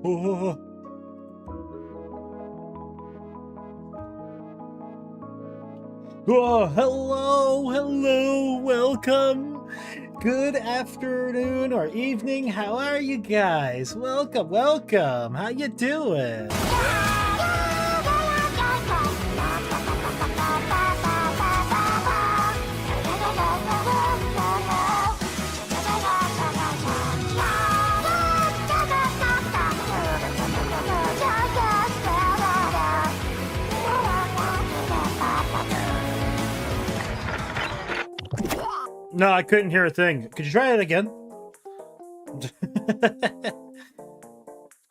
Oh. Oh, hello, welcome. Good afternoon or evening. How are you guys? Welcome. How you doing? No, I couldn't hear a thing. Could you try it again?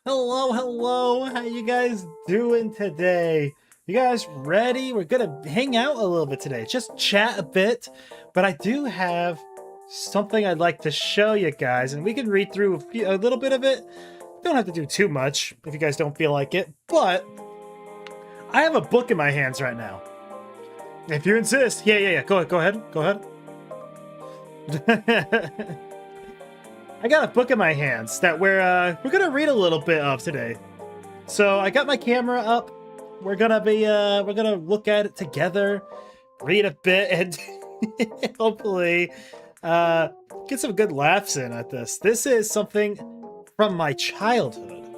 Hello. How you guys doing today? You guys ready? We're gonna hang out a little bit today. Just chat a bit. But I do have something I'd like to show you guys, and we can read through a little bit of it. Don't have to do too much if you guys don't feel like it. But I have a book in my hands right now. If you insist. Yeah. Go ahead. I got a book in my hands that we're gonna read a little bit of today. So I got my camera up. We're gonna look at it together, read a bit, and hopefully get some good laughs in at this. This is something from my childhood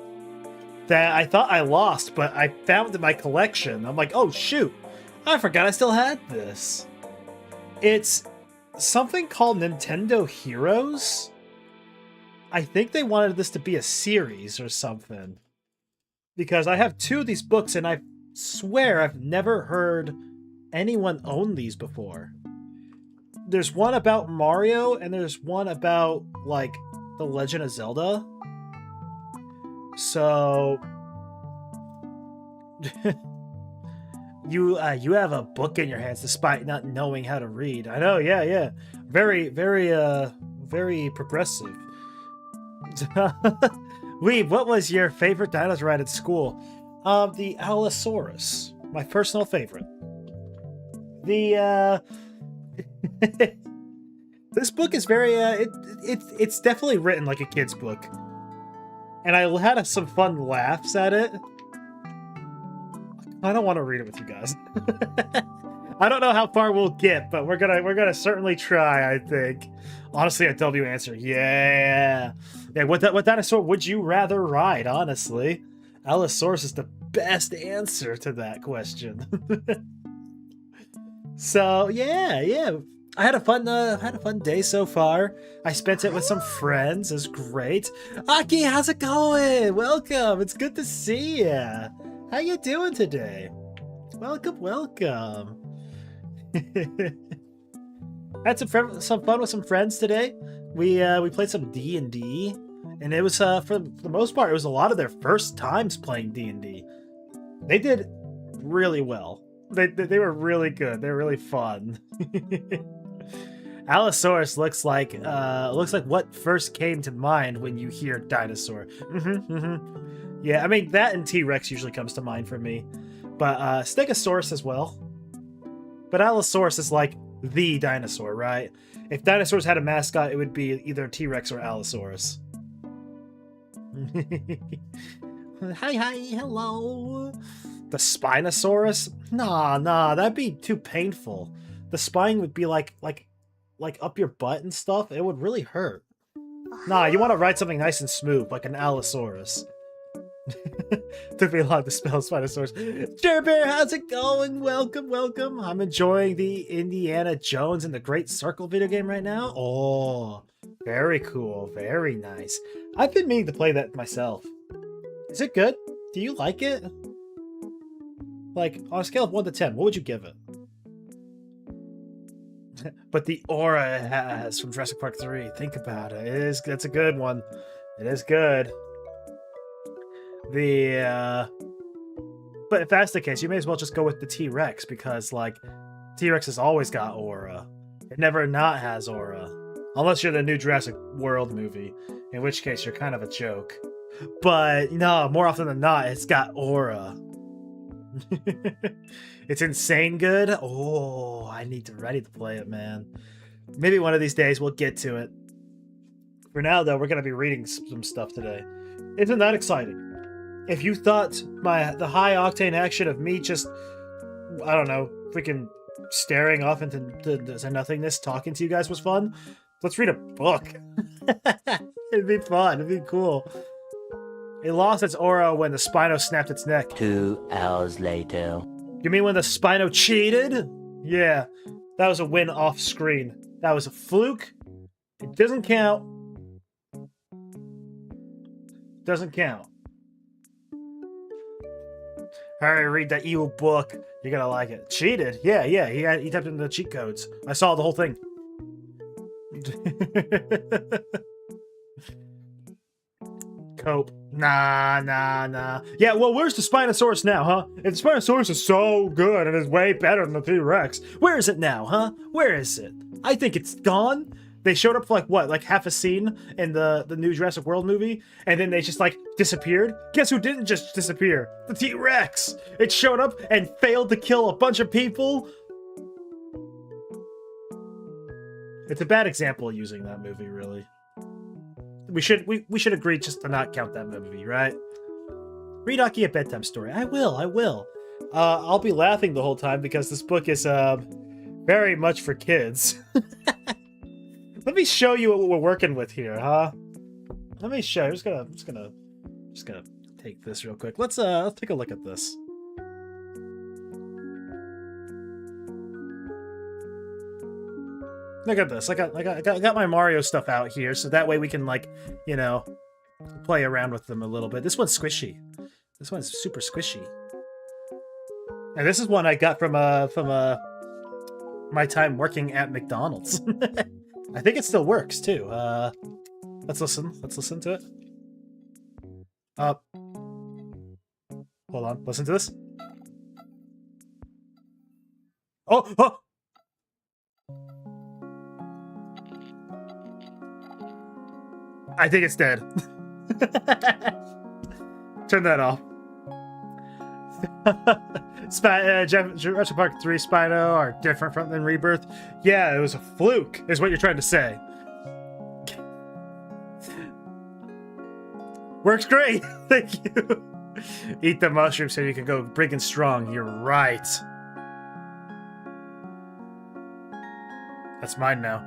that I thought I lost, but I found in my collection. I'm like, oh shoot, I forgot I still had this. It's something called Nintendo Heroes. I think they wanted this to be a series or something. Because I have 2 of these books and I swear I've never heard anyone own these before. There's one about Mario and there's one about, like, The Legend of Zelda. So you have a book in your hands despite not knowing how to read. I know, yeah. Very progressive. Weeb, what was your favorite dinosaur ride at school? The Allosaurus. My personal favorite. The this book is very it's definitely written like a kid's book. And I had some fun laughs at it. I don't want to read it with you guys. I don't know how far we'll get, but we're gonna certainly try, I think. Honestly, a W answer. Yeah. What dinosaur would you rather ride, honestly? Allosaurus is the best answer to that question. So yeah. I had a fun day so far. I spent it with some friends. It's great. Aki, how's it going? Welcome. It's good to see ya. How you doing today? Welcome. Had some fun with some friends today. We played some D&D, and it was for the most part it was a lot of their first times playing D&D. They did really well. They were really good. They're really fun. Allosaurus looks like what first came to mind when you hear dinosaur. Yeah, I mean that and T-Rex usually comes to mind for me, but Stegosaurus as well. But Allosaurus is like the dinosaur, right? If dinosaurs had a mascot, it would be either T-Rex or Allosaurus. Hi, hello. The Spinosaurus? Nah, that'd be too painful. The spine would be like up your butt and stuff. It would really hurt. Nah, you want to ride something nice and smooth, like an Allosaurus. Took me a lot to spell Spinosaurus. Jer Bear, how's it going? Welcome. I'm enjoying the Indiana Jones and the Great Circle video game right now. Oh, very cool. Very nice. I've been meaning to play that myself. Is it good? Do you like it? Like, on a scale of 1 to 10, what would you give it? But the aura it has from Jurassic Park 3. Think about it. That's a good one. It is good. But if that's the case, you may as well just go with the T-Rex, because, like, T-Rex has always got aura. It never not has aura. Unless you're the new Jurassic World movie, in which case you're kind of a joke. But, no, more often than not, it's got aura. It's insane good. Oh, I need to ready to play it, man. Maybe one of these days we'll get to it. For now, though, we're going to be reading some stuff today. Isn't that exciting? If you thought the high octane action of me just, I don't know, freaking staring off into nothingness, talking to you guys was fun, let's read a book. It'd be fun. It'd be cool. It lost its aura when the Spino snapped its neck. 2 hours later. You mean when the Spino cheated? Yeah, that was a win off screen. That was a fluke. It doesn't count. Doesn't count. Hurry, read that evil book. You're gonna like it. Cheated? Yeah. He typed in the cheat codes. I saw the whole thing. Cope. Nah. Yeah, well, where's the Spinosaurus now, huh? If the Spinosaurus is so good and is way better than the T-Rex, where is it now, huh? Where is it? I think it's gone. They showed up for, like, what, like half a scene in the new Jurassic World movie, and then they just, like, disappeared? Guess who didn't just disappear? The T-Rex! It showed up and failed to kill a bunch of people. It's a bad example of using that movie, really. We should agree just to not count that movie, right? Read Aki a bedtime story. I will. I'll be laughing the whole time because this book is very much for kids. Let me show you what we're working with here, huh? let me show. I'm just gonna take this real quick. Let's take a look at this. Look at this. I got my Mario stuff out here, so that way we can, like, you know, play around with them a little bit. This one's squishy. This one's super squishy. And this is one I got from my time working at McDonald's. I think it still works too. Let's listen. Let's listen to it. Hold on. Listen to this. Oh! I think it's dead. Turn that off. Jurassic Park 3 Spino are different than Rebirth. Yeah, it was a fluke, is what you're trying to say. Works great. Thank you. Eat the mushroom so you can go big and strong. You're right. That's mine now.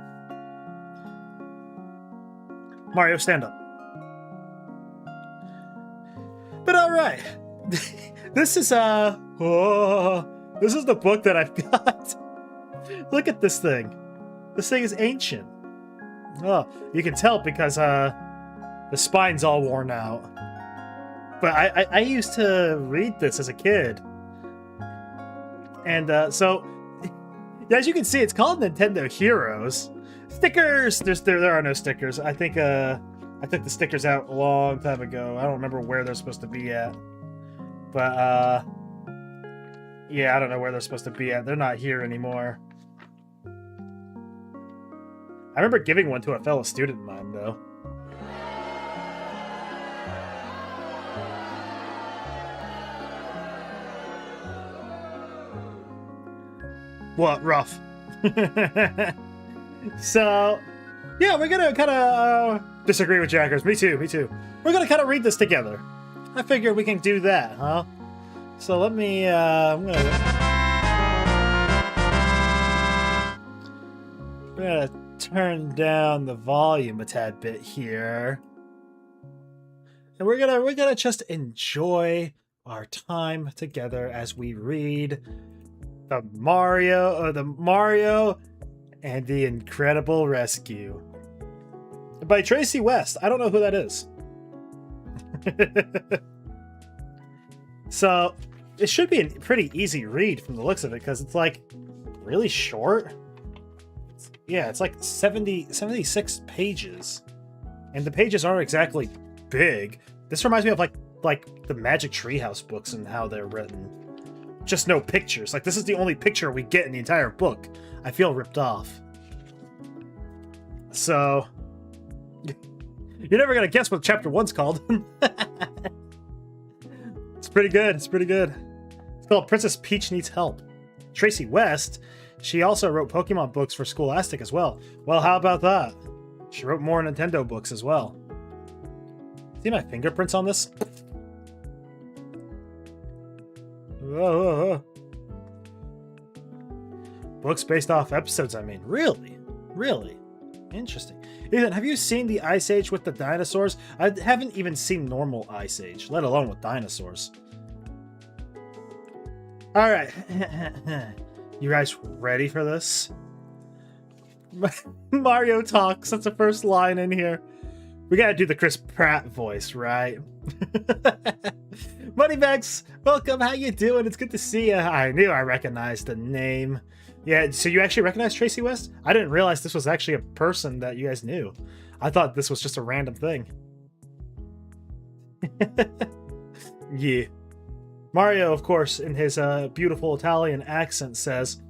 Mario, stand up. But all right. This is the book that I've got. Look at this thing. This thing is ancient. Oh, you can tell because the spine's all worn out. But I used to read this as a kid. And so as you can see, it's called Nintendo Heroes. Stickers! There are no stickers. I think I took the stickers out a long time ago. I don't remember where they're supposed to be at. But yeah, I don't know where they're supposed to be at. They're not here anymore. I remember giving one to a fellow student of mine, though. What? Rough. So, yeah, we're gonna kind of disagree with Jackers. Me too, me too. We're gonna kind of read this together. I figured we can do that, huh? So let me, we're gonna turn down the volume a tad bit here. And we're gonna just enjoy our time together as we read the Mario and the Incredible Rescue by Tracy West. I don't know who that is. So it should be a pretty easy read from the looks of it because it's like really short. Yeah, it's like 76 pages, and the pages aren't exactly big. This reminds me of like the Magic Treehouse books and how they're written. Just no pictures. Like, this is the only picture we get in the entire book. I feel ripped off. So you're never gonna guess what chapter 1's called. It's pretty good. It's pretty good. It's called Princess Peach Needs Help. Tracy West, she also wrote Pokemon books for Scholastic as well. Well, how about that? She wrote more Nintendo books as well. See my fingerprints on this? Whoa. Books based off episodes, I mean. Really? Really? Interesting. Ethan, have you seen the Ice Age with the dinosaurs? I haven't even seen normal Ice Age, let alone with dinosaurs. Alright. You guys ready for this? Mario talks. That's the first line in here. We gotta do the Chris Pratt voice, right? Moneybags, welcome. How you doing? It's good to see you. I knew I recognized the name. Yeah, so you actually recognize Tracy West? I didn't realize this was actually a person that you guys knew. I thought this was just a random thing. Yeah. Mario, of course, in his beautiful Italian accent says,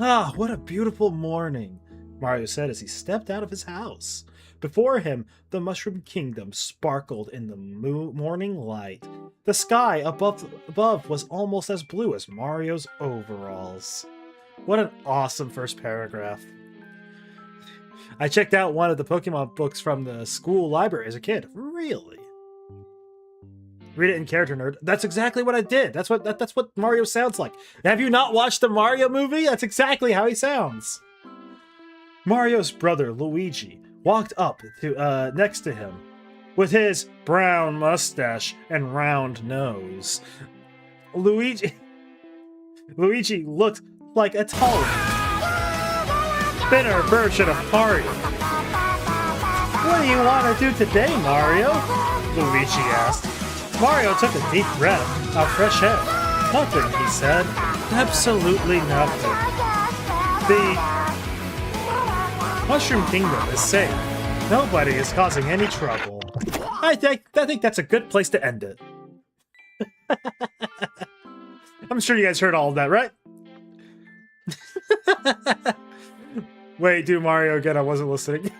"Ah, what a beautiful morning," Mario said as he stepped out of his house. Before him, the Mushroom Kingdom sparkled in the morning light. The sky above was almost as blue as Mario's overalls. What an awesome first paragraph. I checked out one of the Pokemon books from the school library as a kid. Really? Read it in Character Nerd. That's exactly what I did. That's what Mario sounds like. Have you not watched the Mario movie? That's exactly how he sounds. Mario's brother, Luigi, walked up to next to him. with his brown mustache and round nose. Luigi looked like a taller, thinner version of Mario. What do you want to do today, Mario? Luigi asked. Mario took a deep breath of fresh air. Nothing, he said. Absolutely nothing. The Mushroom Kingdom is safe. Nobody is causing any trouble. I think that's a good place to end it. I'm sure you guys heard all of that, right? Wait, do Mario again. I wasn't listening.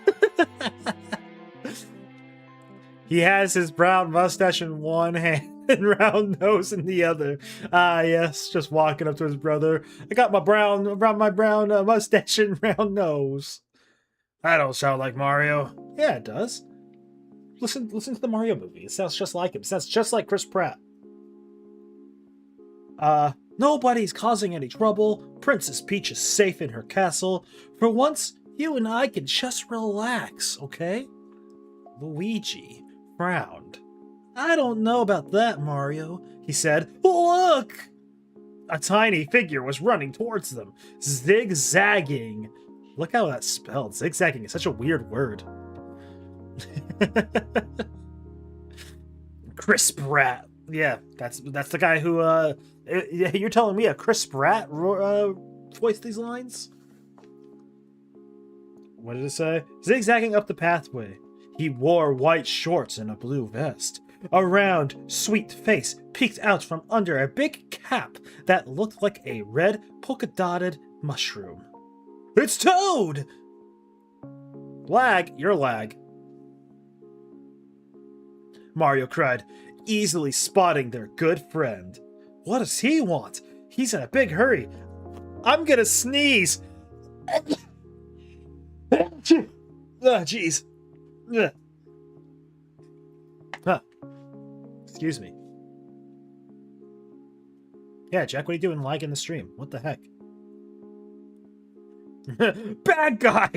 He has his brown mustache in one hand and round nose in the other. Ah, yes, just walking up to his brother. I got my brown mustache and round nose. That don't sound like Mario. Yeah, it does. Listen to the Mario movie. It sounds just like him. It sounds just like Chris Pratt. Nobody's causing any trouble. Princess Peach is safe in her castle. For once, you and I can just relax, okay? Luigi frowned. I don't know about that, Mario, he said. Look! A tiny figure was running towards them, zigzagging. Look how that's spelled. Zigzagging is such a weird word. Chris Pratt. Yeah, that's the guy who, you're telling me a Chris Pratt voiced these lines? What did it say? Zigzagging up the pathway. He wore white shorts and a blue vest. A round, sweet face peeked out from under a big cap that looked like a red polka-dotted mushroom. It's Toad! Lag, you're lag. Mario cried, easily spotting their good friend. What does he want? He's in a big hurry. I'm gonna sneeze. Oh, jeez. Huh. Excuse me. Yeah, Jack, what are you doing lagging the stream? What the heck? Bad guy!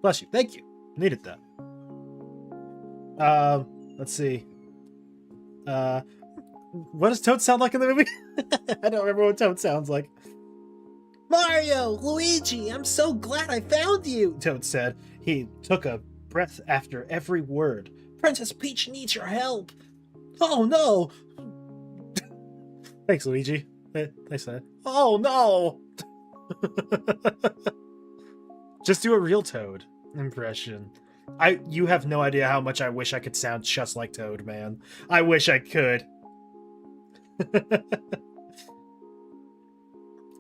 Bless you. Thank you. Needed that. Let's see. What does Toad sound like in the movie? I don't remember what Toad sounds like. Mario, Luigi, I'm so glad I found you, Toad said. He took a breath after every word. Princess Peach needs your help. Oh, no. Thanks, Luigi. Thanks, Dad. Oh, no. Just do a real Toad impression. You have no idea how much I wish I could sound just like Toad, man. I wish I could.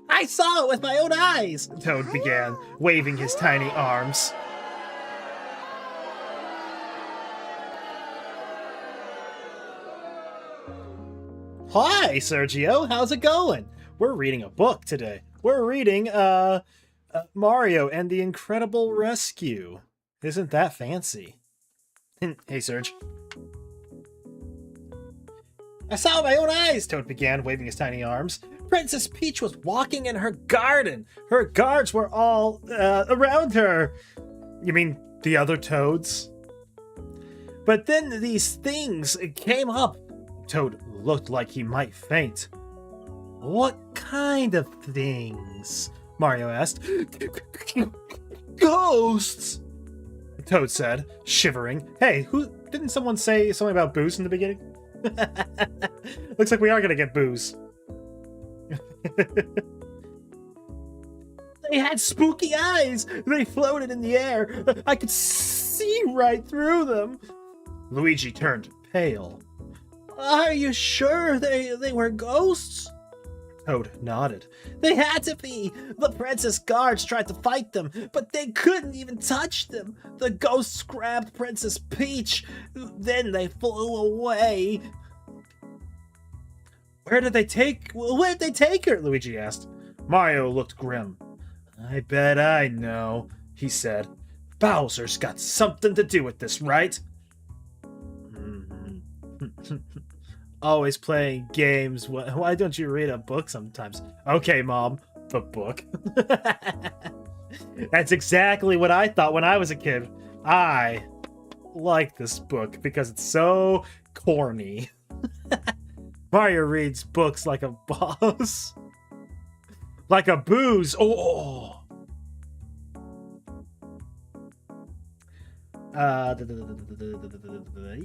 I saw it with my own eyes, Toad began, waving his tiny arms. Hi, Sergio. How's it going? We're reading a book today. We're reading, Mario and the Incredible Rescue. Isn't that fancy? Hey, Serge. I saw with my own eyes, Toad began, waving his tiny arms. Princess Peach was walking in her garden. Her guards were all, around her. You mean the other Toads? But then these things came up. Toad looked like he might faint. What kind of things? Mario asked. Ghosts! Toad said, shivering. Hey, didn't someone say something about booze in the beginning? Looks like we are gonna get booze. They had spooky eyes. They floated in the air. I could see right through them. Luigi turned pale. Are you sure they were ghosts? Toad nodded. They had to be! The princess guards tried to fight them, but they couldn't even touch them. The ghosts grabbed Princess Peach, then they flew away. Where'd they take her? Luigi asked. Mario looked grim. I bet I know, he said. Bowser's got something to do with this, right? Always playing games. Why don't you read a book sometimes? Okay, Mom. a book. That's exactly what I thought when I was a kid. I like this book because it's so corny. Mario reads books like a boss. Like a booze. Oh.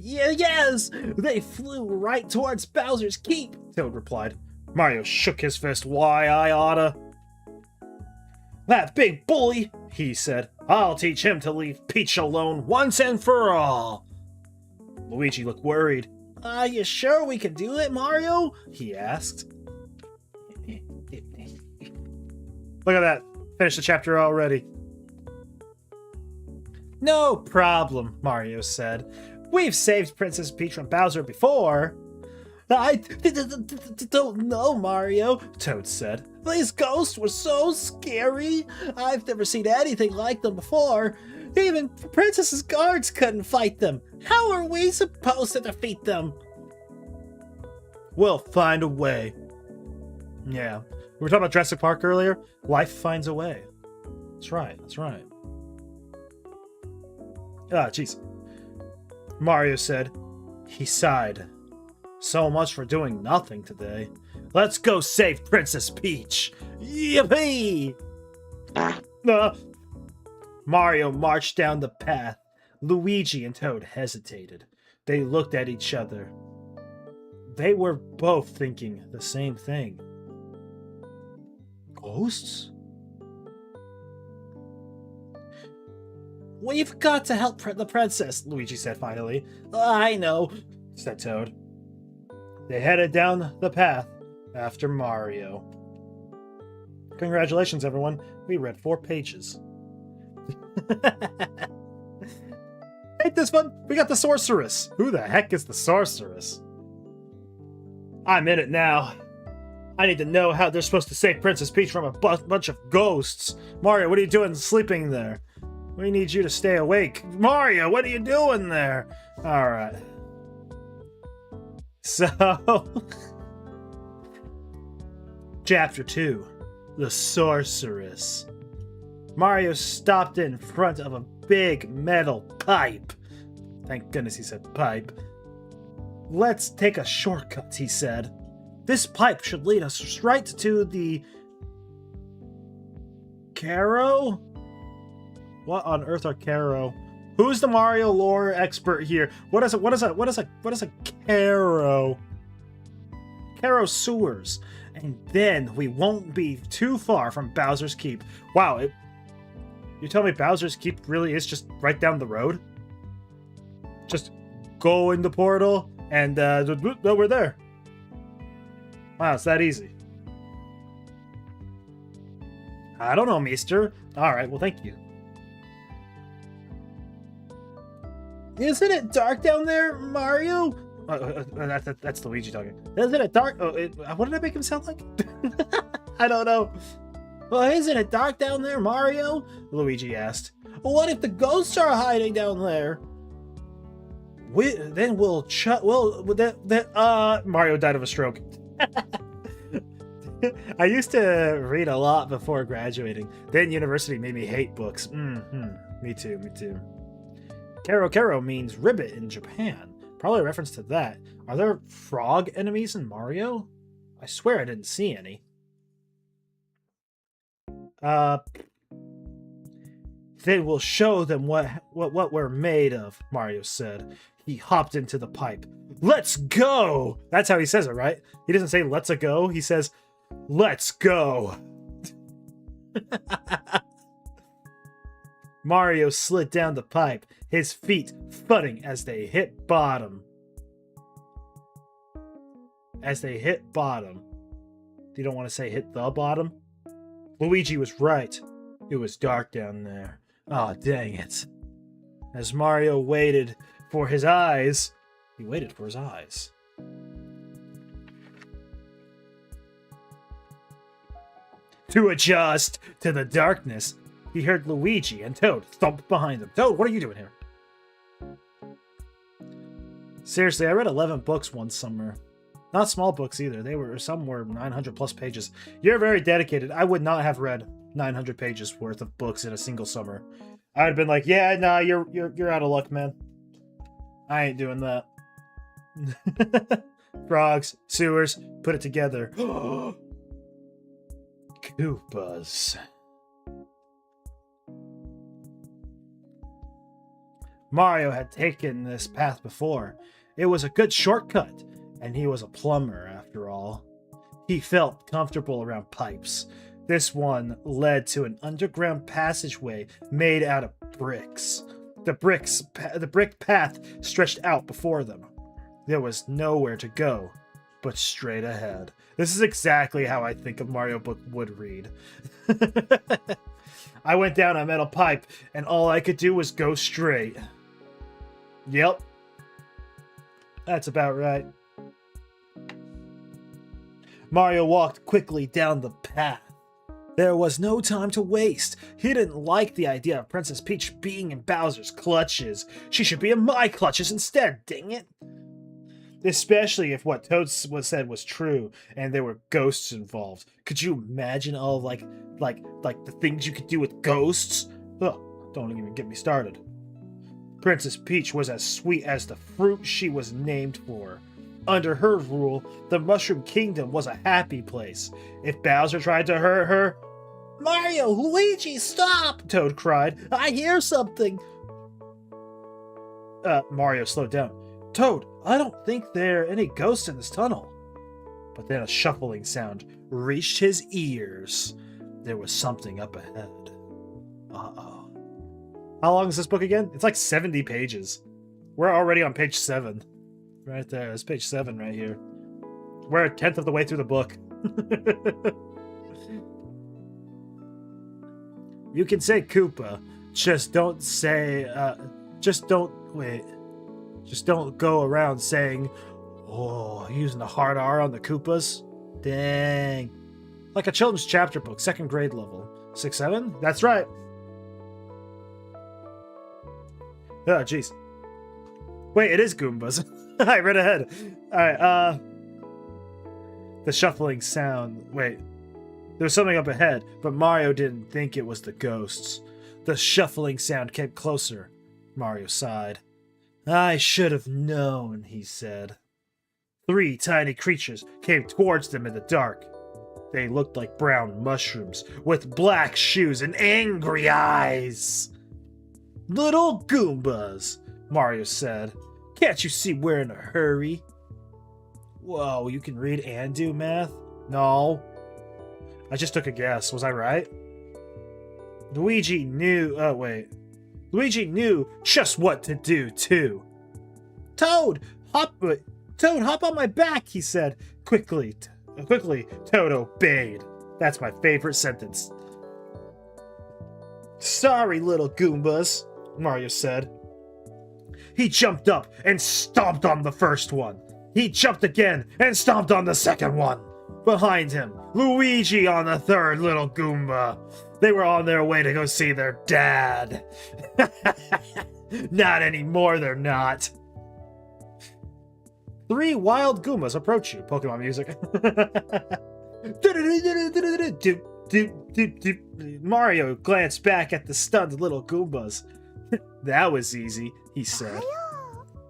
Yeah, yes! They flew right towards Bowser's Keep, Toad replied. Mario shook his fist. Why, I oughta. That big bully, he said. I'll teach him to leave Peach alone once and for all. Luigi looked worried. Are you sure we can do it, Mario? He asked. Look at that. Finished the chapter already. No problem, Mario said. We've saved Princess Peach from Bowser before. I don't know, Mario, Toad said. These ghosts were so scary. I've never seen anything like them before. Even Princess's guards couldn't fight them. How are we supposed to defeat them? We'll find a way. Yeah. We were talking about Jurassic Park earlier. Life finds a way. That's right. That's right. Ah, jeez. Mario said. He sighed. So much for doing nothing today. Let's go save Princess Peach. Yippee! Mario marched down the path. Luigi and Toad hesitated. They looked at each other. They were both thinking the same thing. Ghosts? We've got to help the princess, Luigi said finally. I know, said Toad. They headed down the path after Mario. Congratulations, everyone. We read 4 pages. Ain't this fun? We got the sorceress. Who the heck is the sorceress? I'm in it now. I need to know how they're supposed to save Princess Peach from a bunch of ghosts. Mario, what are you doing sleeping there? We need you to stay awake. Mario, what are you doing there? Alright. So... Chapter 2. The Sorceress. Mario stopped in front of a big metal pipe. Thank goodness he said pipe. Let's take a shortcut, he said. This pipe should lead us right to the... Caro? What on earth are Caro? Who's the Mario lore expert here? What is a Caro? Caro sewers. And then we won't be too far from Bowser's Keep. Wow, you tell me Bowser's Keep really is just right down the road? Just go in the portal and no, we're there. Wow, it's that easy. I don't know, mister. Alright, well thank you. Isn't it dark down there, Mario? That's Luigi talking. Isn't it dark? What did I make him sound like? I don't know. Well, isn't it dark down there, Mario? Luigi asked. What if the ghosts are hiding down there? Mario died of a stroke. I used to read a lot before graduating. Then university made me hate books. Me too. Kero means ribbit in Japan. Probably a reference to that. Are there frog enemies in Mario? I swear I didn't see any. Then we'll show them what we're made of, Mario said. He hopped into the pipe. Let's go! That's how he says it, right? He doesn't say let's-a go. He says, let's go. Mario slid down the pipe, his feet thudding as they hit bottom. You don't want to say hit the bottom? Luigi was right. It was dark down there. Aw, dang it. As Mario waited for his eyes, he waited for his eyes. To adjust to the darkness, he heard Luigi and Toad thump behind him. Toad, what are you doing here? Seriously, I read 11 books one summer. Not small books either. Some were 900 plus pages. You're very dedicated. I would not have read 900 pages worth of books in a single summer. I'd have been like, yeah, nah, you're out of luck, man. I ain't doing that. Frogs, sewers, put it together. Koopas. Mario had taken this path before. It was a good shortcut, and he was a plumber after all. He felt comfortable around pipes. This one led to an underground passageway made out of bricks. The brick path stretched out before them. There was nowhere to go but straight ahead. This is exactly how I think a Mario book would read. I went down a metal pipe, and all I could do was go straight. Yep. That's about right. Mario walked quickly down the path. There was no time to waste. He didn't like the idea of Princess Peach being in Bowser's clutches. She should be in my clutches instead, dang it. Especially if what Toad said was true and there were ghosts involved. Could you imagine all like the things you could do with ghosts? Oh, don't even get me started. Princess Peach was as sweet as the fruit she was named for. Under her rule, the Mushroom Kingdom was a happy place. If Bowser tried to hurt her... Mario, Luigi, stop! Toad cried. I hear something. Mario slowed down. Toad, I don't think there are any ghosts in this tunnel. But then a shuffling sound reached his ears. There was something up ahead. Uh-oh. How long is this book again? It's like 70 pages. We're already on page 7. Right there. That's page 7 right here. We're a 10th of the way through the book. You can say Koopa. Just don't say... Just don't go around saying, oh, using the hard R on the Koopas. Dang. Like a children's chapter book, 2nd grade level. 6, 7? That's right. Oh, jeez. Wait, it is Goombas. I read ahead. Alright, the shuffling sound. Wait. There was something up ahead, but Mario didn't think it was the ghosts. The shuffling sound came closer. Mario sighed. I should have known, he said. 3 tiny creatures came towards them in the dark. They looked like brown mushrooms with black shoes and angry eyes. Little Goombas, Mario said. Can't you see we're in a hurry? Whoa, you can read and do math? No. I just took a guess. Was I right? Luigi knew... Oh, wait. Luigi knew just what to do, too. Toad, hop on my back, he said. Quickly, Toad obeyed. That's my favorite sentence. Sorry, little Goombas, Mario said. He jumped up and stomped on the first one. He jumped again and stomped on the second one. Behind him, Luigi on the third little Goomba. They were on their way to go see their dad. Not anymore, they're not. 3 wild Goombas approach you. Pokemon music. Mario glanced back at the stunned little Goombas. That was easy, he said.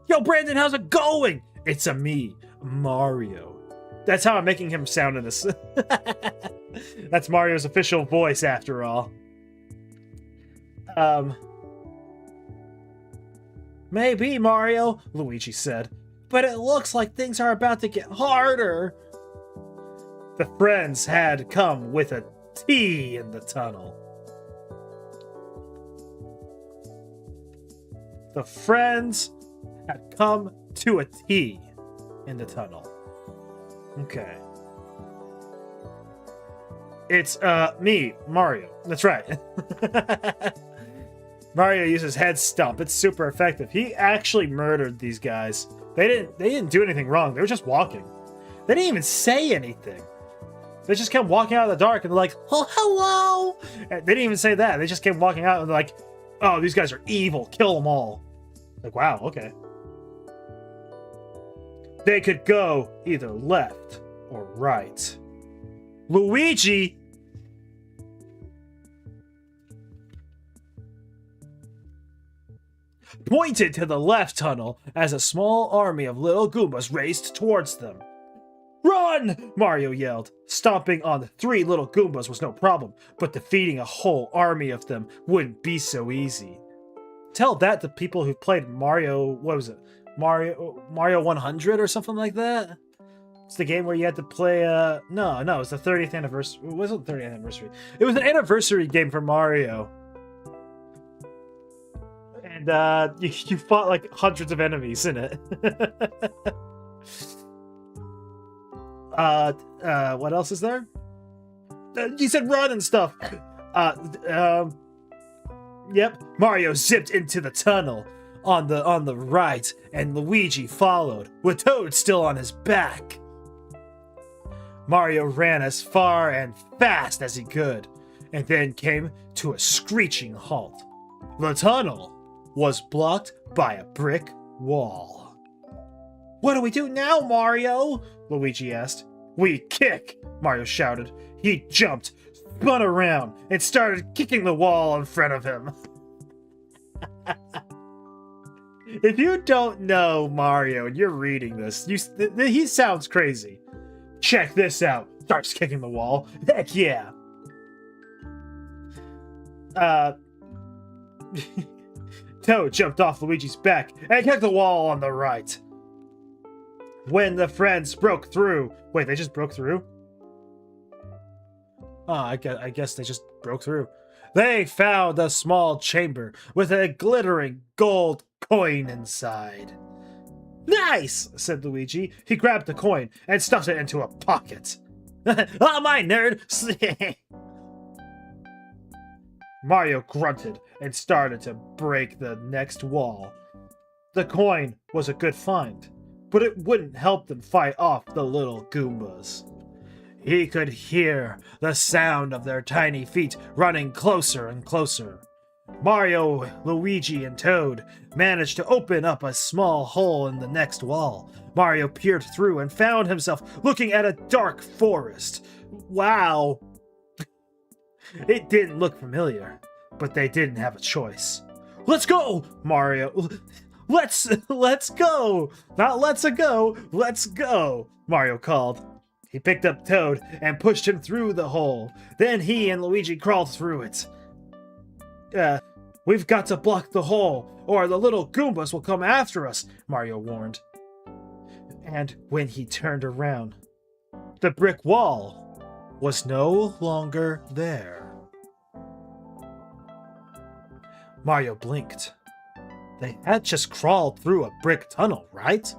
Yo, Brandon, how's it going? It's a me, Mario. That's how I'm making him sound in this. That's Mario's official voice, after all. Maybe, Mario, Luigi said. But it looks like things are about to get harder. The friends had come with a T in the tunnel. The friends had come to a T in the tunnel. Okay. It's, me, Mario. That's right. Mario uses head stomp. It's super effective. He actually murdered these guys. They didn't do anything wrong. They were just walking. They didn't even say anything. They just kept walking out of the dark and they're like, oh, hello. And they didn't even say that. They just kept walking out and they're like, oh, these guys are evil. Kill them all. Like, wow, okay. They could go either left or right. Luigi pointed to the left tunnel as a small army of little Goombas raced towards them. Run! Mario yelled. Stomping on the 3 little Goombas was no problem, but defeating a whole army of them wouldn't be so easy. Tell that to people who played Mario, what was it? Mario 100 or something like that? It's the game where you had to play, no, it was the 30th anniversary. It wasn't the 30th anniversary. It was an anniversary game for Mario. And, you fought, like, hundreds of enemies in it. What else is there? You said run and stuff. Yep. Mario zipped into the tunnel on the right, and Luigi followed, with Toad still on his back. Mario ran as far and fast as he could, and then came to a screeching halt. The tunnel was blocked by a brick wall. What do we do now, Mario? Luigi asked. We kick, Mario shouted. He jumped, spun around, and started kicking the wall in front of him. If you don't know Mario and you're reading this, he sounds crazy. Check this out. Starts kicking the wall. Heck yeah. Toad jumped off Luigi's back and kicked the wall on the right. When the friends broke through... Wait, they just broke through? Oh, I guess they just broke through. They found a small chamber with a glittering gold coin inside. Nice, said Luigi. He grabbed the coin and stuffed it into a pocket. Ah, mine, nerd! Mario grunted and started to break the next wall. The coin was a good find, but it wouldn't help them fight off the little Goombas. He could hear the sound of their tiny feet running closer and closer. Mario, Luigi, and Toad managed to open up a small hole in the next wall. Mario peered through and found himself looking at a dark forest. Wow! It didn't look familiar, but they didn't have a choice. Let's go, Mario! Let's go! Not let's go, let's go, Mario called. He picked up Toad and pushed him through the hole. Then he and Luigi crawled through it. We've got to block the hole, or the little Goombas will come after us, Mario warned. And when he turned around, the brick wall was no longer there. Mario blinked. They had just crawled through a brick tunnel, right?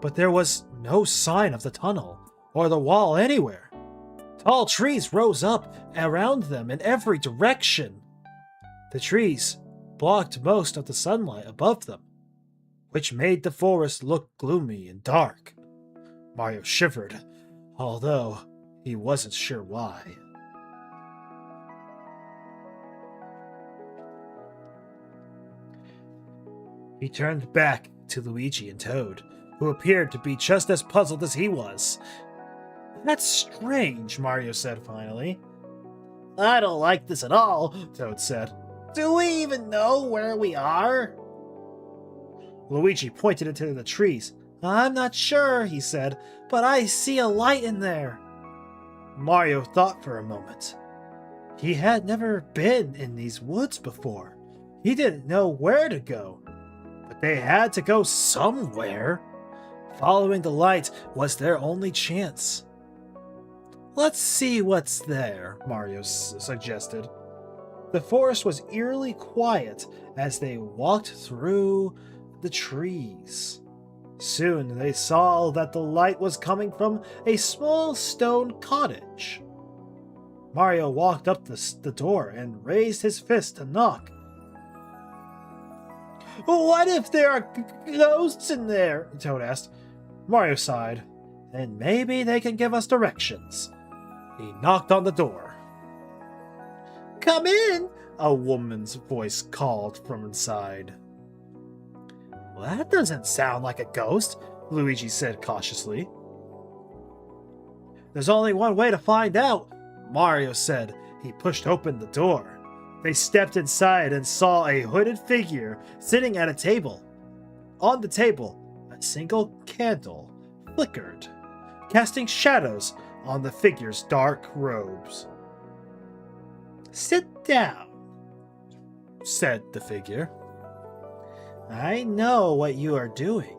But there was no sign of the tunnel or the wall anywhere. Tall trees rose up around them in every direction. The trees blocked most of the sunlight above them, which made the forest look gloomy and dark. Mario shivered, although he wasn't sure why. He turned back to Luigi and Toad, who appeared to be just as puzzled as he was. That's strange, Mario said finally. I don't like this at all, Toad said. Do we even know where we are? Luigi pointed into the trees. I'm not sure, he said, but I see a light in there. Mario thought for a moment. He had never been in these woods before. He didn't know where to go, but they had to go somewhere. Following the light was their only chance. Let's see what's there, Mario suggested. The forest was eerily quiet as they walked through the trees. Soon they saw that the light was coming from a small stone cottage. Mario walked up the door and raised his fist to knock. What if there are ghosts in there? Toad asked. Mario sighed. Then maybe they can give us directions. He knocked on the door. Come in, a woman's voice called from inside. Well, that doesn't sound like a ghost. Luigi said cautiously. There's only one way to find out, Mario said. He pushed open the door. They stepped inside and saw a hooded figure sitting at a table. On the table, a single candle flickered, casting shadows on the figure's dark robes. Sit down, said the figure. I know what you are doing,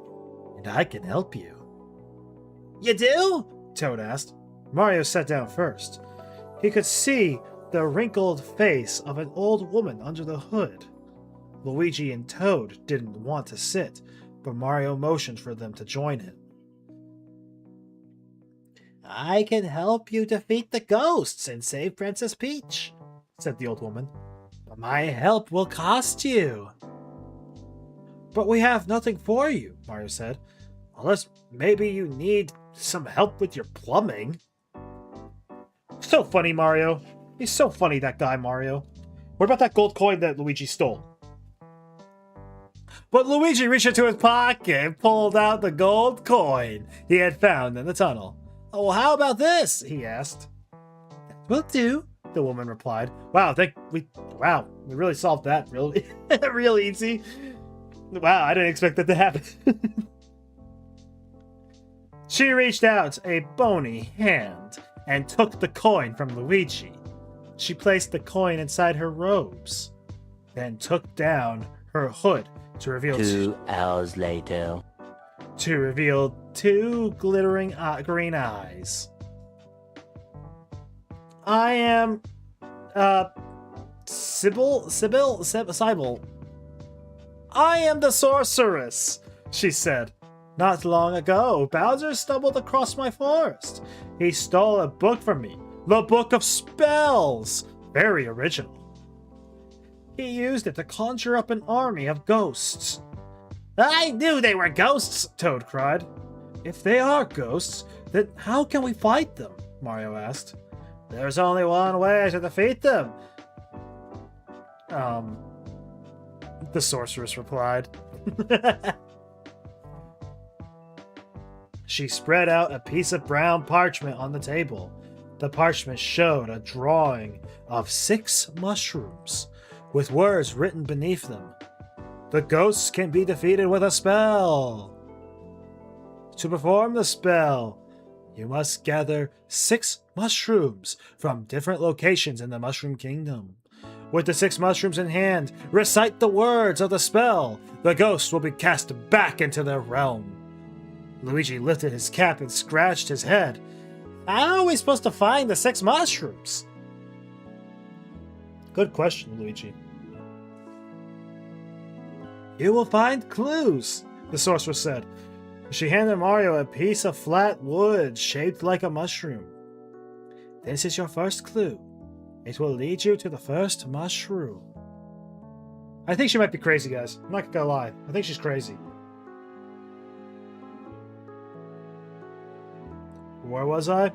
and I can help you. You do? Toad asked. Mario sat down first. He could see the wrinkled face of an old woman under the hood. Luigi and Toad didn't want to sit, but Mario motioned for them to join him. I can help you defeat the ghosts and save Princess Peach, said the old woman. But my help will cost you. But we have nothing for you, Mario said. Unless maybe you need some help with your plumbing. So funny, Mario. He's so funny, that guy, Mario. What about that gold coin that Luigi stole? But Luigi reached into his pocket and pulled out the gold coin he had found in the tunnel. Oh, how about this? He asked. Will do, the woman replied. Wow, we really solved that really, real easy. Wow, I didn't expect that to happen. She reached out a bony hand and took the coin from Luigi. She placed the coin inside her robes, then took down her hood to reveal 2 hours later. To reveal 2 glittering green eyes. I am, Sybil. I am the sorceress, she said. Not long ago, Bowser stumbled across my forest. He stole a book from me, the Book of Spells. Very original. He used it to conjure up an army of ghosts. I knew they were ghosts, Toad cried. If they are ghosts, then how can we fight them? Mario asked. There's only one way to defeat them. The sorceress replied. She spread out a piece of brown parchment on the table. The parchment showed a drawing of 6 mushrooms, with words written beneath them. The ghosts can be defeated with a spell. To perform the spell, you must gather 6 mushrooms from different locations in the Mushroom Kingdom. With the 6 mushrooms in hand, recite the words of the spell. The ghosts will be cast back into their realm. Luigi lifted his cap and scratched his head. How are we supposed to find the 6 mushrooms? Good question, Luigi. You will find clues, the sorceress said. She handed Mario a piece of flat wood shaped like a mushroom. This is your first clue. It will lead you to the first mushroom. I think she might be crazy, guys. I'm not gonna lie. I think she's crazy. Where was I?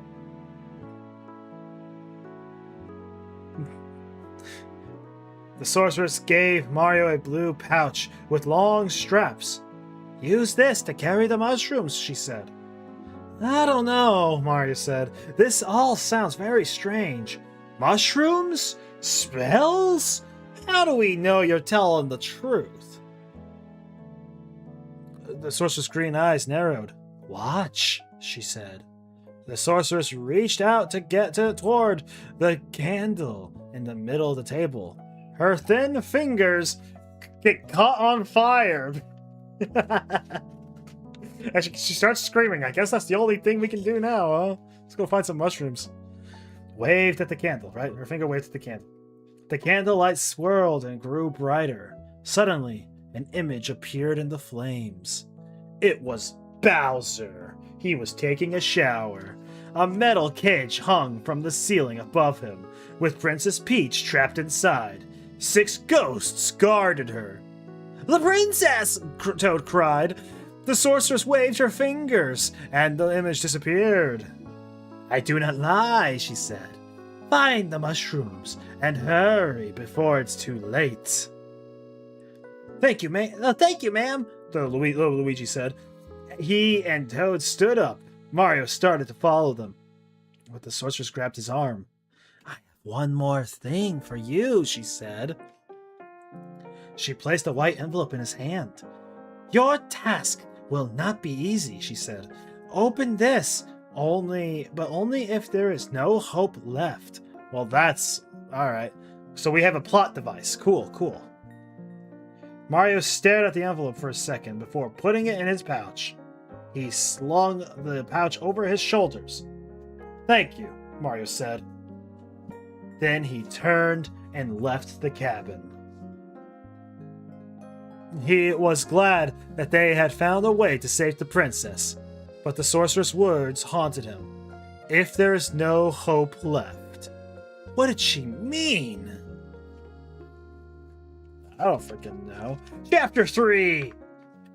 The sorceress gave Mario a blue pouch with long straps. Use this to carry the mushrooms, she said. I don't know, Mario said. This all sounds very strange. Mushrooms? Spells? How do we know you're telling the truth? The sorceress' green eyes narrowed. Watch, she said. The sorceress reached out to get toward the candle in the middle of the table. Her thin fingers get caught on fire. And she starts screaming. I guess that's the only thing we can do now, huh? Let's go find some mushrooms. Waved at the candle, right? Her finger waved at the candle. The candlelight swirled and grew brighter. Suddenly, an image appeared in the flames. It was Bowser. He was taking a shower. A metal cage hung from the ceiling above him, with Princess Peach trapped inside. 6 ghosts guarded her. The princess! Toad cried. The sorceress waved her fingers, and the image disappeared. I do not lie, she said. Find the mushrooms, and hurry before it's too late. Thank you, ma'am. The Luigi said. He and Toad stood up. Mario started to follow them. But the sorceress grabbed his arm. I have one more thing for you, she said. She placed a white envelope in his hand. Your task will not be easy, she said. Open this, but only if there is no hope left. Well, that's alright. So we have a plot device. Cool, cool. Mario stared at the envelope for a second before putting it in his pouch. He slung the pouch over his shoulders. Thank you, Mario said. Then he turned and left the cabin. He was glad that they had found a way to save the princess, but the sorceress' words haunted him. If there is no hope left. What did she mean? I don't freaking know. Chapter 3!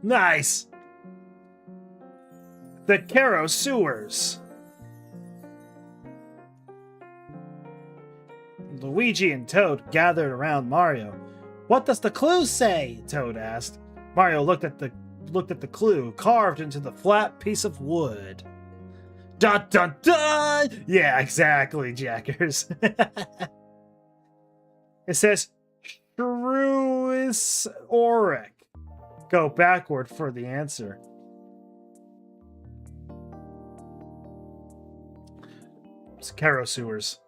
Nice! The Caro Sewers. Luigi and Toad gathered around Mario. What does the clue say? Toad asked. Mario looked at the clue carved into the flat piece of wood. Dun dun dun! Yeah, exactly, Jackers. It says Shrews Auric. Go backward for the answer. It's Caro Sewers.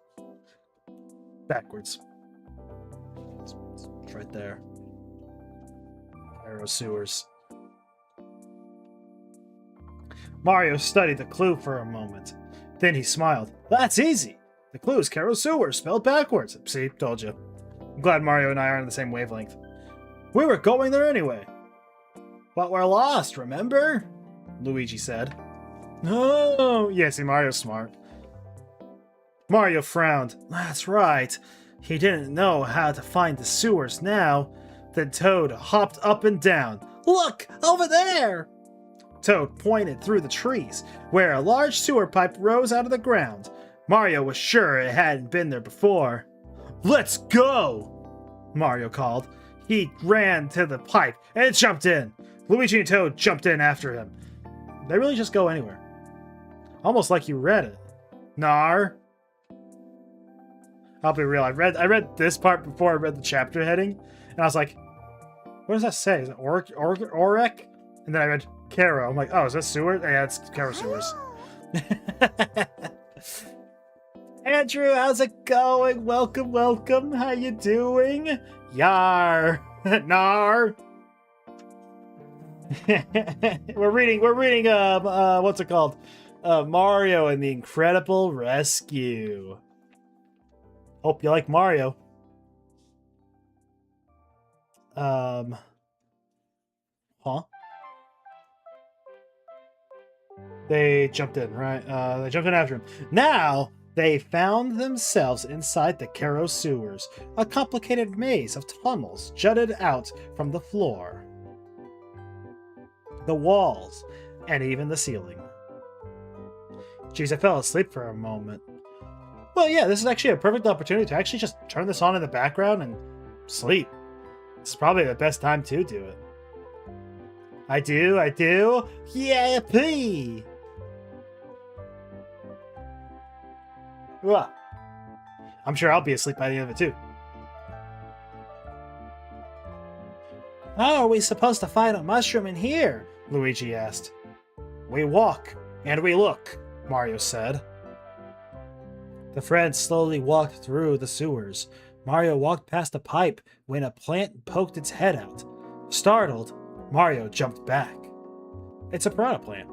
Backwards. It's right there. Caro Sewers. Mario studied the clue for a moment. Then he smiled. That's easy. The clue is Caro Sewers, spelled backwards. See, told you. I'm glad Mario and I are on the same wavelength. We were going there anyway. But we're lost, remember? Luigi said. No. Yeah, see, Mario's smart. Mario frowned. That's right. He didn't know how to find the sewers now. Then Toad hopped up and down. Look! Over there! Toad pointed through the trees, where a large sewer pipe rose out of the ground. Mario was sure it hadn't been there before. Let's go! Mario called. He ran to the pipe and jumped in. Luigi and Toad jumped in after him. They really just go anywhere. Almost like you read it. Nar. I'll be real. I read this part before I read the chapter heading, and I was like, what does that say? Is it Auric? And then I read Caro. I'm like, oh, is that sewer? Yeah, it's Caro Sewers. Andrew, how's it going? Welcome, welcome. How you doing? Yar. Nar. we're reading what's it called? Mario and the Incredible Rescue. Hope you like Mario. Huh? They jumped in, right? They jumped in after him. Now, they found themselves inside the Caro Sewers, a complicated maze of tunnels jutted out from the floor, the walls, and even the ceiling. Jeez, I fell asleep for a moment. Well, yeah, this is actually a perfect opportunity to actually just turn this on in the background and sleep. It's probably the best time to do it. I do. Yippee! I'm sure I'll be asleep by the end of it too. How are we supposed to find a mushroom in here? Luigi asked. We walk, and we look, Mario said. The friends slowly walked through the sewers. Mario walked past a pipe when a plant poked its head out. Startled, Mario jumped back. It's a piranha plant.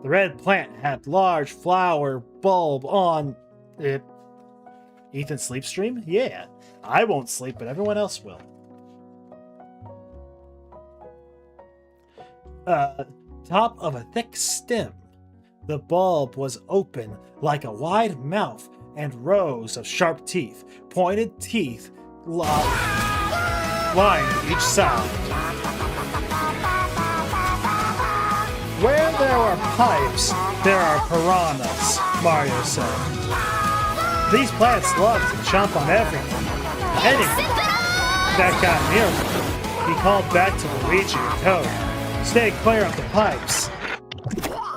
The red plant had large flower bulb on it. Ethan sleep stream? Yeah. I won't sleep, but everyone else will. Top of a thick stem. The bulb was open like a wide mouth and rows of sharp teeth, pointed teeth lined each side. Where there are pipes, there are piranhas, Mario said. These plants love to chomp on everything. Anything that got near them. He called back to Luigi and Toad. Stay clear of the pipes.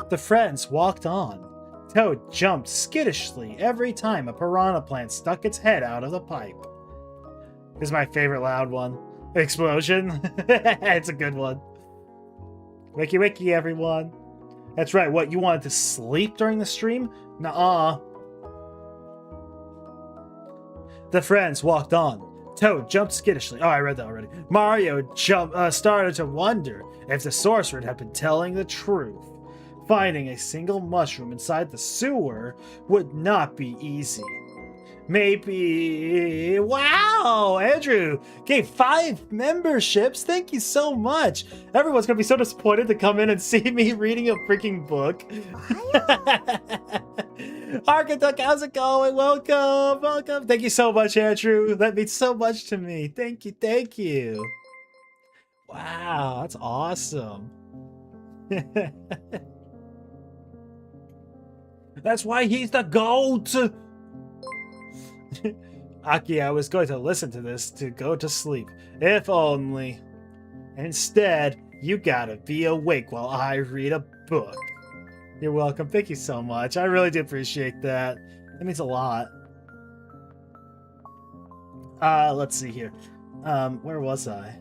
The friends walked on. Toad jumped skittishly every time a piranha plant stuck its head out of the pipe. This is my favorite loud one. Explosion. It's a good one. Wiki wiki, everyone. That's right, what, you wanted to sleep during the stream? Nuh-uh. The friends walked on. Toad jumped skittishly. Oh, I read that already. Mario started to wonder if the sorcerer had been telling the truth. Finding a single mushroom inside the sewer would not be easy. Maybe... Wow! Andrew gave 5 memberships. Thank you so much. Everyone's going to be so disappointed to come in and see me reading a freaking book. Architect, how's it going? Welcome, welcome. Thank you so much, Andrew. That means so much to me. Thank you, thank you. Wow, that's awesome. That's why he's the GOAT. Aki, I was going to listen to this to go to sleep. If only. Instead, you gotta be awake while I read a book. You're welcome. Thank you so much. I really do appreciate that. That means a lot. Let's see here. Where was I?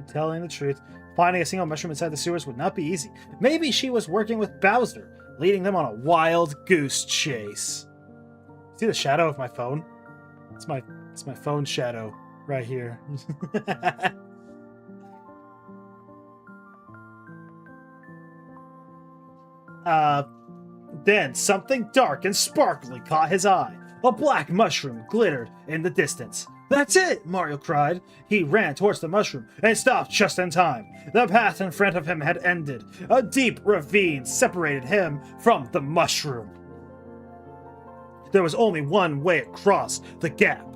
Telling the truth. Finding a single mushroom inside the sewers would not be easy. Maybe she was working with Bowser, leading them on a wild goose chase. See the shadow of my phone? It's my phone shadow right here. Then something dark and sparkly caught his eye. A black mushroom glittered in the distance. That's it! Mario cried. He ran towards the mushroom and stopped just in time. The path in front of him had ended. A deep ravine separated him from the mushroom. There was only one way across the gap.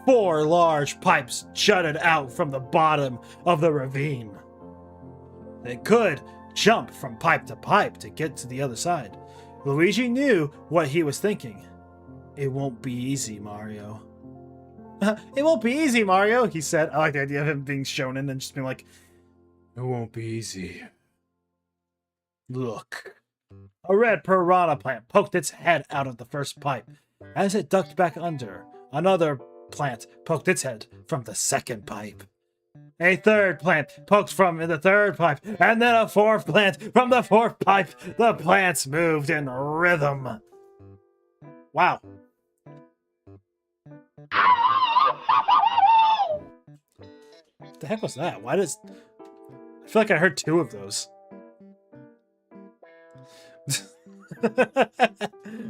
4 large pipes jutted out from the bottom of the ravine. They could jump from pipe to get to the other side. Luigi knew what he was thinking. It won't be easy, Mario. It won't be easy, Mario, he said. I like the idea of him being shonen and just being like, it won't be easy. Look. A red piranha plant poked its head out of the first pipe. As it ducked back under, another plant poked its head from the second pipe. A third plant poked from the third pipe, and then a 4th plant from the 4th pipe. The plants moved in rhythm. Wow. What the heck was that? Why does... I feel like I heard 2 of those.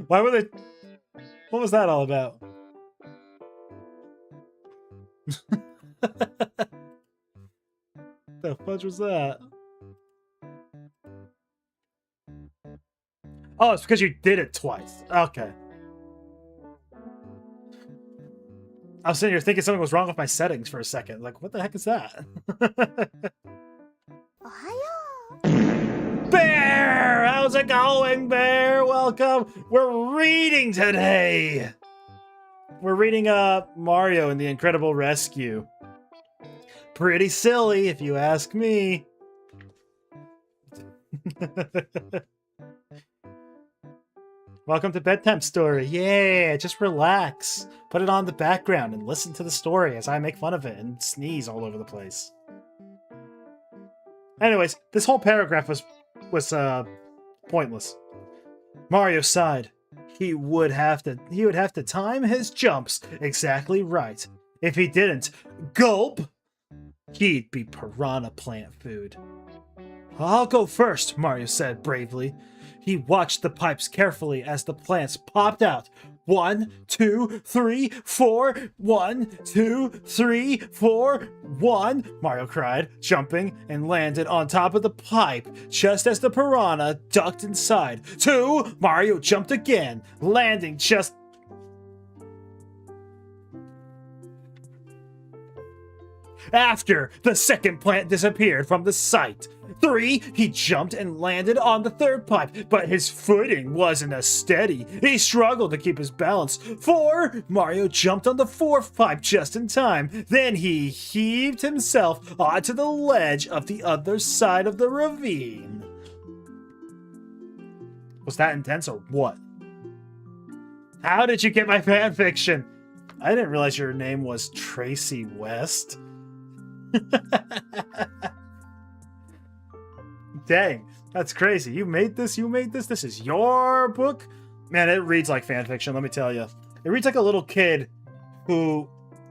Why were they... What was that all about? The fudge was that? Oh, it's because you did it twice. Okay. I was sitting here thinking something was wrong with my settings for a second. Like, what the heck is that? Bear! How's it going, Bear? Welcome. We're reading today. We're reading Mario and the Incredible Rescue. Pretty silly, if you ask me. Welcome to Bedtime Story. Yeah, just relax. Put it on the background and listen to the story as I make fun of it and sneeze all over the place. Anyways, this whole paragraph was pointless. Mario sighed. He would have to time his jumps exactly right. If he didn't, gulp, he'd be piranha plant food. I'll go first, Mario said bravely. He watched the pipes carefully as the plants popped out. 1, 2, 3, 4. 1, 2, 3, 4. 1, Mario cried, jumping and landed on top of the pipe just as the piranha ducked inside. 2, Mario jumped again, landing just... after the second plant disappeared from the sight. 3, he jumped and landed on the 3rd pipe, but his footing wasn't as steady. He struggled to keep his balance. 4, Mario jumped on the 4th pipe just in time. Then he heaved himself onto the ledge of the other side of the ravine. Was that intense or what? How did you get my fanfiction? I didn't realize your name was Tracy West. Dang, that's crazy. You made this? This is your book? Man, it reads like fanfiction, let me tell you. It reads like a little kid who...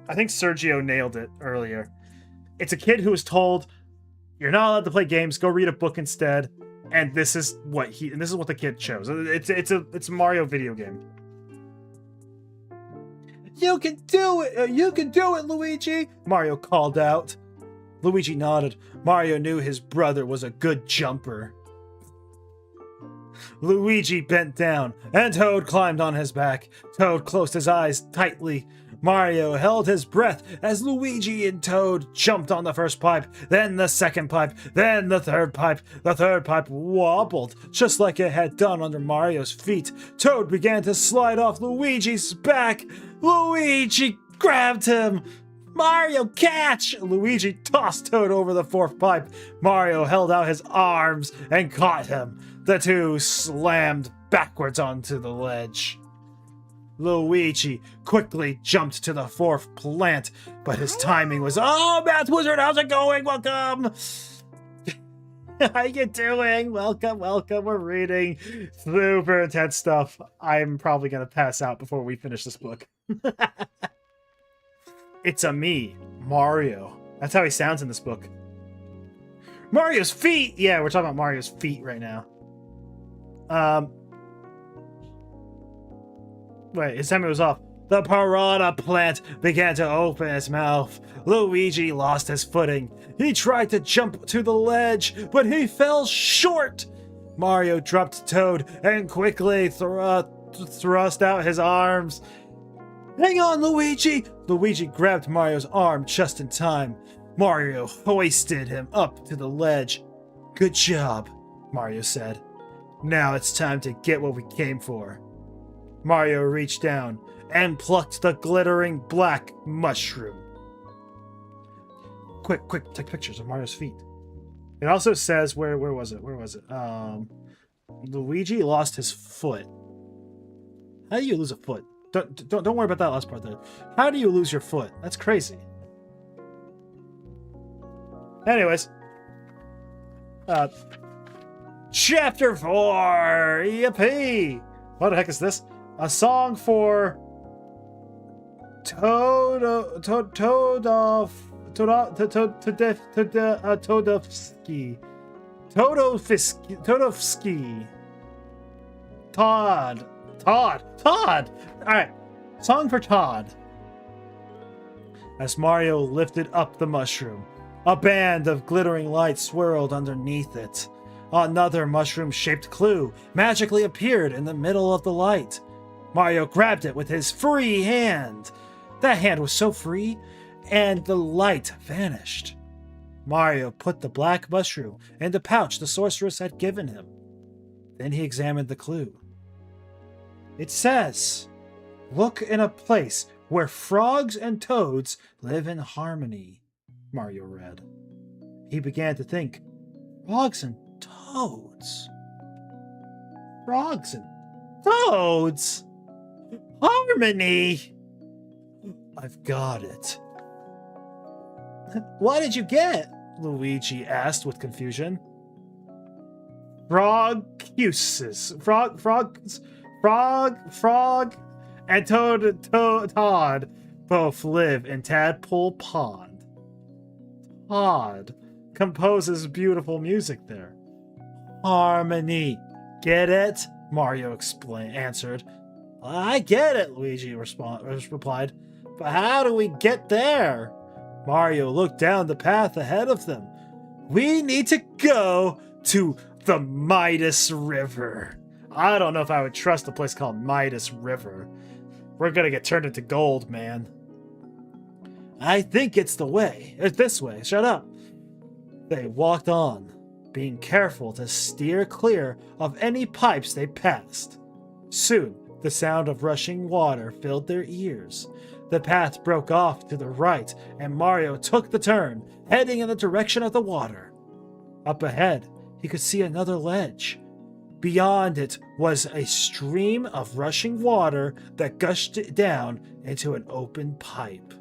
I think Sergio nailed it earlier. It's a kid who was told, you're not allowed to play games, go read a book instead. And this is what the kid chose. It's a Mario video game. You can do it! You can do it, Luigi! Mario called out. Luigi nodded. Mario knew his brother was a good jumper. Luigi bent down, and Toad climbed on his back. Toad closed his eyes tightly. Mario held his breath as Luigi and Toad jumped on the 1st pipe, then the 2nd pipe, then the 3rd pipe. The 3rd pipe wobbled, just like it had done under Mario's feet. Toad began to slide off Luigi's back. Luigi grabbed him. Mario, catch! Luigi tossed Toad over the 4th pipe. Mario held out his arms and caught him. The two slammed backwards onto the ledge. Luigi quickly jumped to the 4th plant, but his timing was... Oh, Math Wizard, how's it going? Welcome! How you doing? Welcome. We're reading super intense stuff. I'm probably going to pass out before we finish this book. It's a me, Mario. That's how he sounds in this book. Mario's feet! Yeah, we're talking about Mario's feet right now. Wait, his timing was off. The piranha plant began to open its mouth. Luigi lost his footing. He tried to jump to the ledge, but he fell short. Mario dropped Toad and quickly thrust out his arms. Hang on, Luigi! Luigi grabbed Mario's arm just in time. Mario hoisted him up to the ledge. Good job, Mario said. Now it's time to get what we came for. Mario reached down and plucked the glittering black mushroom. Quick, take pictures of Mario's feet. It also says, where was it? Luigi lost his foot. How do you lose a foot? Don't worry about that last part there. How do you lose your foot? That's crazy. Anyways. Chapter 4! Yippee! What the heck is this? A song for Todovsky. Todd. Alright. Song for Todd. As Mario lifted up the mushroom, a band of glittering lights swirled underneath it. Another mushroom-shaped clue magically appeared in the middle of the light. Mario grabbed it with his free hand. That hand was so free, and the light vanished. Mario put the black mushroom in the pouch the sorceress had given him. Then he examined the clue. It says, "Look in a place where frogs and toads live in harmony," Mario read. He began to think, frogs and toads? Frogs and toads? Harmony! I've got it. What did you get? Luigi asked with confusion. Frog-uses. Frog, and Todd both live in Tadpole Pond. Todd composes beautiful music there. Harmony. Get it? Mario answered. I get it, Luigi replied. But how do we get there? Mario looked down the path ahead of them. We need to go to the Midas River. I don't know if I would trust a place called Midas River. We're gonna get turned into gold, man. I think it's the way. It's this way. Shut up. They walked on. being careful to steer clear of any pipes they passed. Soon, the sound of rushing water filled their ears. The path broke off to the right, and Mario took the turn, heading in the direction of the water. Up ahead, he could see another ledge. Beyond it was a stream of rushing water that gushed down into an open pipe.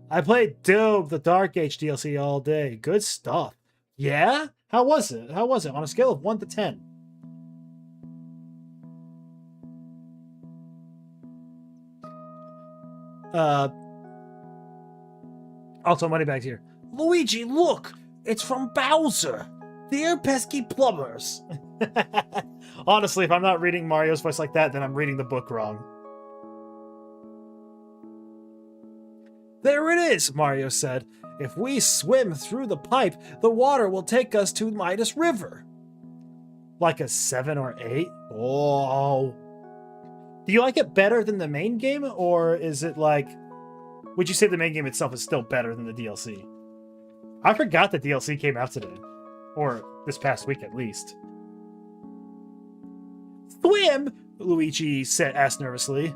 I played Doom, the Dark Age DLC all day. Good stuff. Yeah? How was it? How was it on a scale of 1 to 10? Also, Moneybags here. Luigi, look! It's from Bowser! Dear pesky plumbers! Honestly, if I'm not reading Mario's voice like that, then I'm reading the book wrong. There it is, Mario said. If we swim through the pipe, the water will take us to Midas River. Like a 7 or 8? Oh. Do you like it better than the main game, or is it like... Would you say the main game itself is still better than the DLC? I forgot the DLC came out today. Or this past week, at least. Swim? Luigi asked nervously.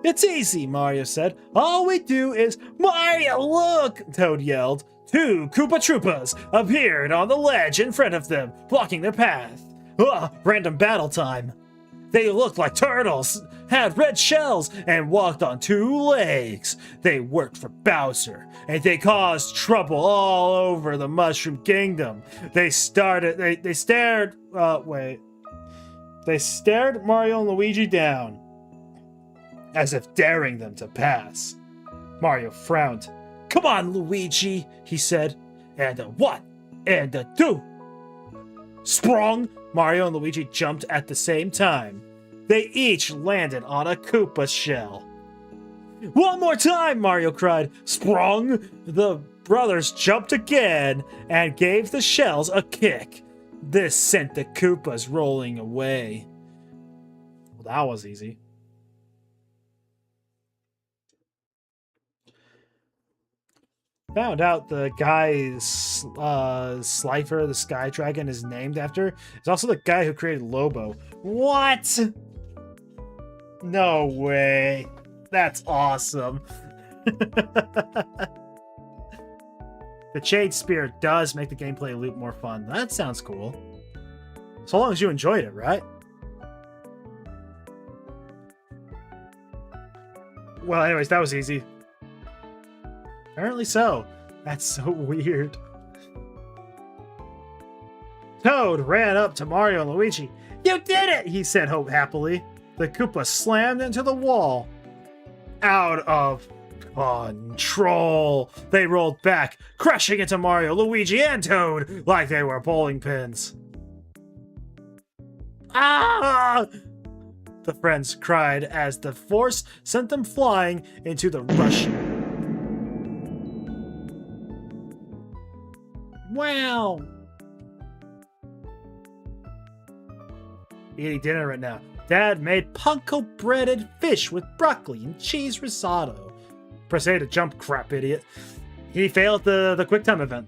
It's easy, Mario said. All we do is... Mario, look! Toad yelled. 2 Koopa Troopas appeared on the ledge in front of them, blocking their path. Ugh, random battle time. They looked like turtles, had red shells, and walked on 2 legs. They worked for Bowser, and they caused trouble all over the Mushroom Kingdom. They stared Mario and Luigi down, as if daring them to pass. Mario frowned. Come on, Luigi, he said. And a 1, and a 2. Sprung! Mario and Luigi jumped at the same time. They each landed on a Koopa shell. One more time, Mario cried. Sprung! The brothers jumped again and gave the shells a kick. This sent the Koopas rolling away. Well, that was easy. Found out the guy Slifer, the Sky Dragon, is named after. It's also the guy who created Lobo. What? No way. That's awesome. The Shade Spear does make the gameplay loop more fun. That sounds cool. So long as you enjoyed it, right? Well, anyways, that was easy. Apparently so. That's so weird. Toad ran up to Mario and Luigi. You did it, he said happily. The Koopa slammed into the wall. Out of control. They rolled back, crashing into Mario, Luigi, and Toad like they were bowling pins. Ah! The friends cried as the force sent them flying into the rush. Wow! Eating dinner right now. Dad made panko breaded fish with broccoli and cheese risotto. Press A to jump, crap idiot. He failed the quick time event.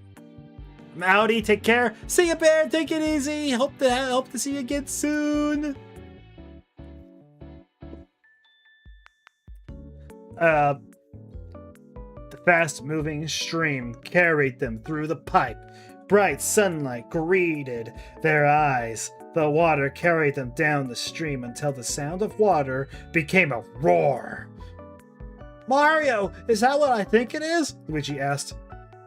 I'm outie, take care. See you, Bear. Take it easy. Hope to see you again soon. The fast-moving stream carried them through the pipe. Bright sunlight greeted their eyes. The water carried them down the stream until the sound of water became a roar. Mario, is that what I think it is? Luigi asked.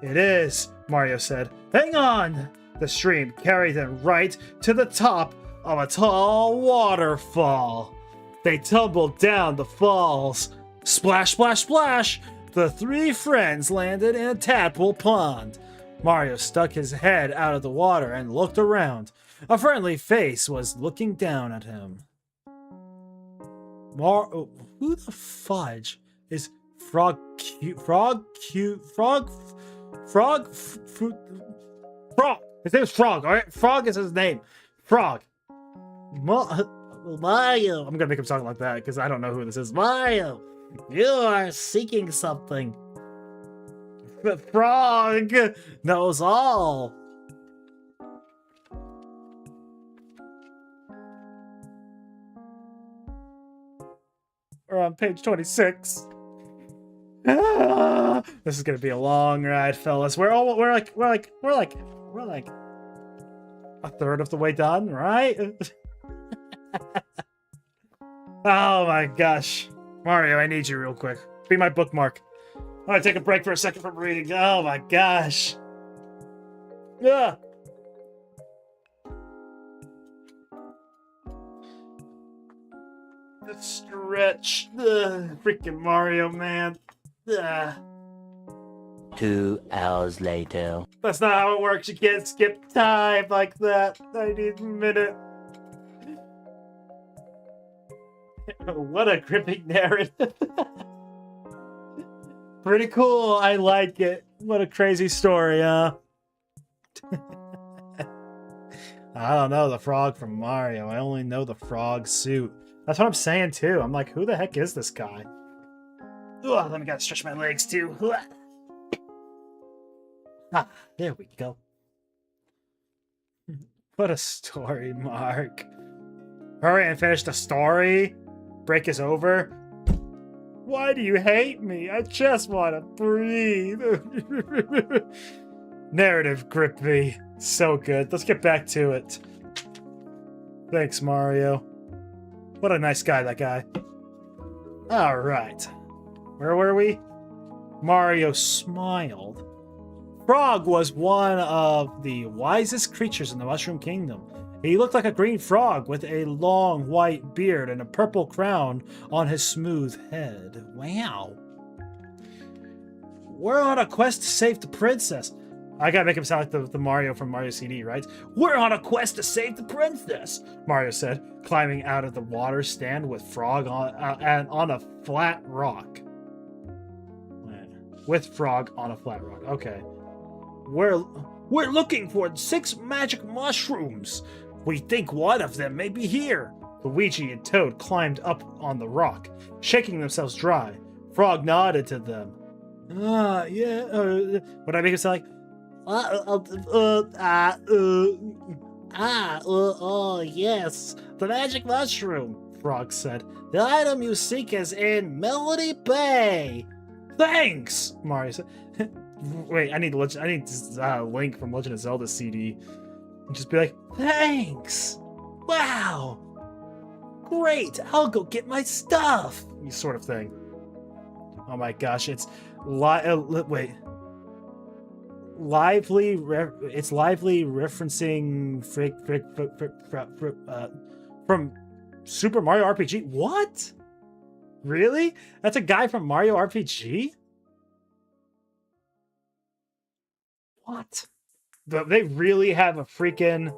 It is, Mario said. Hang on! The stream carried them right to the top of a tall waterfall. They tumbled down the falls. Splash, splash, splash! The 3 friends landed in a tadpole pond. Mario stuck his head out of the water and looked around. A friendly face was looking down at him. Who the fudge is Frog? His name is Frog, alright? Frog is his name. Frog. Mario. I'm gonna make him talk like that because I don't know who this is. Mario, you are seeking something. The Frog knows all. We're on page 26. Ah, this is gonna be a long ride, fellas. We're like a third of the way done, right? Oh my gosh. Mario, I need you real quick. Be my bookmark. I'm gonna take a break for a second from reading. Oh my gosh. Yeah. The stretch. Ugh, freaking Mario, man. Ugh. 2 hours later. That's not how it works. You can't skip time like that. I need a minute. What a gripping narrative. Pretty cool. I like it. What a crazy story, huh? I don't know the frog from Mario. I only know the frog suit. That's what I'm saying, too. I'm like, who the heck is this guy? Ugh, let me gotta stretch my legs, too. Ah, there we go. What a story, Mark. Hurry and finish the story. Break is over. Why do you hate me? I just want to breathe. Narrative gripped me. So good. Let's get back to it. Thanks, Mario. What a nice guy, that guy. All right. Where were we? Mario smiled. Frog was one of the wisest creatures in the Mushroom Kingdom. He looked like a green frog with a long white beard and a purple crown on his smooth head. Wow. We're on a quest to save the princess. I gotta make him sound like the Mario from Mario CD, right? We're on a quest to save the princess, Mario said, climbing out of the water stand with Frog on a flat rock. With Frog on a flat rock. Okay. We're looking for 6 magic mushrooms. We think one of them may be here. Luigi and Toad climbed up on the rock, shaking themselves dry. Frog nodded to them. Yeah. Would I make it sound like? Oh, yes. The magic mushroom, Frog said. The item you seek is in Melody Bay. Thanks, Mario said. Wait, I need Link from Legend of Zelda CD. And just be like, thanks! Wow! Great! I'll go get my stuff! Sort of thing. Oh my gosh, it's lively referencing from Super Mario RPG. What? Really? That's a guy from Mario RPG? What? They really have a freaking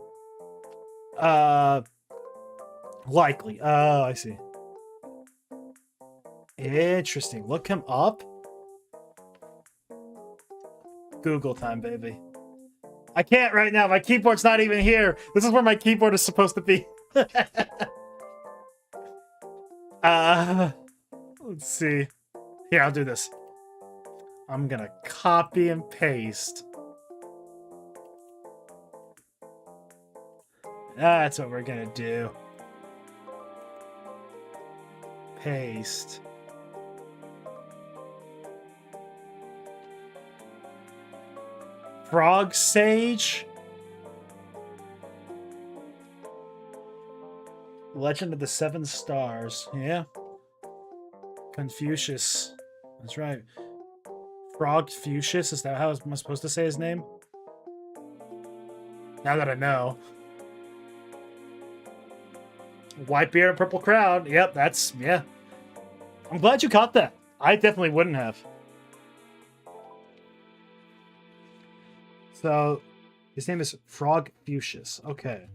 likely. Oh, I see. Interesting. Look him up. Google time, baby. I can't right now. My keyboard's not even here. This is where my keyboard is supposed to be. Let's see. Here, I'll do this. I'm gonna copy and paste. That's what we're gonna do. Paste. Frog Sage. Legend of the Seven Stars. Yeah. Confucius. That's right. Frog Fuchsius. Is that how I'm supposed to say his name? Now that I know. White beard and purple crown. Yep, that's, yeah. I'm glad you caught that. I definitely wouldn't have. So, his name is Frog Fuchsius. Okay.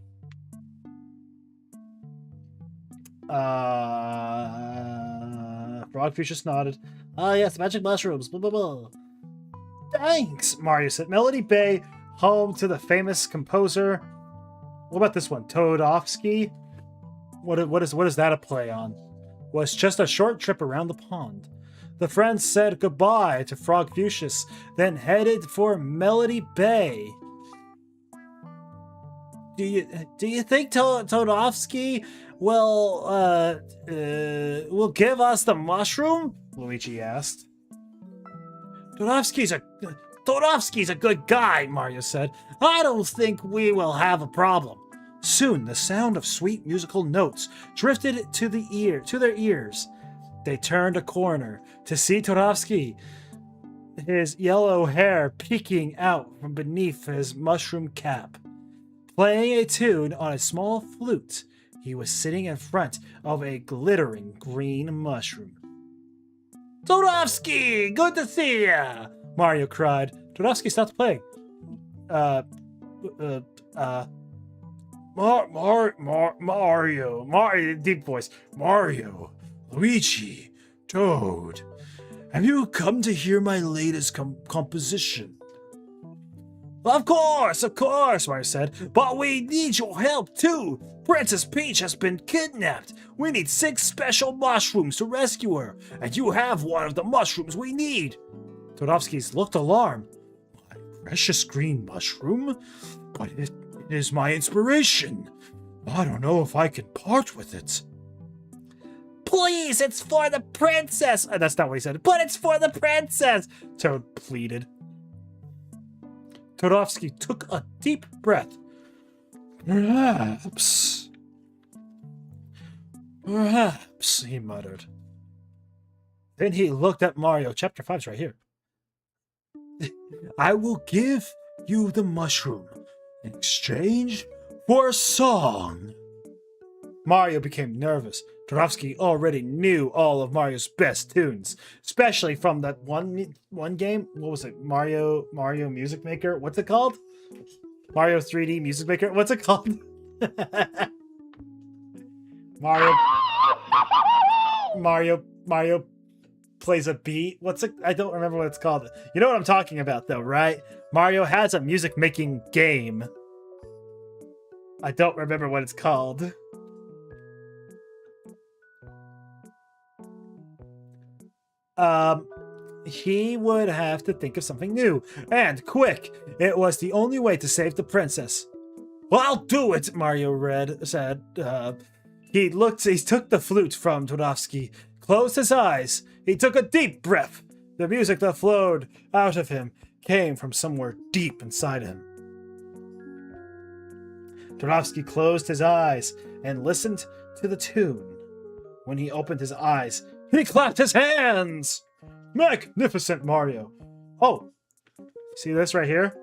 Frog Fuchsius nodded. Ah, yes, magic mushrooms. Blah, blah, blah. Thanks, Mario said. Melody Bay, home to the famous composer. What about this one? Toadovsky? What is that a play on? Was just a short trip around the pond. The friends said goodbye to Frog Fuchsius, then headed for Melody Bay. do you think Todovsky will give us the mushroom? Luigi asked. Todovsky's a good guy, Mario said. I don't think we will have a problem. Soon, the sound of sweet musical notes drifted to their ears. They turned a corner to see Todovsky, his yellow hair peeking out from beneath his mushroom cap. Playing a tune on a small flute, he was sitting in front of a glittering green mushroom. Todovsky, good to see ya! Mario cried. Todovsky stopped playing. Mario, deep voice. Mario, Luigi, Toad, have you come to hear my latest composition? Of course, Mario said, but we need your help too. Princess Peach has been kidnapped. We need 6 special mushrooms to rescue her, and you have one of the mushrooms we need. Todovsky looked alarmed. My precious green mushroom? But it is my inspiration. I don't know if I can part with it. Please, it's for the princess. That's not what he said, but it's for the princess, Toad pleaded. Todovsky took a deep breath. Perhaps, he muttered. Then he looked at Mario. Chapter 5's right here. I will give you the mushroom in exchange for a song. Mario became nervous. Todovsky already knew all of Mario's best tunes, especially from that one game. What was it? Mario Music Maker? What's it called? Mario 3D Music Maker? What's it called? Mario plays a beat. What's it? I don't remember what it's called. You know what I'm talking about though, right? Mario has a music making game. I don't remember what it's called. He would have to think of something new. And quick! It was the only way to save the princess. Well, I'll do it, Mario said. He took the flute from Todovsky, closed his eyes. He took a deep breath. The music that flowed out of him came from somewhere deep inside him. Todovsky closed his eyes and listened to the tune. When he opened his eyes, he clapped his hands! Magnificent, Mario! Oh, see this right here?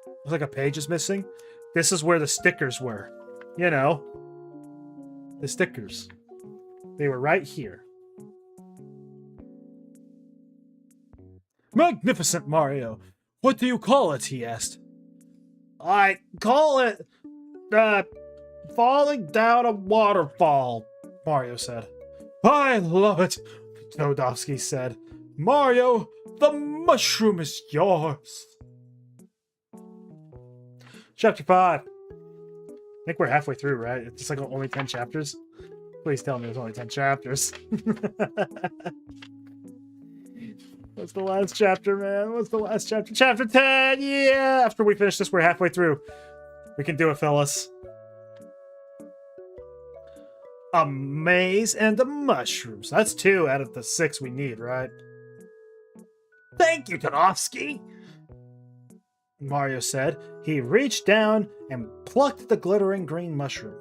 Looks like a page is missing. This is where the stickers were. You know, the stickers. They were right here. Magnificent, Mario! What do you call it? He asked. I call it, falling down a waterfall, Mario said. I love it, Todovsky said. Mario, the mushroom is yours. Chapter 5. I think we're halfway through, right? It's just like only 10 chapters. Please tell me there's only 10 chapters. What's the last chapter, man? What's the last chapter? Chapter 10! Yeah! After we finish this, we're halfway through. We can do it, fellas. A maze and the mushrooms. That's 2 out of the 6 we need, right? Thank you, Todovsky! Mario said. He reached down and plucked the glittering green mushroom.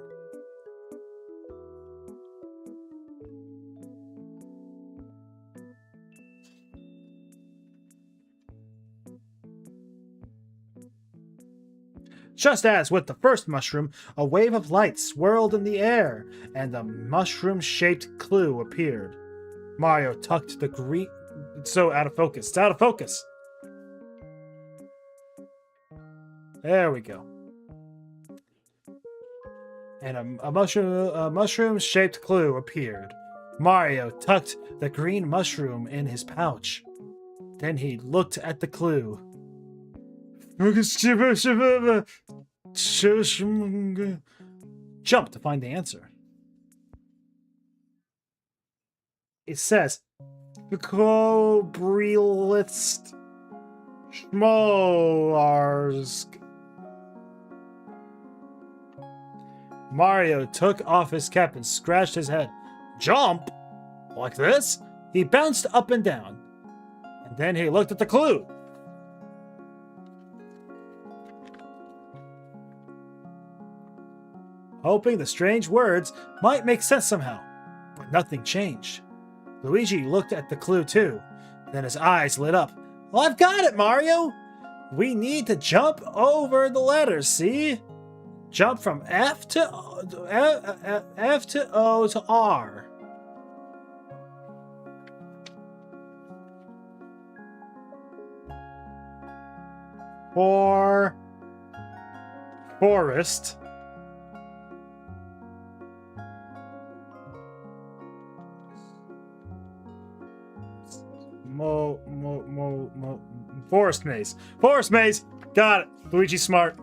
Just as with the first mushroom, a wave of light swirled in the air, and a mushroom-shaped clue appeared. Mario tucked the green... It's so out of focus. It's out of focus! There we go. And a mushroom-shaped clue appeared. Mario tucked the green mushroom in his pouch. Then he looked at the clue. Jump to find the answer. It says, Kobrelist Schmolarsk. Mario took off his cap and scratched his head. Jump? Like this? He bounced up and down. And then he looked at the clue. Hoping the strange words might make sense somehow. But nothing changed. Luigi looked at the clue too. Then his eyes lit up. Well, I've got it, Mario! We need to jump over the letters, see? Jump from F to O to R. For forest. Forest maze. Forest maze! Got it. Luigi's smart.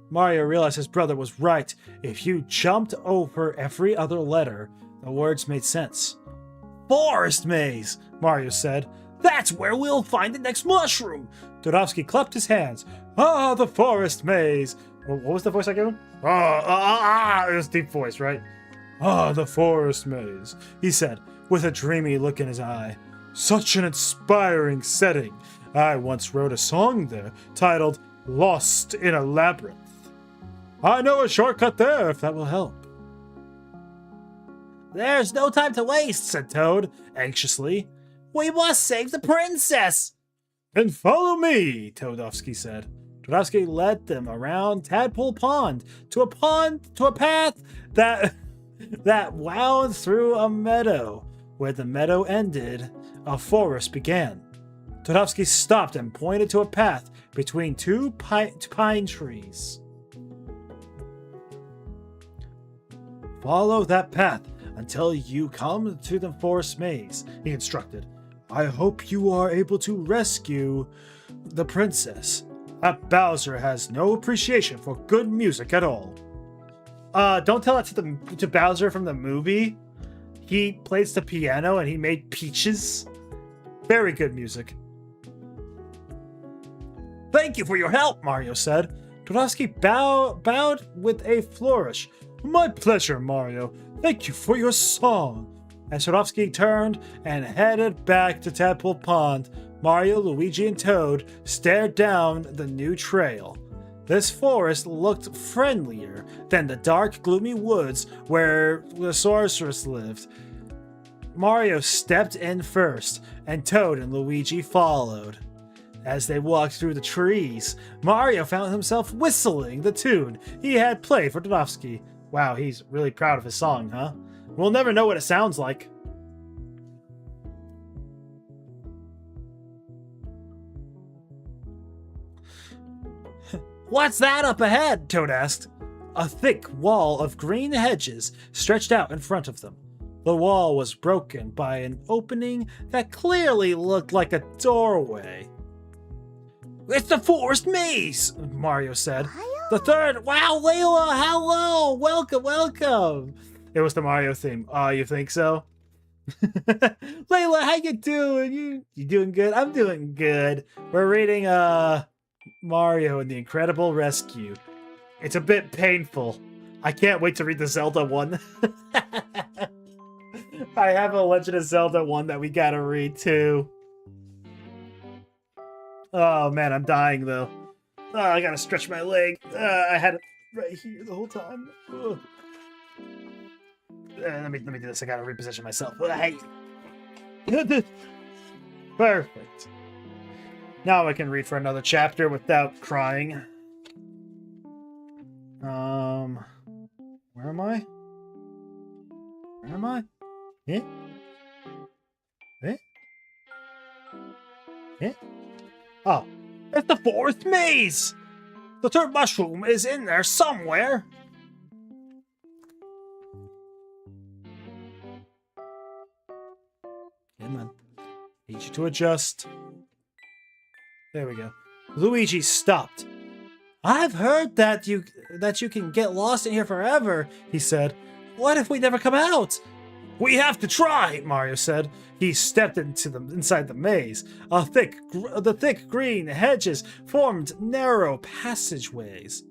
Mario realized his brother was right. If you jumped over every other letter, the words made sense. Forest maze, Mario said. That's where we'll find the next mushroom. Dodowski clapped his hands. Ah, the forest maze. What was the voice I gave him? It was deep voice, right? Ah, the forest maze, he said, with a dreamy look in his eye. Such an inspiring setting. I once wrote a song there titled Lost in a Labyrinth. I know a shortcut there if that will help. There's no time to waste, said Toad, anxiously. We must save the princess. Then follow me, Toadowski said. Toadowski led them around Tadpole Pond to a path that wound through a meadow. Where the meadow ended, a forest began. Toadowski stopped and pointed to a path between two pine trees. Follow that path until you come to the forest maze, he instructed. I hope you are able to rescue the princess. That Bowser has no appreciation for good music at all. Don't tell that to Bowser from the movie. He plays the piano and he made Peaches. Very good music. Thank you for your help, Mario said. Toadowski bowed with a flourish. My pleasure, Mario. Thank you for your song. As Toadowski turned and headed back to Tadpole Pond, Mario, Luigi, and Toad stared down the new trail. This forest looked friendlier than the dark, gloomy woods where the sorceress lived. Mario stepped in first, and Toad and Luigi followed. As they walked through the trees, Mario found himself whistling the tune he had played for Toadowski. Wow, he's really proud of his song, huh? We'll never know what it sounds like. What's that up ahead? Toad asked. A thick wall of green hedges stretched out in front of them. The wall was broken by an opening that clearly looked like a doorway. It's the forest maze, Mario said. The third. Wow, Layla, hello, welcome. It was the Mario theme. Oh, you think so? Layla, how you doing? You doing good? I'm doing good. We're reading Mario and the Incredible Rescue. It's a bit painful. I can't wait to read the Zelda one. I have a Legend of Zelda one that we gotta read too. Oh man, I'm dying though. Oh, I gotta stretch my leg. I had it right here the whole time. Let me do this. I gotta reposition myself. Hey. Perfect. Now I can read for another chapter without crying. Where am I? Where am I? Eh? Eh? Eh? Oh, it's the fourth maze! The third mushroom is in there somewhere! Come on. Need you to adjust. There we go. Luigi stopped. I've heard that you can get lost in here forever, he said. What if we never come out? We have to try, Mario said. He stepped inside the maze. The thick green hedges formed narrow passageways.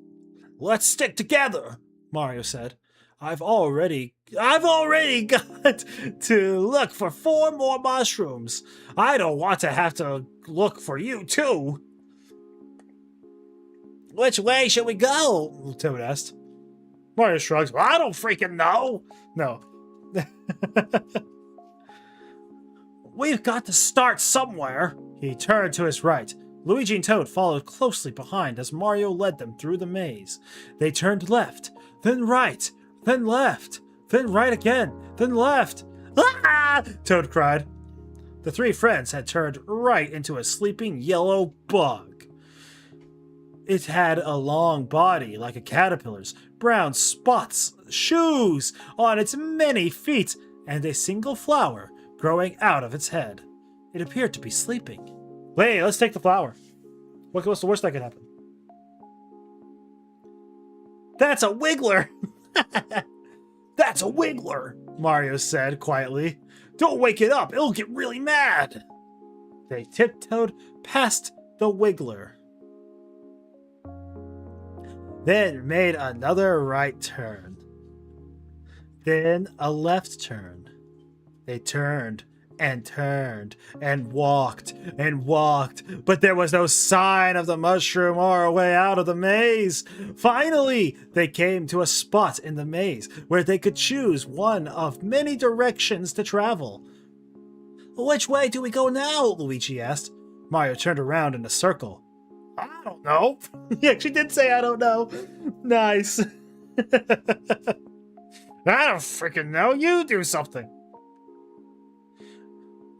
Let's stick together, Mario said. I've already got to look for 4 more mushrooms. I don't want to have to look for you too. Which way should we go? Toad asked. Mario shrugs. Well, I don't freaking know. No. We've got to start somewhere. He turned to his right. Luigi and Toad followed closely behind as Mario led them through the maze. They turned left, then right, then left, then right again, then left. Ah! Toad cried. The 3 friends had turned right into a sleeping yellow bug. It had a long body like a caterpillar's, brown spots, shoes on its many feet, and a single flower growing out of its head. It appeared to be sleeping. Wait, let's take the flower. What's the worst that could happen? That's a wiggler! That's a wiggler, Mario said quietly. Don't wake it up, it'll get really mad. They tiptoed past the wiggler, then made another right turn, then a left turn. They turned and walked, but there was no sign of the mushroom or a way out of the maze. Finally, they came to a spot in the maze where they could choose one of many directions to travel. Which way do we go now? Luigi asked. Mario turned around in a circle. I don't know. He actually did say I don't know. Nice. I don't freaking know. You do something.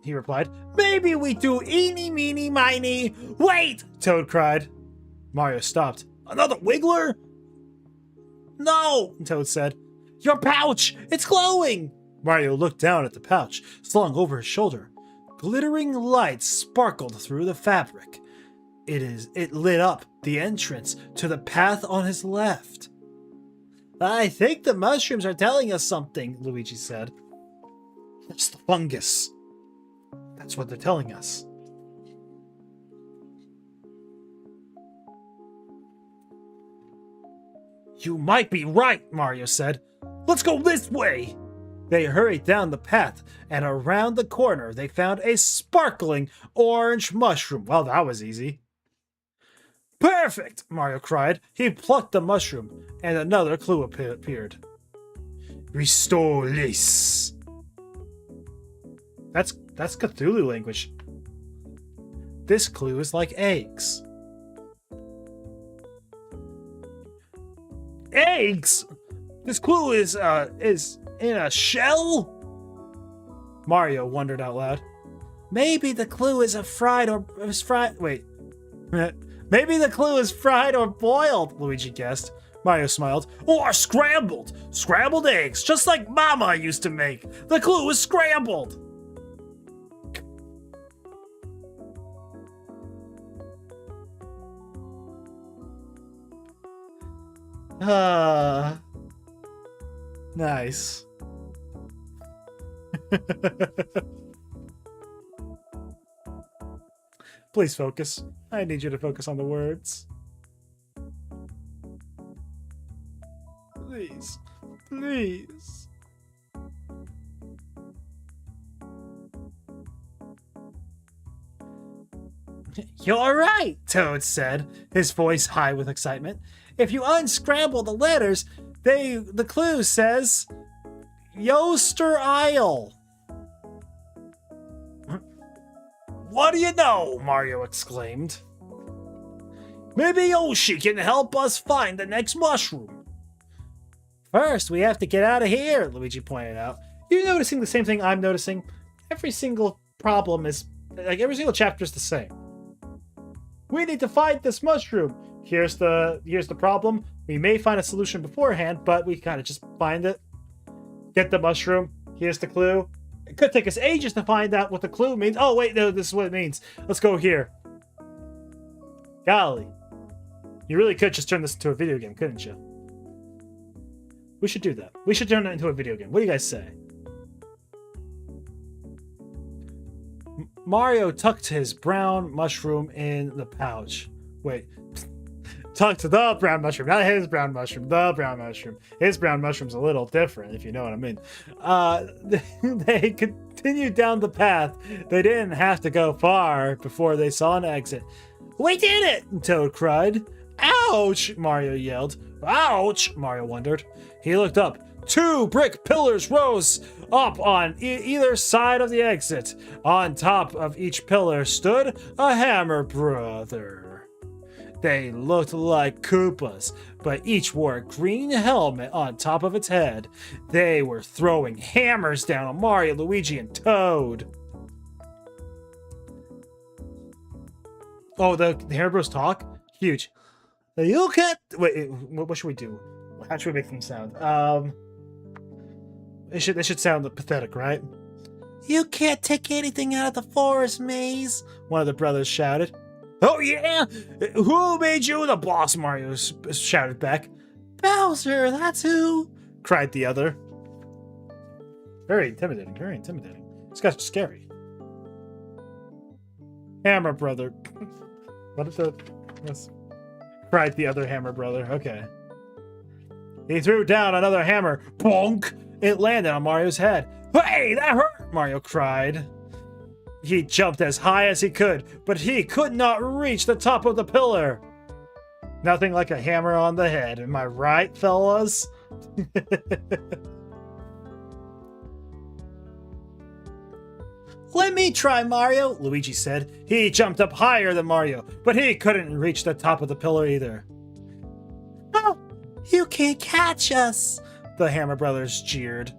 He replied. Maybe we do eeny, meeny, miny. Wait! Toad cried. Mario stopped. Another wiggler? No, Toad said. Your pouch! It's glowing! Mario looked down at the pouch, slung over his shoulder. Glittering lights sparkled through the fabric. It lit up the entrance to the path on his left. I think the mushrooms are telling us something, Luigi said. It's the fungus. That's what they're telling us. You might be right, Mario said. Let's go this way. They hurried down the path, and around the corner they found a sparkling orange mushroom. Well, that was easy. Perfect, Mario cried. He plucked the mushroom, and another clue appeared. Restore this. That's Cthulhu language. This clue is like eggs. Eggs? This clue is in a shell? Mario wondered out loud. Maybe the clue is wait. Maybe the clue is fried or boiled, Luigi guessed. Mario smiled. Or scrambled. Scrambled eggs, just like Mama used to make. The clue is scrambled. Nice. Please focus. I need you to focus on the words. Please. Please. You're right, Toad said, his voice high with excitement. If you unscramble the letters, the clue says Yoster Isle. What do you know? Mario exclaimed. Maybe Yoshi can help us find the next mushroom. First, we have to get out of here, Luigi pointed out. You're noticing the same thing I'm noticing? Every single problem is, like, every single chapter is the same. We need to find this mushroom. Here's the problem. We may find a solution beforehand, but we kind of just find it. Get the mushroom. Here's the clue. It could take us ages to find out what the clue means. Oh, wait, no, this is what it means. Let's go here. Golly. You really could just turn this into a video game, couldn't you? We should do that. We should turn it into a video game. What do you guys say? Mario tucked his brown mushroom in the pouch. Wait. Tucked the brown mushroom, not his brown mushroom, the brown mushroom. His brown mushroom's a little different, if you know what I mean. They continued down the path. They didn't have to go far before they saw an exit. We did it! Toad cried. Ouch! Mario yelled. Ouch! Mario wondered. He looked up. 2 brick pillars rose up on either side of the exit. On top of each pillar stood a hammer brother. They looked like Koopas, but each wore a green helmet on top of its head. They were throwing hammers down on Mario, Luigi, and Toad. Oh, the Hammer Bros talk? Huge. You can't... Wait, what should we do? How should we make them sound? They should sound pathetic, right? You can't take anything out of the forest maze, one of the brothers shouted. Oh yeah? Who made you the boss? Mario shouted back. Bowser, that's who, cried the other. Very intimidating, very intimidating. This guy's scary. Hammer brother. What is that? Yes. Cried the other hammer brother. Okay. He threw down another hammer. Bonk! It landed on Mario's head. Hey, that hurt! Mario cried. He jumped as high as he could, but he could not reach the top of the pillar. Nothing like a hammer on the head, am I right, fellas? Let me try, Mario, Luigi said. He jumped up higher than Mario, but he couldn't reach the top of the pillar either. Oh, you can't catch us, the Hammer Brothers jeered.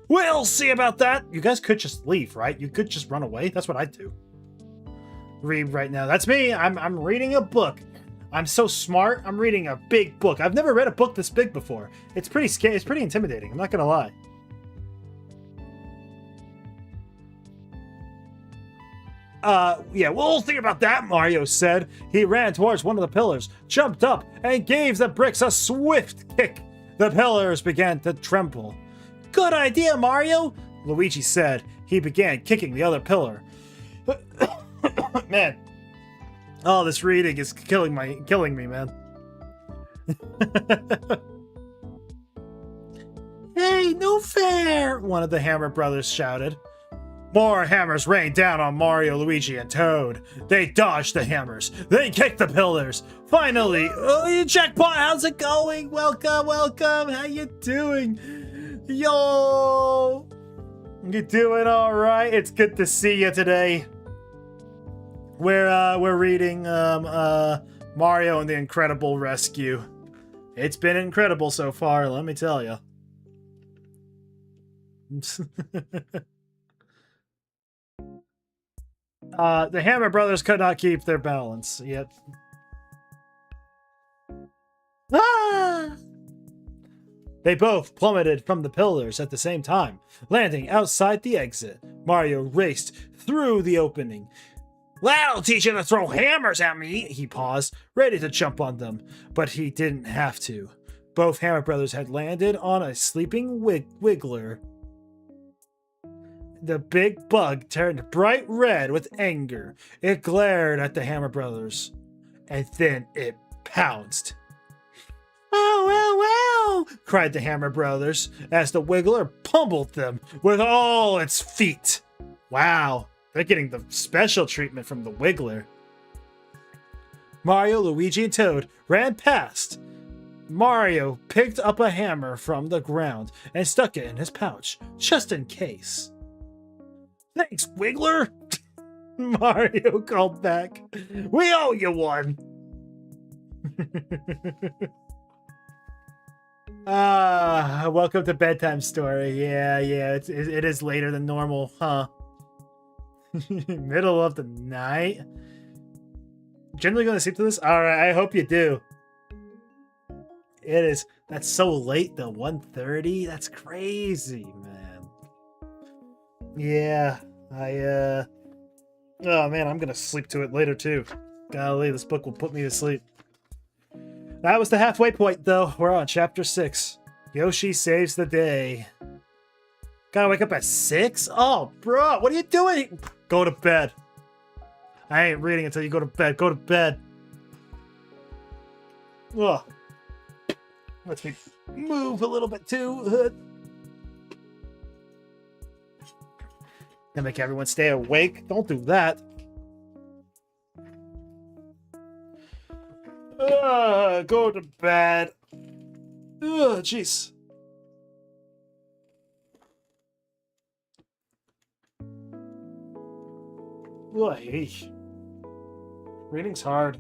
We'll see about that. You guys could just leave, right? You could just run away. That's what I'd do. Read right now. That's me. I'm reading a book. I'm so smart. I'm reading a big book. I've never read a book this big before. It's pretty scary. It's pretty intimidating. I'm not gonna lie. Yeah, we'll think about that, Mario said. He ran towards one of the pillars, jumped up, and gave the bricks a swift kick. The pillars began to tremble. Good idea, Mario, Luigi said. He began kicking the other pillar. Man, all this reading is killing me, man. Hey, no fair, one of the Hammer Brothers shouted. More hammers rained down on Mario, Luigi, and Toad. They dodged the hammers. They kicked the pillars. Finally, jackpot, how's it going? Welcome, welcome. How you doing? Yo! You doing all right? It's good to see you today. We're reading Mario and the Incredible Rescue. It's been incredible so far, let me tell you. The Hammer Brothers could not keep their balance yet. Ah! They both plummeted from the pillars at the same time, landing outside the exit. Mario raced through the opening. That'll teach you to throw hammers at me, he paused, ready to jump on them, but he didn't have to. Both Hammer Brothers had landed on a sleeping Wiggler. The big bug turned bright red with anger. It glared at the Hammer Brothers, and then it pounced. Wow, wow, wow, cried the Hammer Brothers as the Wiggler pummeled them with all its feet. Wow, they're getting the special treatment from the Wiggler. Mario, Luigi, and Toad ran past. Mario picked up a hammer from the ground and stuck it in his pouch, just in case. Thanks, Wiggler, Mario called back. We owe you one. Welcome to bedtime story. Yeah, it is later than normal, huh? Middle of the night. Generally gonna sleep to this? Alright, I hope you do. It is. That's so late though. 1:30? That's crazy, man. Yeah, oh man, I'm gonna sleep to it later too. Golly, this book will put me to sleep. That was the halfway point though. We're on chapter 6. Yoshi saves the day. Gotta wake up at 6? Oh, bro, what are you doing? Go to bed. I ain't reading until you go to bed. Go to bed. Ugh. Let's me move a little bit too. Gonna make everyone stay awake. Don't do that. Go to bed. Ugh, jeez. Ugh, yeesh. Reading's hard.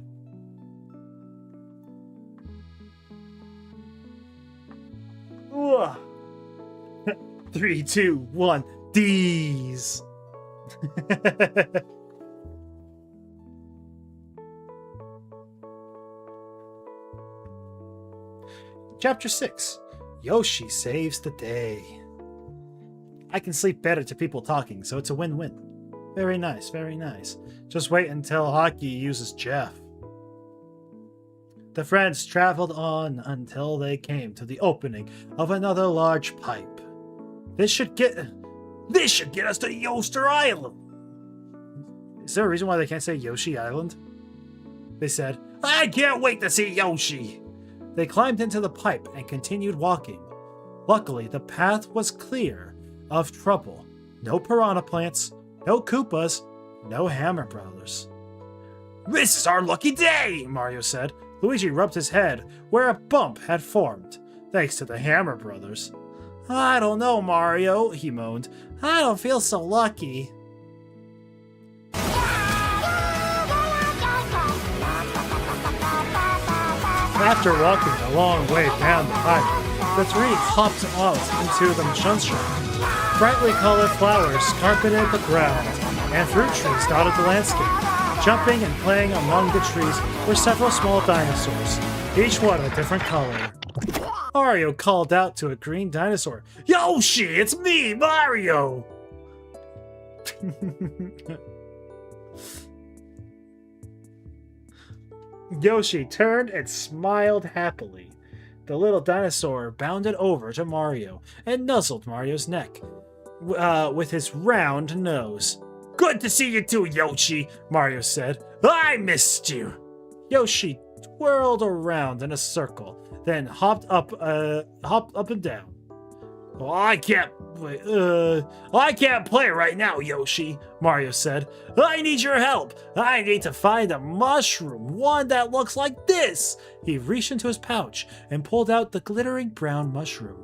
Ugh. 3, 2, 1. D's. Chapter 6. Yoshi saves the day. I can sleep better to people talking, so it's a win-win. Very nice, very nice. Just wait until Hockey uses Jeff. The friends traveled on until they came to the opening of another large pipe. This should get us to Yoster Island. Is there a reason why they can't say Yoshi Island? They said, I can't wait to see Yoshi. They climbed into the pipe and continued walking. Luckily, the path was clear of trouble. No piranha plants, no Koopas, no Hammer Brothers. This is our lucky day, Mario said. Luigi rubbed his head where a bump had formed, thanks to the Hammer Brothers. I don't know, Mario, he moaned. I don't feel so lucky. After walking a long way down the pipe, the three hopped out into the sunshine. Brightly colored flowers carpeted the ground, and fruit trees dotted the landscape. Jumping and playing among the trees were several small dinosaurs, each one a different color. Mario called out to a green dinosaur, Yoshi, it's me, Mario! Yoshi turned and smiled happily. The little dinosaur bounded over to Mario and nuzzled Mario's neck with his round nose. Good to see you too, Yoshi, Mario said. I missed you. Yoshi twirled around in a circle, then hopped up and down. Oh, I can't play right now, Yoshi, Mario said. I need your help. I need to find a mushroom, one that looks like this. He reached into his pouch and pulled out the glittering brown mushroom.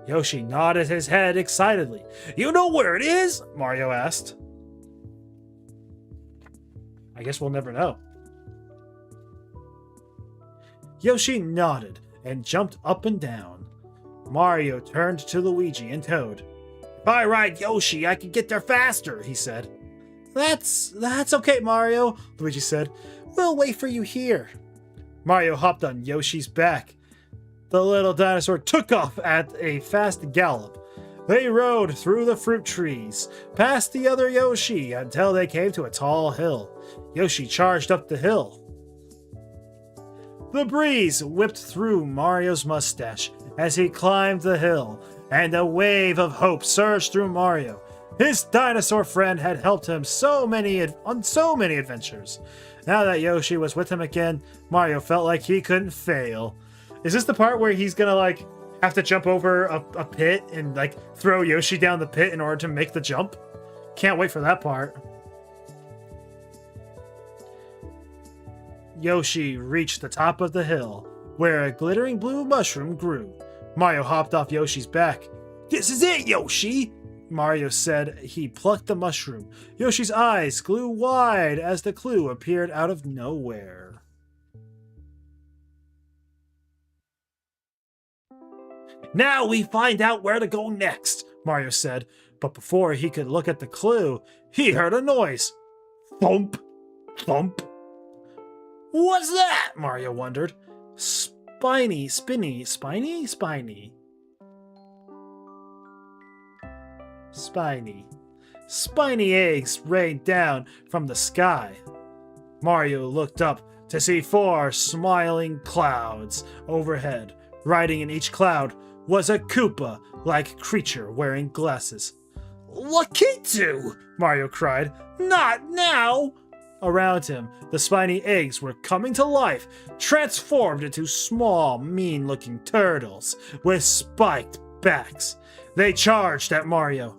Yoshi nodded his head excitedly. You know where it is? Mario asked. I guess we'll never know. Yoshi nodded and jumped up and down. Mario turned to Luigi and Toad. If I ride Yoshi, I can get there faster, he said. That's okay, Mario, Luigi said. We'll wait for you here. Mario hopped on Yoshi's back. The little dinosaur took off at a fast gallop. They rode through the fruit trees, past the other Yoshi, until they came to a tall hill. Yoshi charged up the hill. The breeze whipped through Mario's mustache as he climbed the hill, and a wave of hope surged through Mario. His dinosaur friend had helped him on so many adventures. Now that Yoshi was with him again, Mario felt like he couldn't fail. Is this the part where he's gonna have to jump over a pit and throw Yoshi down the pit in order to make the jump? Can't wait for that part. Yoshi reached the top of the hill, where a glittering blue mushroom grew. Mario hopped off Yoshi's back. This is it, Yoshi! Mario said. He plucked the mushroom. Yoshi's eyes grew wide as the clue appeared out of nowhere. Now we find out where to go next, Mario said. But before he could look at the clue, he heard a noise. Thump! Thump! What's that? Mario wondered. Spiny. Spiny eggs rained down from the sky. Mario looked up to see 4 smiling clouds overhead. Riding in each cloud was a Koopa-like creature wearing glasses. Lakitu! Mario cried. Not now! Around him, the spiny eggs were coming to life, transformed into small, mean-looking turtles with spiked backs. They charged at Mario.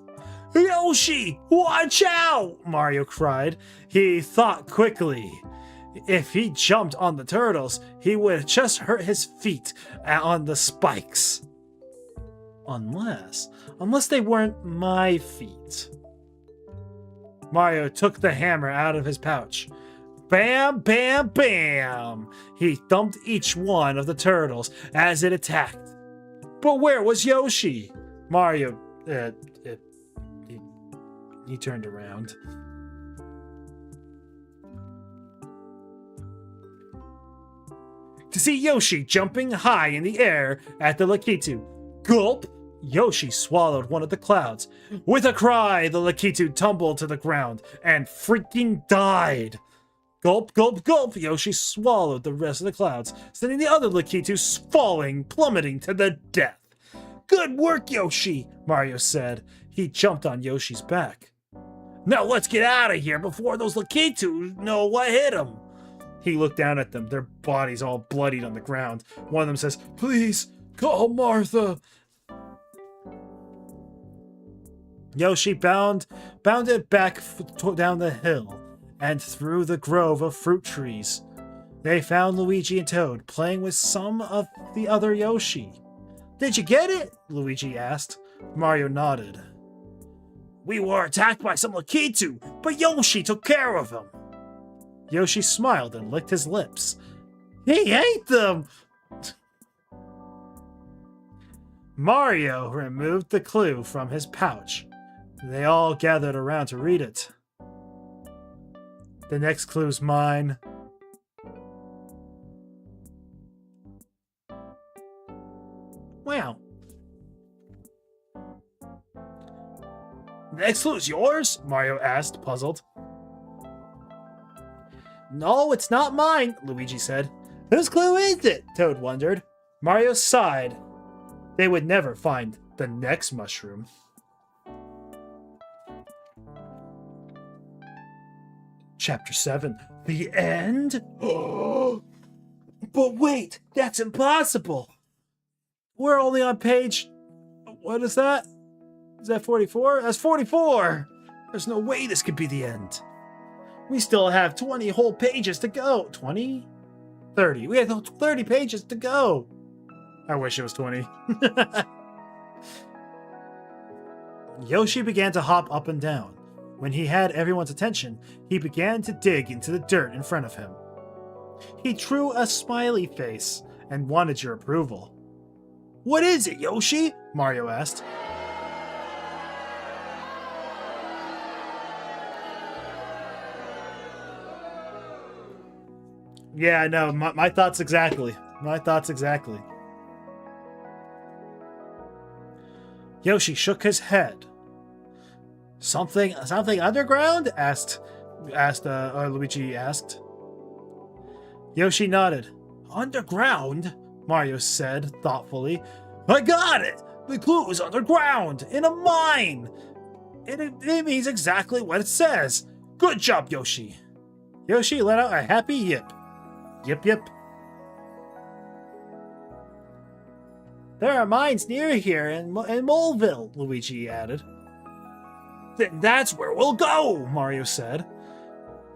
Yoshi, watch out! Mario cried. He thought quickly. If he jumped on the turtles, he would just hurt his feet on the spikes. Unless they weren't my feet. Mario took the hammer out of his pouch. Bam, bam, bam! He thumped each one of the turtles as it attacked. But where was Yoshi? Mario, he turned around. To see Yoshi jumping high in the air at the Lakitu. Gulp! Yoshi swallowed one of the clouds. With a cry, the Lakitu tumbled to the ground and freaking died. Gulp, gulp, gulp! Yoshi swallowed the rest of the clouds, sending the other Lakitu falling, plummeting to the death. Good work, Yoshi, Mario said. He jumped on Yoshi's back. Now let's get out of here before those Lakitu know what hit them. He looked down at them, their bodies all bloodied on the ground. One of them says, Please, call Martha. Yoshi bounded back down the hill and through the grove of fruit trees. They found Luigi and Toad playing with some of the other Yoshi. Did you get it? Luigi asked. Mario nodded. We were attacked by some Lakitu, but Yoshi took care of them. Yoshi smiled and licked his lips. He ate them! Mario removed the clue from his pouch. They all gathered around to read it. The next clue's mine. Wow. The next clue's yours? Mario asked, puzzled. No, it's not mine, Luigi said. Whose clue is it? Toad wondered. Mario sighed. They would never find the next mushroom. Chapter 7. The end? But wait, that's impossible. We're only on page... What is that? Is that 44? That's 44! There's no way this could be the end. We still have 20 whole pages to go. 20? 30. We have 30 pages to go. I wish it was 20. Yoshi began to hop up and down. When he had everyone's attention, he began to dig into the dirt in front of him. He drew a smiley face and wanted your approval. What is it, Yoshi? Mario asked. Yeah, I know. My thoughts exactly. My thoughts exactly. Yoshi shook his head. Something underground? Luigi asked. Yoshi nodded. Underground? Mario said thoughtfully. I got it! The clue is underground, in a mine! It means exactly what it says. Good job, Yoshi. Yoshi let out a happy yip. Yip, yip. There are mines near here in Moleville, Luigi added. Then that's where we'll go, Mario said.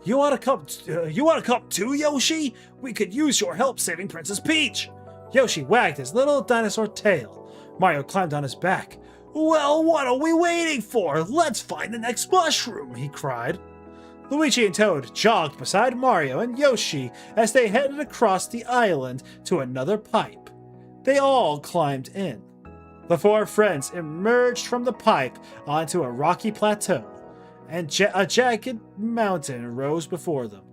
You want to come too, Yoshi? We could use your help saving Princess Peach. Yoshi wagged his little dinosaur tail. Mario climbed on his back. Well, what are we waiting for? Let's find the next mushroom, he cried. Luigi and Toad jogged beside Mario and Yoshi as they headed across the island to another pipe. They all climbed in. The four friends emerged from the pipe onto a rocky plateau, and a jagged mountain rose before them.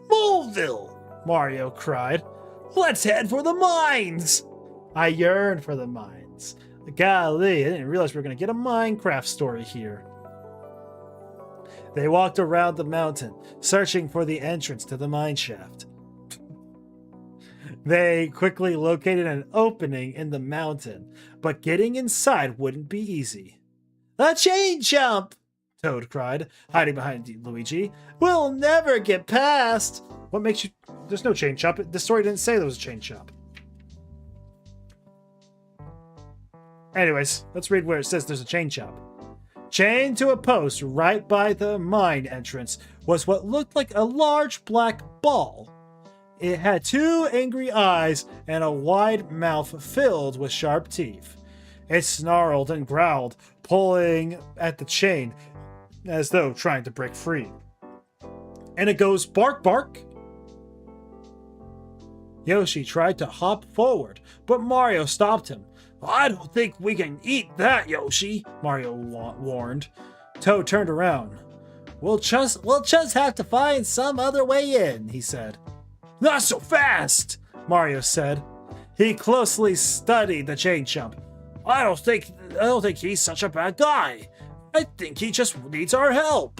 Moleville! Mario cried. Let's head for the mines! I yearned for the mines. Golly, I didn't realize we were going to get a Minecraft story here. They walked around the mountain, searching for the entrance to the mine shaft. They quickly located an opening in the mountain, but getting inside wouldn't be easy. A chain jump! Toad cried, hiding behind Luigi. We'll never get past! What makes you... There's no chain jump. The story didn't say there was a chain jump. Anyways, let's read where it says there's a chain jump. Chained to a post right by the mine entrance was what looked like a large black ball. It had 2 angry eyes and a wide mouth filled with sharp teeth. It snarled and growled, pulling at the chain as though trying to break free. And it goes bark bark. Yoshi tried to hop forward, but Mario stopped him. I don't think we can eat that, Yoshi, Mario warned. Toad turned around. We'll just have to find some other way in, he said. Not so fast, Mario said. He closely studied the chain jump. I don't think he's such a bad guy. I think he just needs our help.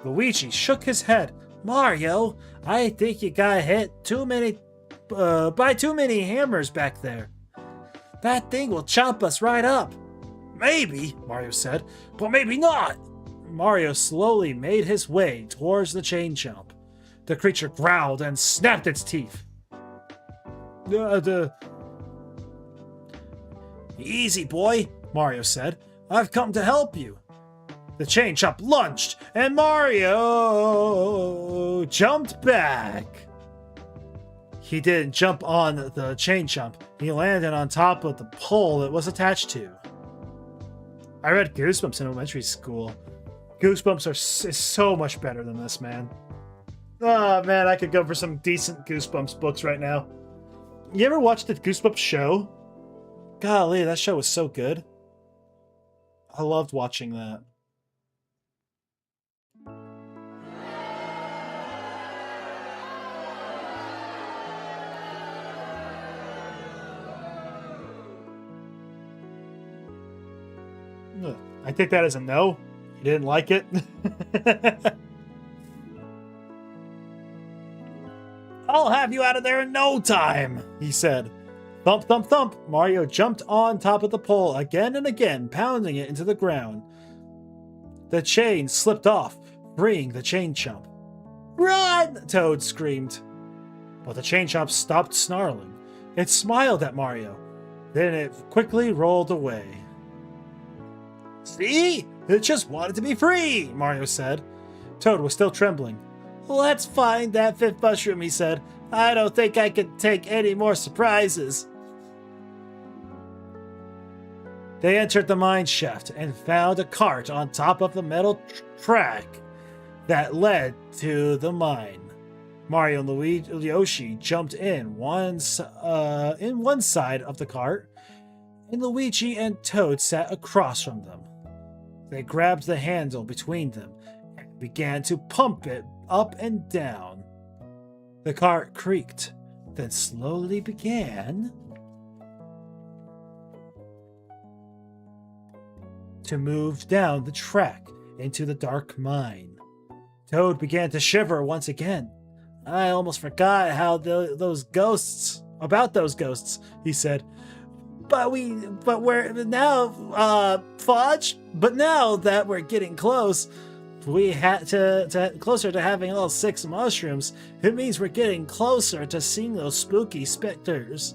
Luigi shook his head. Mario, I think you got hit by too many hammers back there. That thing will chop us right up. Maybe, Mario said, but maybe not. Mario slowly made his way towards the chain jump. The creature growled and snapped its teeth. Easy, boy, Mario said. I've come to help you. The chain jump lunged, and Mario jumped back. He didn't jump on the chain jump. He landed on top of the pole it was attached to. I read Goosebumps in elementary school. Goosebumps is so much better than this, man. Oh, man, I could go for some decent Goosebumps books right now. You ever watched the Goosebumps show? Golly, that show was so good. I loved watching that. I take that as a no. You didn't like it? I'll have you out of there in no time, he said. Thump, thump, thump. Mario jumped on top of the pole again and again, pounding it into the ground. The chain slipped off, freeing the chain chump. Run! Toad screamed. But the chain chump stopped snarling. It smiled at Mario. Then it quickly rolled away. See? It just wanted to be free, Mario said. Toad was still trembling. Let's find that 5th mushroom, he said. I don't think I can take any more surprises. They entered the mine shaft and found a cart on top of the metal track that led to the mine. Mario and Yoshi jumped in one side of the cart, and Luigi and Toad sat across from them. They grabbed the handle between them and began to pump it up and down. The cart creaked, then slowly began to move down the track into the dark mine. Toad began to shiver once again. I almost forgot how those ghosts, he said. But we're now, Fudge. But now that we're getting close, we had closer to having all 6 mushrooms. It means we're getting closer to seeing those spooky specters.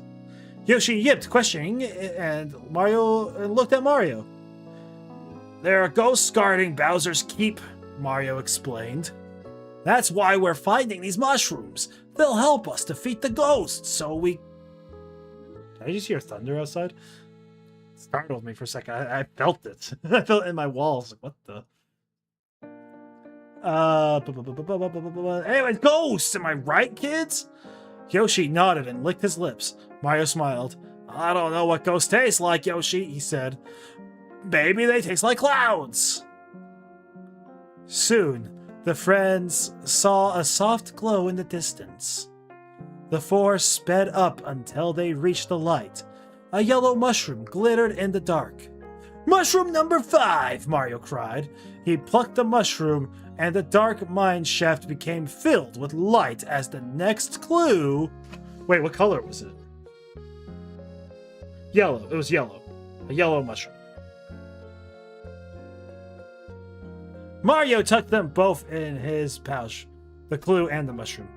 Yoshi yipped, questioning, and Mario looked at Mario. There are ghosts guarding Bowser's Keep, Mario explained. That's why we're finding these mushrooms. They'll help us defeat the ghosts, so we... Did I just hear thunder outside? It startled me for a second. I felt it. I felt it in my walls. Like, what the... Anyways, ghosts! Am I right, kids? Yoshi nodded and licked his lips. Mario smiled. I don't know what ghosts taste like, Yoshi, he said. Maybe they taste like clouds. Soon, the friends saw a soft glow in the distance. The 4 sped up until they reached the light. A yellow mushroom glittered in the dark. Mushroom number 5, Mario cried. He plucked the mushroom and the dark mine shaft became filled with light as the next clue... Wait, what color was it? Yellow. It was yellow. A yellow mushroom. Mario tucked them both in his pouch, the clue and the mushroom.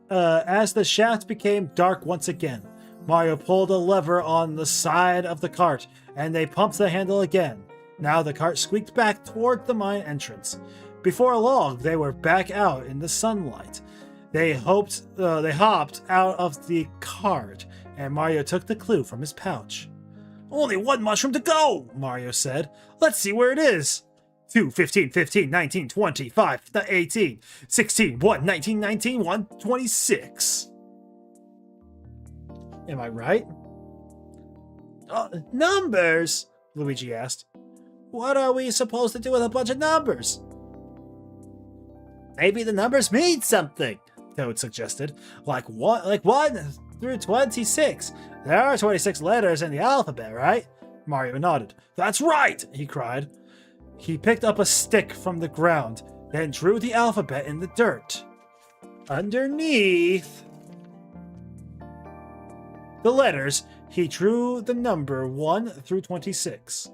As the shaft became dark once again, Mario pulled a lever on the side of the cart, and they pumped the handle again. Now the cart squeaked back toward the mine entrance. Before long, they were back out in the sunlight. They hopped out of the cart, and Mario took the clue from his pouch. "Only one mushroom to go," Mario said. "Let's see where it is." 2, 15, 15, 19, 20, 5, 18, 16, 1, 19, 19, 1, 26. Am I right? Numbers? Luigi asked. What are we supposed to do with a bunch of numbers? Maybe the numbers mean something, Toad suggested. Like 1 through 26. There are 26 letters in the alphabet, right? Mario nodded. That's right, he cried. He picked up a stick from the ground, then drew the alphabet in the dirt. Underneath the letters, he drew the number 1 through 26.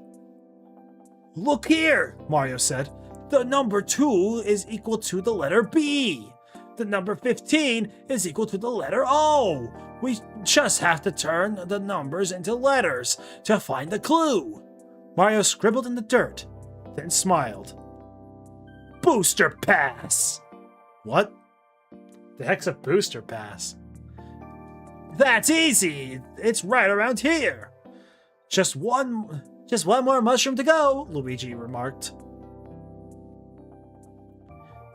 Look here, Mario said. The number 2 is equal to the letter B. The number 15 is equal to the letter O. We just have to turn the numbers into letters to find the clue. Mario scribbled in the dirt, then smiled. Booster Pass! What? The heck's a Booster Pass? That's easy! It's right around here! Just one more mushroom to go, Luigi remarked.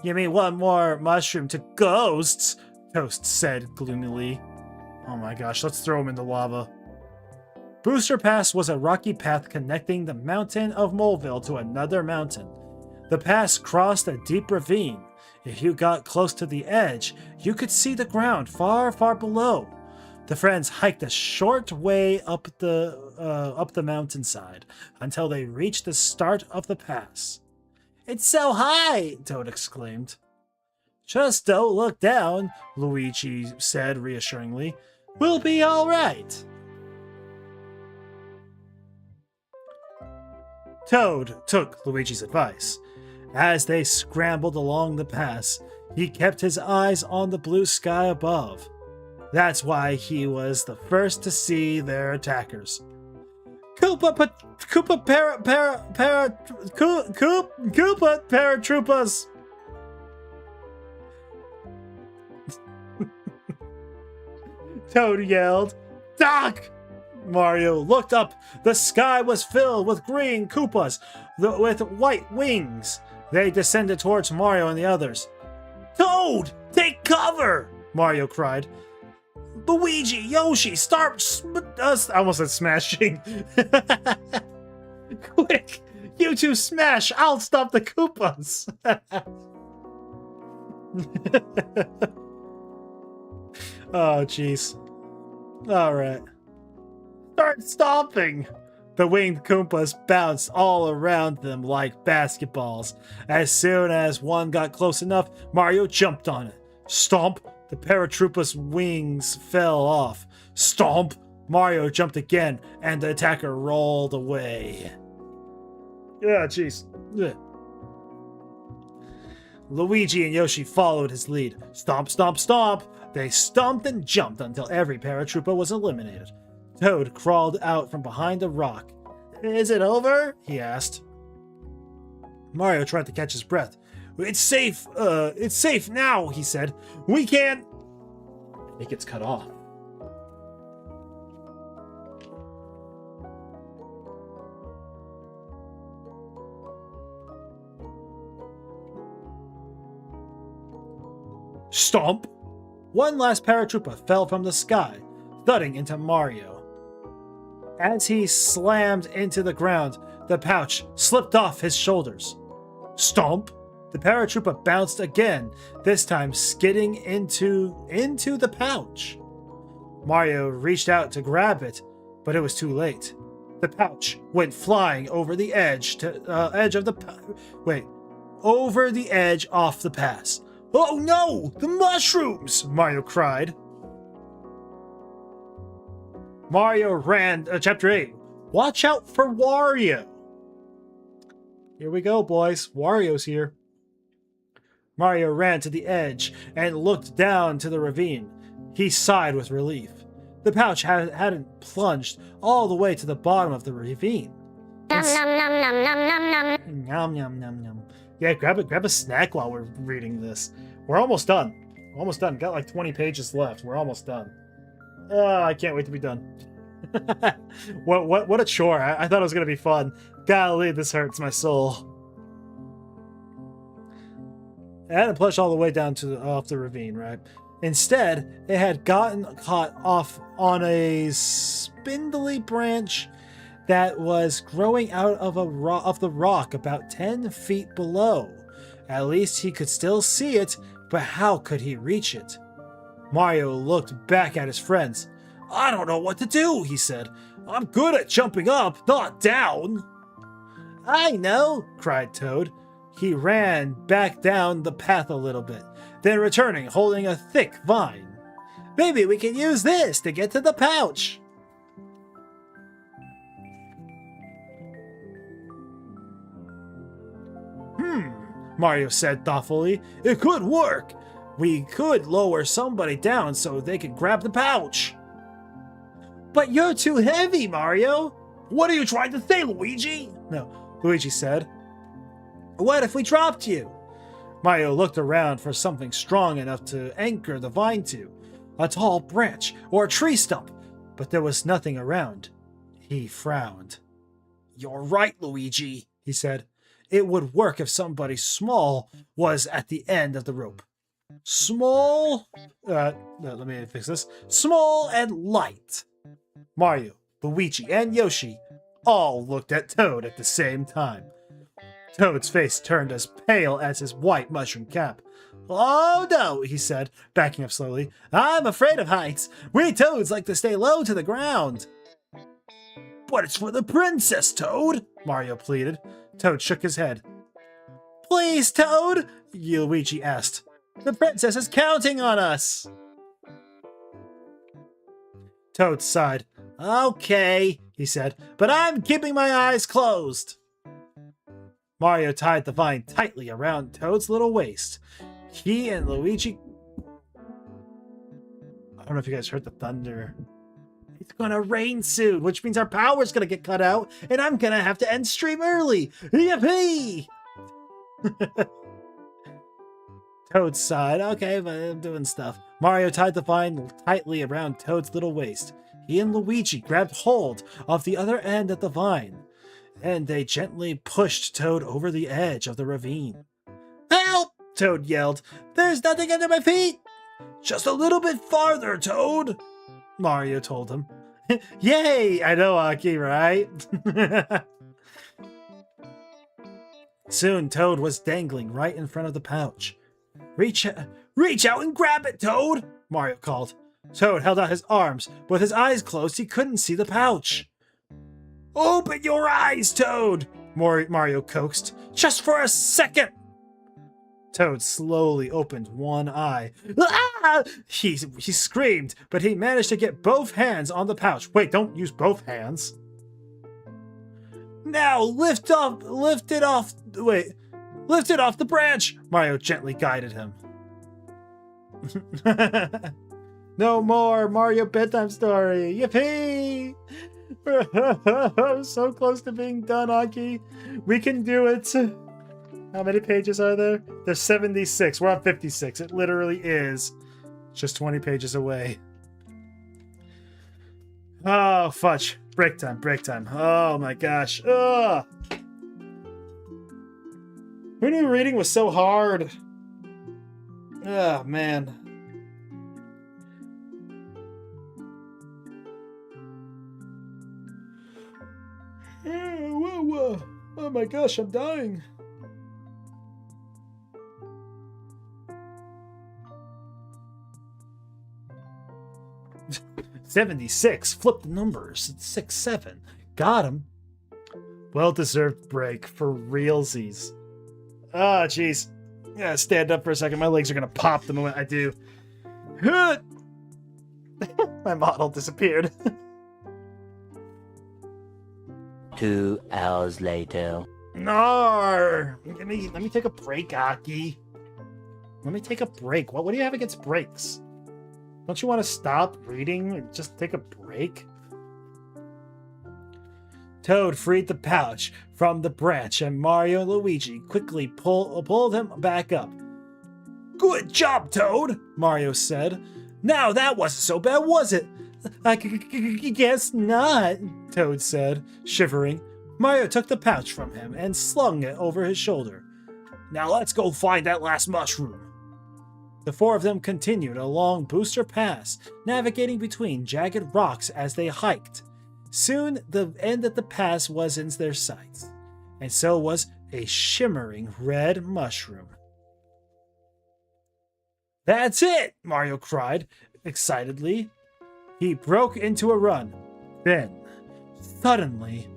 You mean one more mushroom to ghosts? Toast said gloomily. Oh my gosh, let's throw him in the lava. Booster Pass was a rocky path connecting the mountain of Moleville to another mountain. The pass crossed a deep ravine. If you got close to the edge, you could see the ground far, far below. The friends hiked a short way up the mountainside until they reached the start of the pass. It's so high, Toad exclaimed. Just don't look down, Luigi said reassuringly. We'll be all right. Toad took Luigi's advice. As they scrambled along the pass, he kept his eyes on the blue sky above. That's why he was the first to see their attackers. Koopa paratroopers! Toad yelled. Doc! Mario looked up. The sky was filled with green Koopas with white wings. They descended towards Mario and the others. Toad! Take cover! Mario cried. Luigi, Yoshi, start us! I almost said smashing. Quick! You two smash! I'll stop the Koopas! Oh, jeez. Alright. Start stomping! The winged Koopas bounced all around them like basketballs. As soon as one got close enough, Mario jumped on it. Stomp! The paratroopa's wings fell off. Stomp! Mario jumped again, and the attacker rolled away. Yeah, jeez. Luigi and Yoshi followed his lead. Stomp, stomp, stomp! They stomped and jumped until every paratroopa was eliminated. Toad crawled out from behind a rock. Is it over? He asked. Mario tried to catch his breath. It's safe now, he said. We can't... It gets cut off. Stomp! One last paratroopa fell from the sky, thudding into Mario. As he slammed into the ground, the pouch slipped off his shoulders. Stomp! The paratroopa bounced again, this time skidding into the pouch. Mario reached out to grab it, but it was too late. The pouch went flying over the edge over the edge off the pass. Oh no! The mushrooms! Mario cried. Mario ran, Chapter 8. Watch out for Wario! Here we go, boys. Wario's here. Mario ran to the edge and looked down to the ravine. He sighed with relief. The pouch hadn't plunged all the way to the bottom of the ravine. Nom nom nom nom nom nom nom. Nom nom nom nom. Yeah, grab a snack while we're reading this. We're almost done. Almost done. Got like 20 pages left. We're almost done. I can't wait to be done. What a chore. I thought it was gonna be fun. Golly, this hurts my soul. It hadn't pushed all the way down to off the ravine, right? Instead, it had gotten caught off on a spindly branch that was growing out of the rock about 10 feet below. At least he could still see it, but how could he reach it? Mario looked back at his friends. I don't know what to do, he said. I'm good at jumping up, not down. I know, cried Toad. He ran back down the path a little bit, then returning holding a thick vine. Maybe we can use this to get to the pouch. Mario said thoughtfully. It could work. We could lower somebody down so they could grab the pouch. But you're too heavy, Mario. What are you trying to say, Luigi? No, Luigi said. What if we dropped you? Mario looked around for something strong enough to anchor the vine to. A tall branch or a tree stump, but there was nothing around. He frowned. You're right, Luigi, he said. It would work if somebody small was at the end of the rope. Small? Let me fix this. Small and light. Mario, Luigi, and Yoshi all looked at Toad at the same time. Toad's face turned as pale as his white mushroom cap. Oh no, he said, backing up slowly. I'm afraid of heights. We Toads like to stay low to the ground. But it's for the princess, Toad, Mario pleaded. Toad shook his head. Please, Toad, Luigi asked. The princess is counting on us. Toad sighed. Okay, he said, but I'm keeping my eyes closed. Mario tied the vine tightly around Toad's little waist. He and Luigi... I don't know if you guys heard the thunder. It's gonna rain soon, which means our power's gonna get cut out, and I'm gonna have to end stream early. Yippee! Toad sighed. Okay, but I'm doing stuff. Mario tied the vine tightly around Toad's little waist. He and Luigi grabbed hold of the other end of the vine, and they gently pushed Toad over the edge of the ravine. Help! Toad yelled. There's nothing under my feet! Just a little bit farther, Toad! Mario told him. Yay! I know, Aki, right? Soon, Toad was dangling right in front of the pouch. Reach out and grab it, Toad! Mario called. Toad held out his arms, but with his eyes closed, he couldn't see the pouch. Open your eyes, Toad! Mario coaxed. Just for a second! Toad slowly opened one eye. Ah! He screamed, but he managed to get both hands on the pouch. Wait, don't use both hands. Now lift it off the branch! Mario gently guided him. No more Mario bedtime story. Yippee! I'm so close to being done, Aki. We can do it. How many pages are there? There's 76. We're on 56. It literally is just 20 pages away. Oh, fudge. Break time, break time. Oh my gosh. Ugh. Who knew reading was so hard? Oh, man. Whoa. Oh my gosh, I'm dying. $76. Flip the numbers. It's 6, 7. Got him. Well-deserved break for realsies. Oh, jeez. Yeah, stand up for a second. My legs are gonna pop the moment I do. My model disappeared. 2 hours later. No! Let me take a break, Aki. Let me take a break. What do you have against breaks? Don't you want to stop reading and just take a break? Toad freed the pouch from the branch, and Mario and Luigi quickly pulled him back up. Good job, Toad, Mario said. Now that wasn't so bad, was it? I guess not, Toad said, shivering. Mario took the pouch from him and slung it over his shoulder. Now let's go find that last mushroom. The four of them continued along Booster Pass, navigating between jagged rocks as they hiked. Soon, the end of the pass was in their sights, and so was a shimmering red mushroom. That's it! Mario cried excitedly. He broke into a run. Then, suddenly,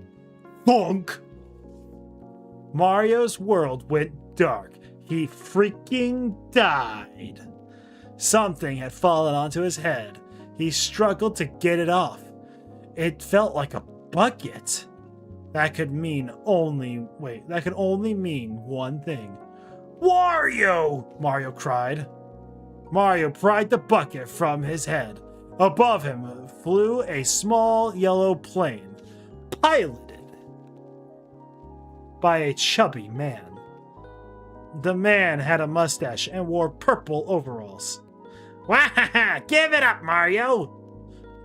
bonk! Mario's world went dark. He freaking died. Something had fallen onto his head. He struggled to get it off. It felt like a bucket. That could only mean one thing. Wario! Mario cried. Mario pried the bucket from his head. Above him flew a small yellow plane, piloted by a chubby man. The man had a mustache and wore purple overalls. Wahaha! Give it up, Mario!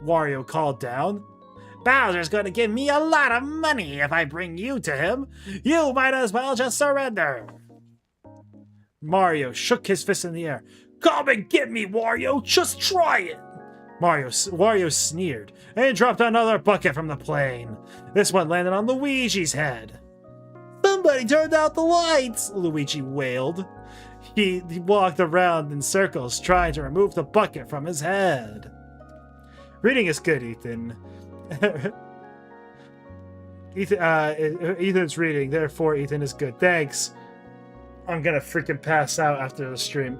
Wario called down. Bowser's going to give me a lot of money if I bring you to him. You might as well just surrender. Mario shook his fist in the air. Come and get me, Wario! Just try it! Wario sneered and dropped another bucket from the plane. This one landed on Luigi's head. Somebody turned out the lights! Luigi wailed. He walked around in circles trying to remove the bucket from his head. Reading is good, Ethan. Ethan's reading, therefore Ethan is good. Thanks. I'm gonna freaking pass out after the stream.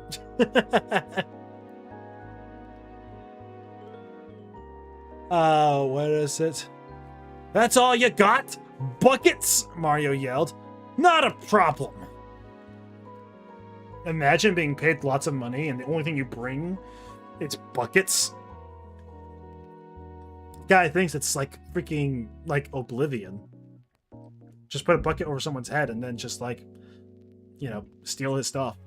What is it? That's all you got? Buckets? Mario yelled. Not a problem. Imagine being paid lots of money and the only thing you bring is buckets. Guy thinks it's like freaking like Oblivion. Just put a bucket over someone's head and then just like, you know, steal his stuff.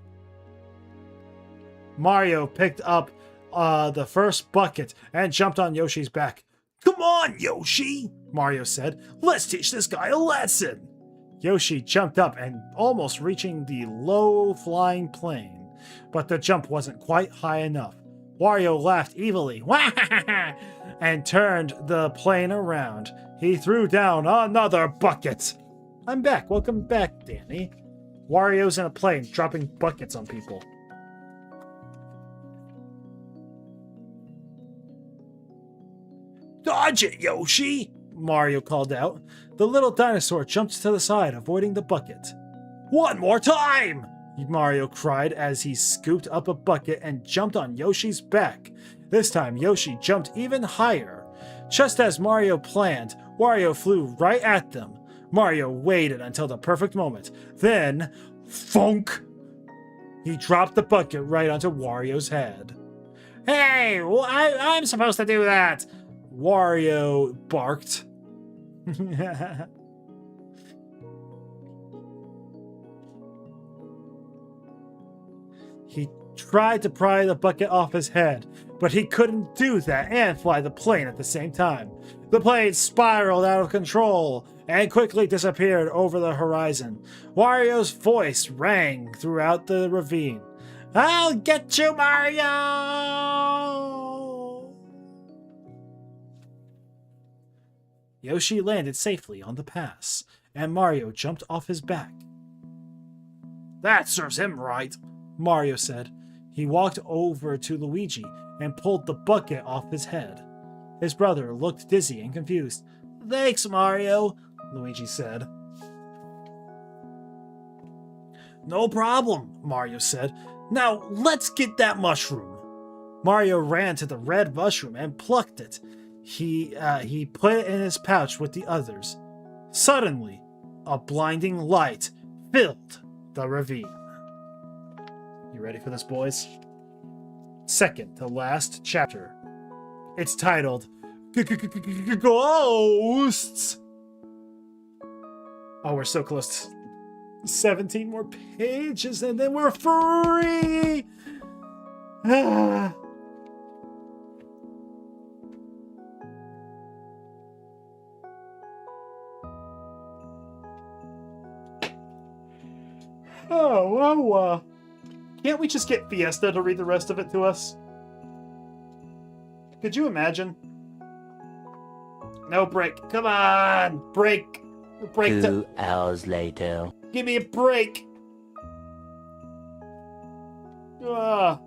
Mario picked up the first bucket and jumped on Yoshi's back. Come on, Yoshi, Mario said. Let's teach this guy a lesson. Yoshi jumped up and almost reaching the low-flying plane, but the jump wasn't quite high enough. Wario laughed evilly and turned the plane around. He threw down another bucket. I'm back. Welcome back, Danny. Wario's in a plane dropping buckets on people. Dodge it, Yoshi! Mario called out. The little dinosaur jumped to the side, avoiding the bucket. One more time! Mario cried as he scooped up a bucket and jumped on Yoshi's back. This time, Yoshi jumped even higher. Just as Mario planned, Wario flew right at them. Mario waited until the perfect moment. Then, thunk! He dropped the bucket right onto Wario's head. Hey, I'm supposed to do that! Wario barked. He tried to pry the bucket off his head, but he couldn't do that and fly the plane at the same time. The plane spiraled out of control and quickly disappeared over the horizon. Wario's voice rang throughout the ravine. I'll get you, Mario! Yoshi landed safely on the pass, and Mario jumped off his back. That serves him right, Mario said. He walked over to Luigi and pulled the bucket off his head. His brother looked dizzy and confused. Thanks, Mario, Luigi said. No problem, Mario said. Now, let's get that mushroom. Mario ran to the red mushroom and plucked it. He put it in his pouch with the others. Suddenly, a blinding light filled the ravine. You ready for this, boys? Second to last chapter. It's titled Ghosts. Oh, we're so close to 17 more pages and then we're free. Can't we just get Fiesta to read the rest of it to us? Could you imagine? No break. Come on! Break! Break. 2 hours later. Give me a break! We're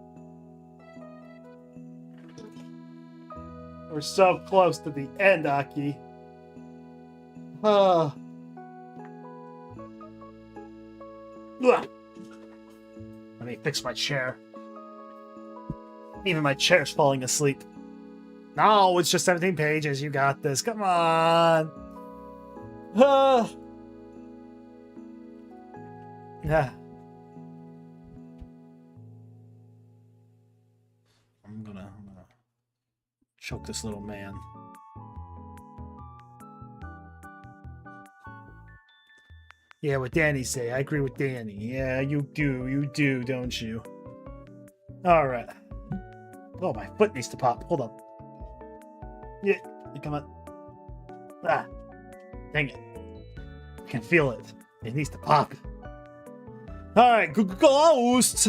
so close to the end, Aki. Let me fix my chair. Even my chair's falling asleep. No, it's just 17 pages. You got this. Come on. Yeah. I'm gonna choke this little man. Yeah, what Danny say. I agree with Danny. Yeah, you do, don't you? Alright. Oh, my foot needs to pop. Hold up. Yeah, come on. Ah. Dang it. I can feel it. It needs to pop. Alright, ghosts!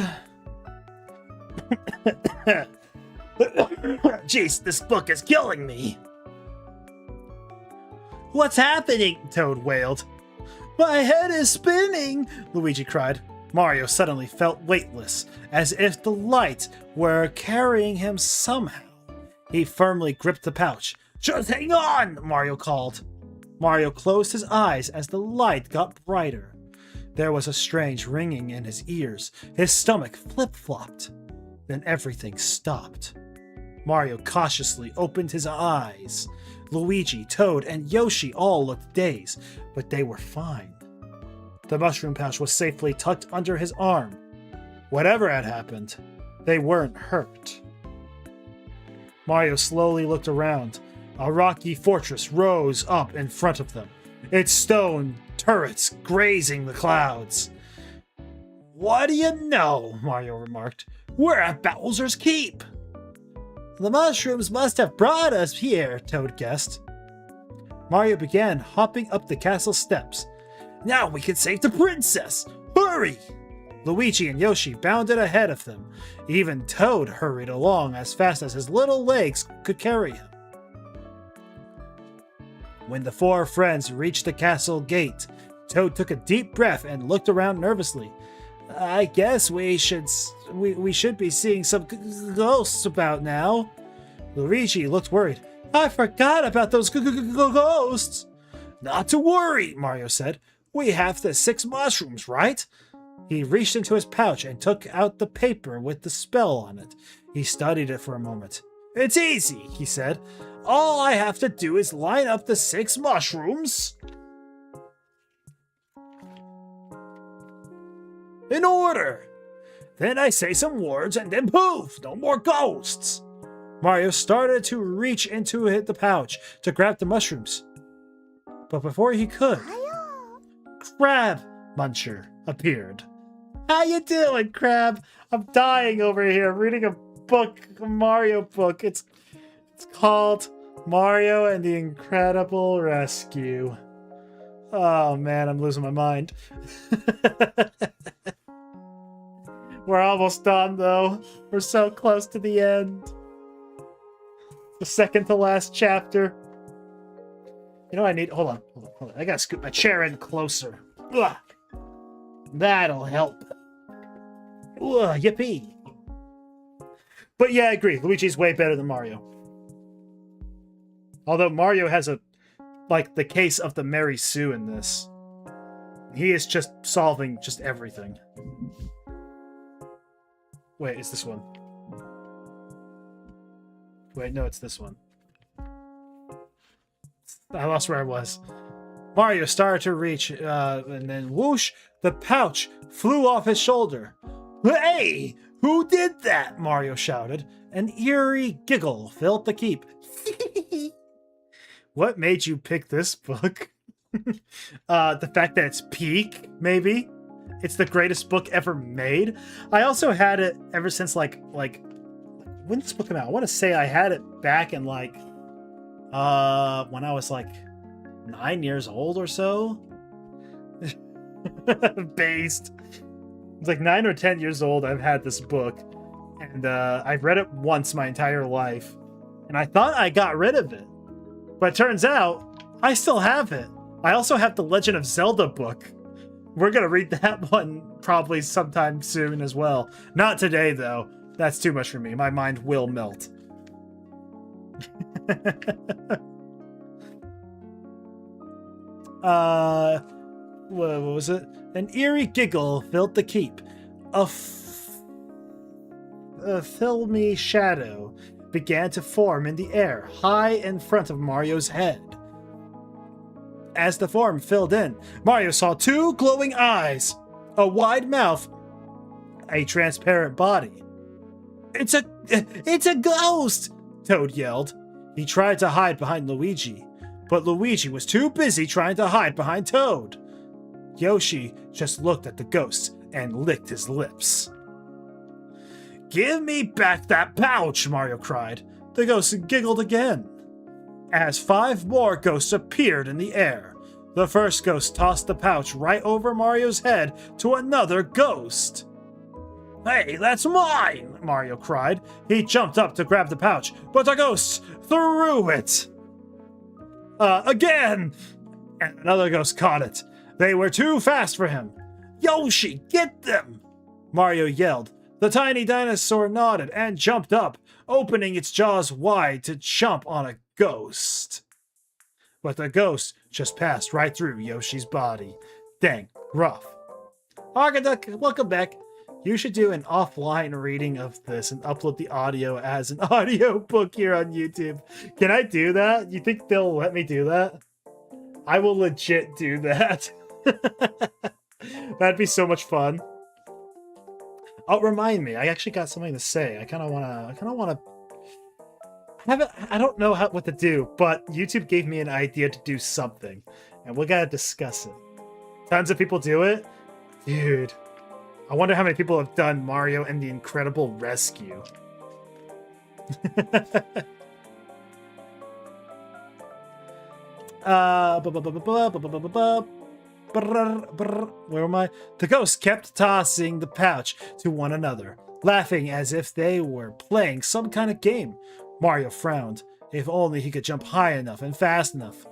Jeez, this book is killing me. What's happening? Toad wailed. My head is spinning, Luigi cried. Mario suddenly felt weightless, as if the light were carrying him somehow. He firmly gripped the pouch. Just hang on, Mario called. Mario closed his eyes as the light got brighter. There was a strange ringing in his ears. His stomach flip-flopped. Then everything stopped. Mario cautiously opened his eyes. Luigi, Toad, and Yoshi all looked dazed, but they were fine. The mushroom pouch was safely tucked under his arm. Whatever had happened, they weren't hurt. Mario slowly looked around. A rocky fortress rose up in front of them, its stone turrets grazing the clouds. What do you know, Mario remarked. We're at Bowser's Keep. The mushrooms must have brought us here, Toad guessed. Mario began hopping up the castle steps. Now we can save the princess! Hurry! Luigi and Yoshi bounded ahead of them. Even Toad hurried along as fast as his little legs could carry him. When the four friends reached the castle gate, Toad took a deep breath and looked around nervously. I guess we should be seeing some ghosts about now. Luigi looked worried. I forgot about those ghosts. Not to worry, Mario said. We have the 6 mushrooms, right? He reached into his pouch and took out the paper with the spell on it. He studied it for a moment. It's easy, he said. All I have to do is line up the 6 mushrooms in order. Then I say some words and then poof, no more ghosts. Mario started to reach into the pouch to grab the mushrooms. But before he could, Crab Muncher appeared. How you doing, Crab? I'm dying over here reading a book, a Mario book. It's called Mario and the Incredible Rescue. Oh man, I'm losing my mind. We're almost done though. We're so close to the end. The second to last chapter. You know what I need? Hold on. I gotta scoot my chair in closer. Ugh. That'll help. Ugh, yippee. But yeah, I agree. Luigi's way better than Mario. Although Mario has a like the case of the Mary Sue in this. He is just solving just everything. Wait, it's this one. Wait, no, it's this one. I lost where I was. Mario started to reach, and then whoosh, the pouch flew off his shoulder. Hey, who did that? Mario shouted. An eerie giggle filled the keep. What made you pick this book? The fact that it's peak, maybe? It's the greatest book ever made. I also had it ever since like when did this book come out? I want to say I had it back in like when I was like 9 years old or so. Based. It's like 9 or 10 years old. I've had this book, and I've read it once my entire life, and I thought I got rid of it, but it turns out I still have it. I also have the Legend of Zelda book. We're gonna read that one probably sometime soon as well. Not today though. That's too much for me. My mind will melt. What was it? An eerie giggle filled the keep. A filmy shadow began to form in the air, high in front of Mario's head. As the form filled in, Mario saw 2 glowing eyes, a wide mouth, a transparent body. It's a ghost! Toad yelled. He tried to hide behind Luigi, but Luigi was too busy trying to hide behind Toad. Yoshi just looked at the ghost and licked his lips. Give me back that pouch, Mario cried. The ghost giggled again. As 5 more ghosts appeared in the air, the first ghost tossed the pouch right over Mario's head to another ghost. Hey, that's mine! Mario cried. He jumped up to grab the pouch, but the ghosts threw it. Again! And another ghost caught it. They were too fast for him. Yoshi, get them! Mario yelled. The tiny dinosaur nodded and jumped up, opening its jaws wide to jump on a ghost. But the ghost just passed right through Yoshi's body. Dang, rough. Argaduck, welcome back. You should do an offline reading of this and upload the audio as an audio book here on YouTube. Can I do that? You think they'll let me do that? I will legit do that. That'd be so much fun. Oh, remind me. I actually got something to say. I kind of wanna. I don't know what to do, but YouTube gave me an idea to do something, and we gotta discuss it. Tons of people do it, dude. I wonder how many people have done Mario and the Incredible Rescue. Where am I? The ghosts kept tossing the pouch to one another, laughing as if they were playing some kind of game. Mario frowned. If only he could jump high enough and fast enough.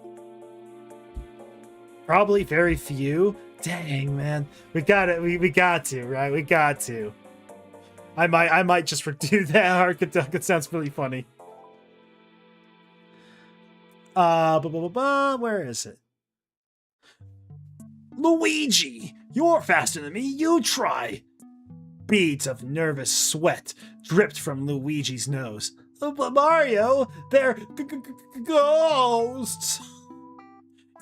Probably very few. Dang, man. We got it. We got to, right? We got to. I might just redo that. It sounds really funny. Where is it? Luigi, you're faster than me. You try. Beads of nervous sweat dripped from Luigi's nose. But Mario, they're ghosts.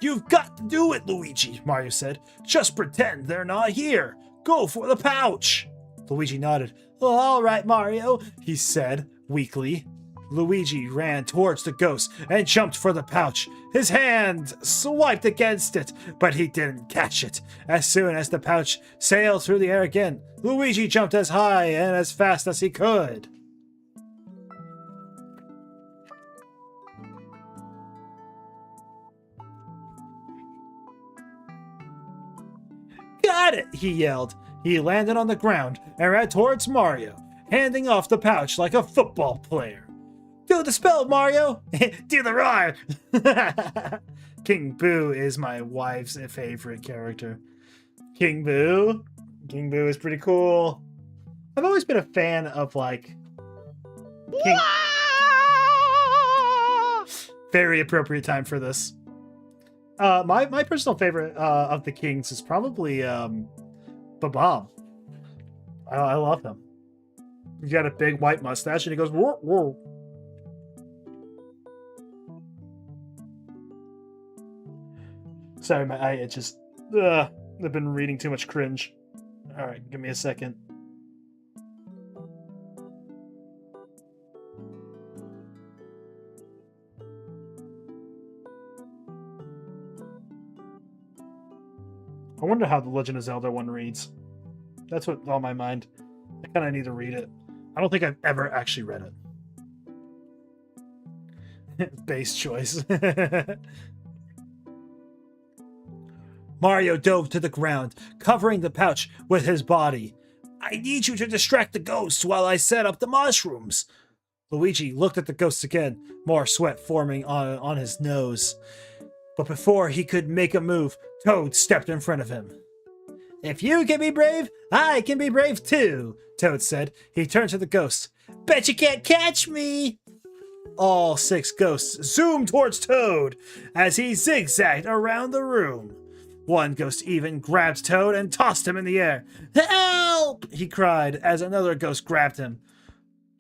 You've got to do it, Luigi, Mario said. Just pretend they're not here. Go for the pouch. Luigi nodded. Well, all right, Mario, he said weakly. Luigi ran towards the ghost and jumped for the pouch. His hand swiped against it, but he didn't catch it. As soon as the pouch sailed through the air again, Luigi jumped as high and as fast as he could. Got it, he yelled. He landed on the ground and ran towards Mario, handing off the pouch like a football player. Do the spell, Mario! Do the roar! King Boo is my wife's favorite character. King Boo? King Boo is pretty cool. I've always been a fan of, like... King... Very appropriate time for this. My personal favorite of the kings is probably Babam. I love him. He's got a big white mustache and he goes whoa, whoa. Sorry, I've been reading too much cringe. All right, give me a second. I wonder how the Legend of Zelda one reads. That's what's on my mind. I kind of need to read it. I don't think I've ever actually read it. Base choice. Mario dove to the ground, covering the pouch with his body. I need you to distract the ghosts while I set up the mushrooms. Luigi looked at the ghosts again, more sweat forming on his nose. But before he could make a move, Toad stepped in front of him. If you can be brave, I can be brave too, Toad said. He turned to the ghosts. Bet you can't catch me! All 6 ghosts zoomed towards Toad as he zigzagged around the room. One ghost even grabbed Toad and tossed him in the air. Help! He cried as another ghost grabbed him.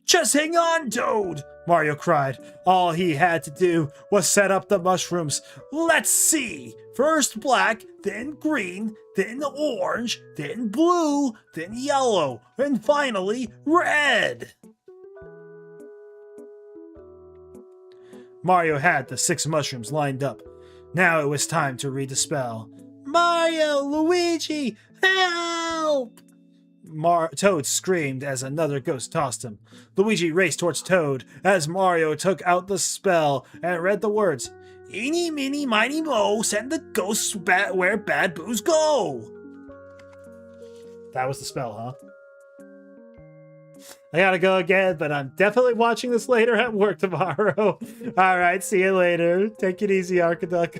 Just hang on, Toad! Mario cried. All he had to do was set up the mushrooms. Let's see! First black, then green, then orange, then blue, then yellow, and finally red! Mario had the 6 mushrooms lined up. Now it was time to read the spell. Mario! Luigi! Help! Toad screamed as another ghost tossed him. Luigi raced towards Toad as Mario took out the spell and read the words. Eeny, meeny, miny, mo, send the ghosts where bad boos go. That was the spell, huh? I gotta go again, but I'm definitely watching this later at work tomorrow. All right, see you later. Take it easy, Arkaduck.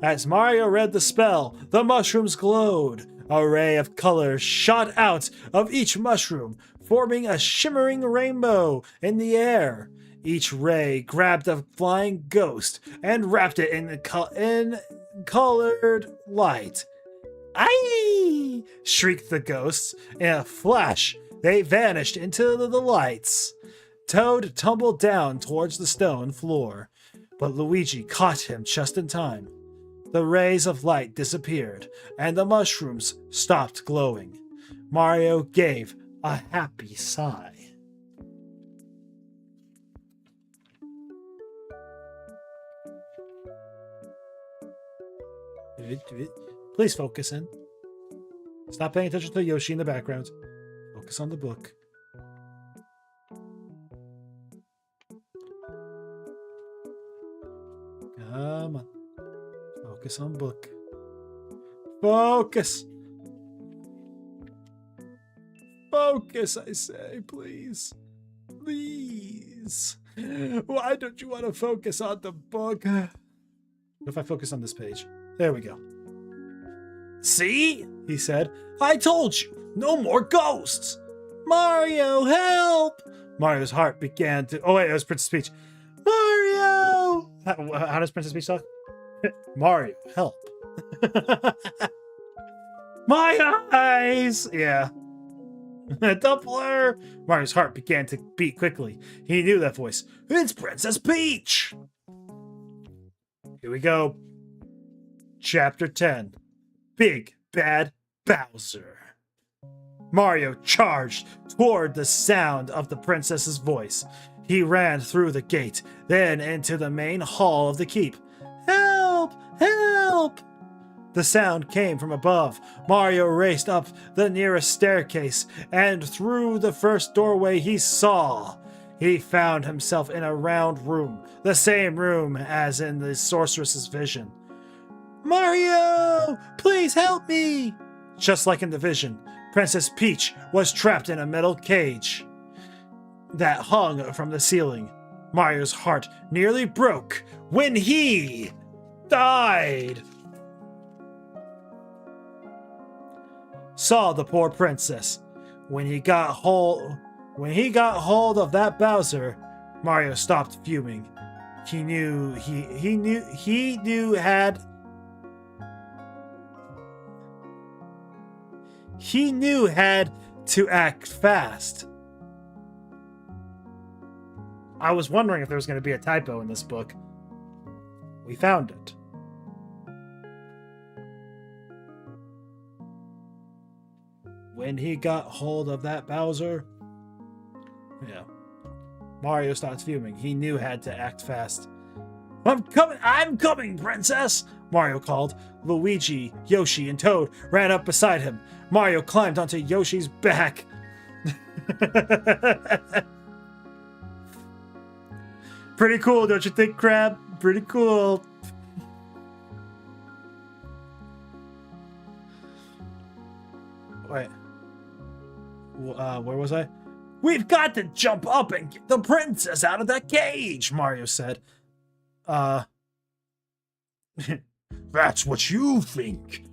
As Mario read the spell, the mushrooms glowed. A ray of color shot out of each mushroom, forming a shimmering rainbow in the air. Each ray grabbed a flying ghost and wrapped it in colored light. Aye! Shrieked the ghosts. In a flash, they vanished into the lights. Toad tumbled down towards the stone floor, but Luigi caught him just in time. The rays of light disappeared, and the mushrooms stopped glowing. Mario gave a happy sigh. Please focus in. Stop paying attention to Yoshi in the background. Focus on the book. Come on. Focus on book. Focus! Focus, I say, please. Please. Why don't you want to focus on the book? What if I focus on this page? There we go. See? He said. I told you. No more ghosts. Mario, help! Mario's heart began to... Oh, wait, it was Princess Peach. Mario! How does Princess Peach talk? Mario, help. My eyes! Yeah. Doppler! Mario's heart began to beat quickly. He knew that voice. It's Princess Peach! Here we go. Chapter 10. Big Bad Bowser. Mario charged toward the sound of the princess's voice. He ran through the gate, then into the main hall of the keep. Help! Help! The sound came from above. Mario raced up the nearest staircase and through the first doorway he saw. He found himself in a round room, the same room as in the sorceress's vision. Mario! Please help me! Just like in the vision, Princess Peach was trapped in a metal cage that hung from the ceiling. Mario's heart nearly broke when he died. Saw the poor princess. When he got hold of that Bowser, Mario stopped fuming. He knew had to act fast. I was wondering if there was going to be a typo in this book. We found it. When he got hold of that Bowser, yeah, Mario starts fuming. He knew had to act fast. I'm coming, princess! Mario called. Luigi, Yoshi, and Toad ran up beside him. Mario climbed onto Yoshi's back. Pretty cool, don't you think, Crab? Pretty cool. Wait. Where was I? We've got to jump up and get the princess out of that cage, Mario said. That's what you think.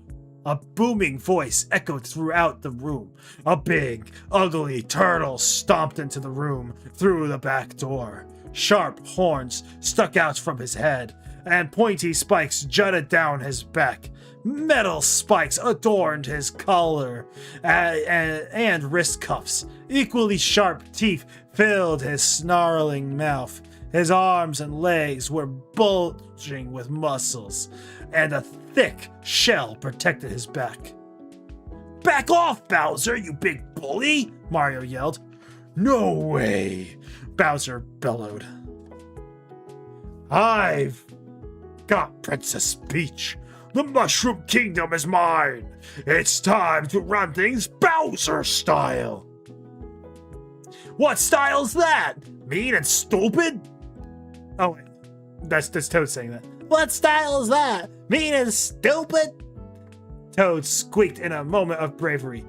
A booming voice echoed throughout the room. A big, ugly turtle stomped into the room through the back door. Sharp horns stuck out from his head, and pointy spikes jutted down his back. Metal spikes adorned his collar and wrist cuffs. Equally sharp teeth filled his snarling mouth. His arms and legs were bulging with muscles, and a thick shell protected his back. Back off, Bowser, you big bully! Mario yelled. No way! Bowser bellowed. I've got Princess Peach. The Mushroom Kingdom is mine. It's time to run things Bowser style. What style's that? Mean and stupid? Oh, wait. That's Toad saying that. What style is that? Mean and stupid? Toad squeaked in a moment of bravery.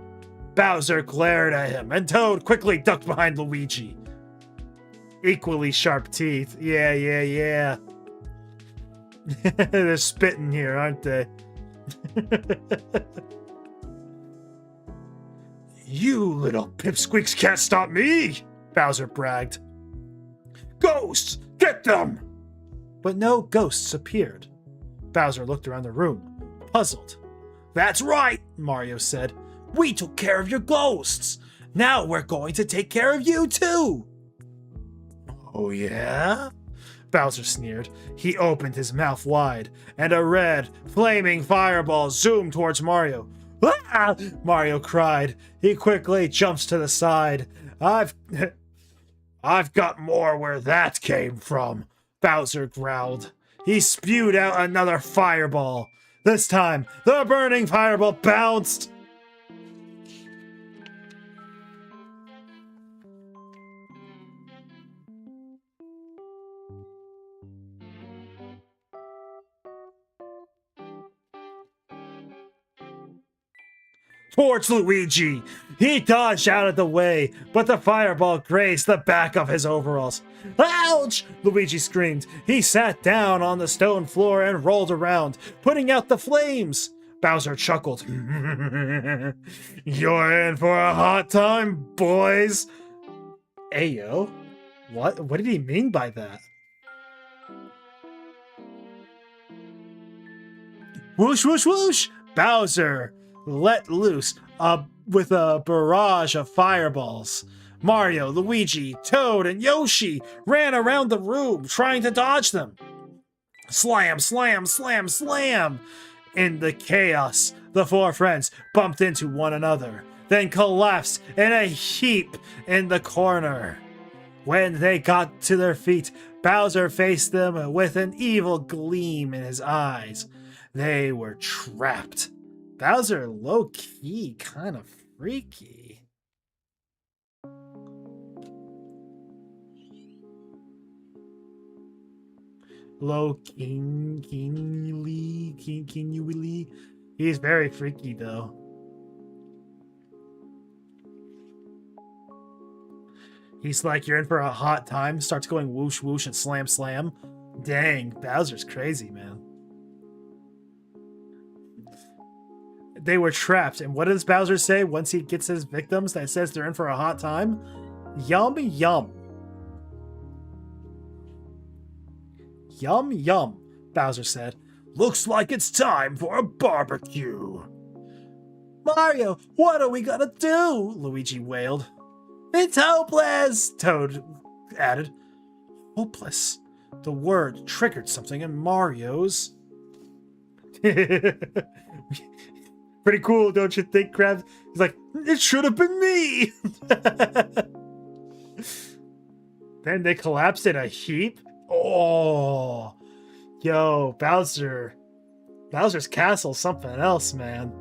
Bowser glared at him, and Toad quickly ducked behind Luigi. Equally sharp teeth. Yeah. They're spitting here, aren't they? You little pipsqueaks can't stop me, Bowser bragged. Ghosts, get them! But no ghosts appeared. Bowser looked around the room, puzzled. That's right, Mario said. We took care of your ghosts. Now we're going to take care of you too. Oh yeah? Bowser sneered. He opened his mouth wide, and a red, flaming fireball zoomed towards Mario. Ah! Mario cried. He quickly jumps to the side. I've got more where that came from, Bowser growled. He spewed out another fireball. This time, the burning fireball bounced. Towards Luigi. He dodged out of the way, but the fireball grazed the back of his overalls. Ouch! Luigi screamed. He sat down on the stone floor and rolled around, putting out the flames. Bowser chuckled. You're in for a hot time, boys. Ayo? What did he mean by that? Whoosh, whoosh, whoosh! Bowser let loose with a barrage of fireballs. Mario, Luigi, Toad, and Yoshi ran around the room trying to dodge them. Slam, slam, slam, slam! In the chaos, the four friends bumped into one another, then collapsed in a heap in the corner. When they got to their feet, Bowser faced them with an evil gleam in his eyes. They were trapped. Bowser low-key kind of freaky. Low-key. He's very freaky though. He's like, you're in for a hot time, starts going whoosh whoosh and slam slam. Dang, Bowser's crazy, man. They were trapped, and what does Bowser say once he gets his victims that says they're in for a hot time? Yum, yum. Yum, yum, Bowser said. Looks like it's time for a barbecue. Mario, what are we gonna do? Luigi wailed. It's hopeless, Toad added. Hopeless. The word triggered something in Mario's. Pretty cool, don't you think, Krabs? He's like, it should have been me! Then they collapsed in a heap? Oh! Yo, Bowser. Bowser's castle something else, man.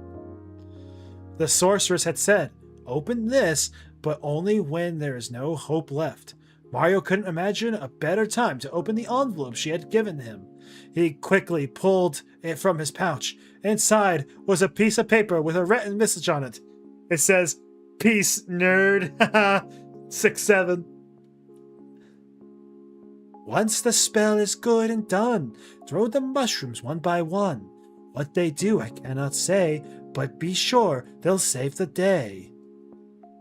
The sorceress had said, open this, but only when there is no hope left. Mario couldn't imagine a better time to open the envelope she had given him. He quickly pulled it from his pouch. Inside was a piece of paper with a written message on it. It says, "Peace, nerd." 6-7. Once the spell is good and done, throw the mushrooms one by one. What they do I cannot say, but be sure they'll save the day.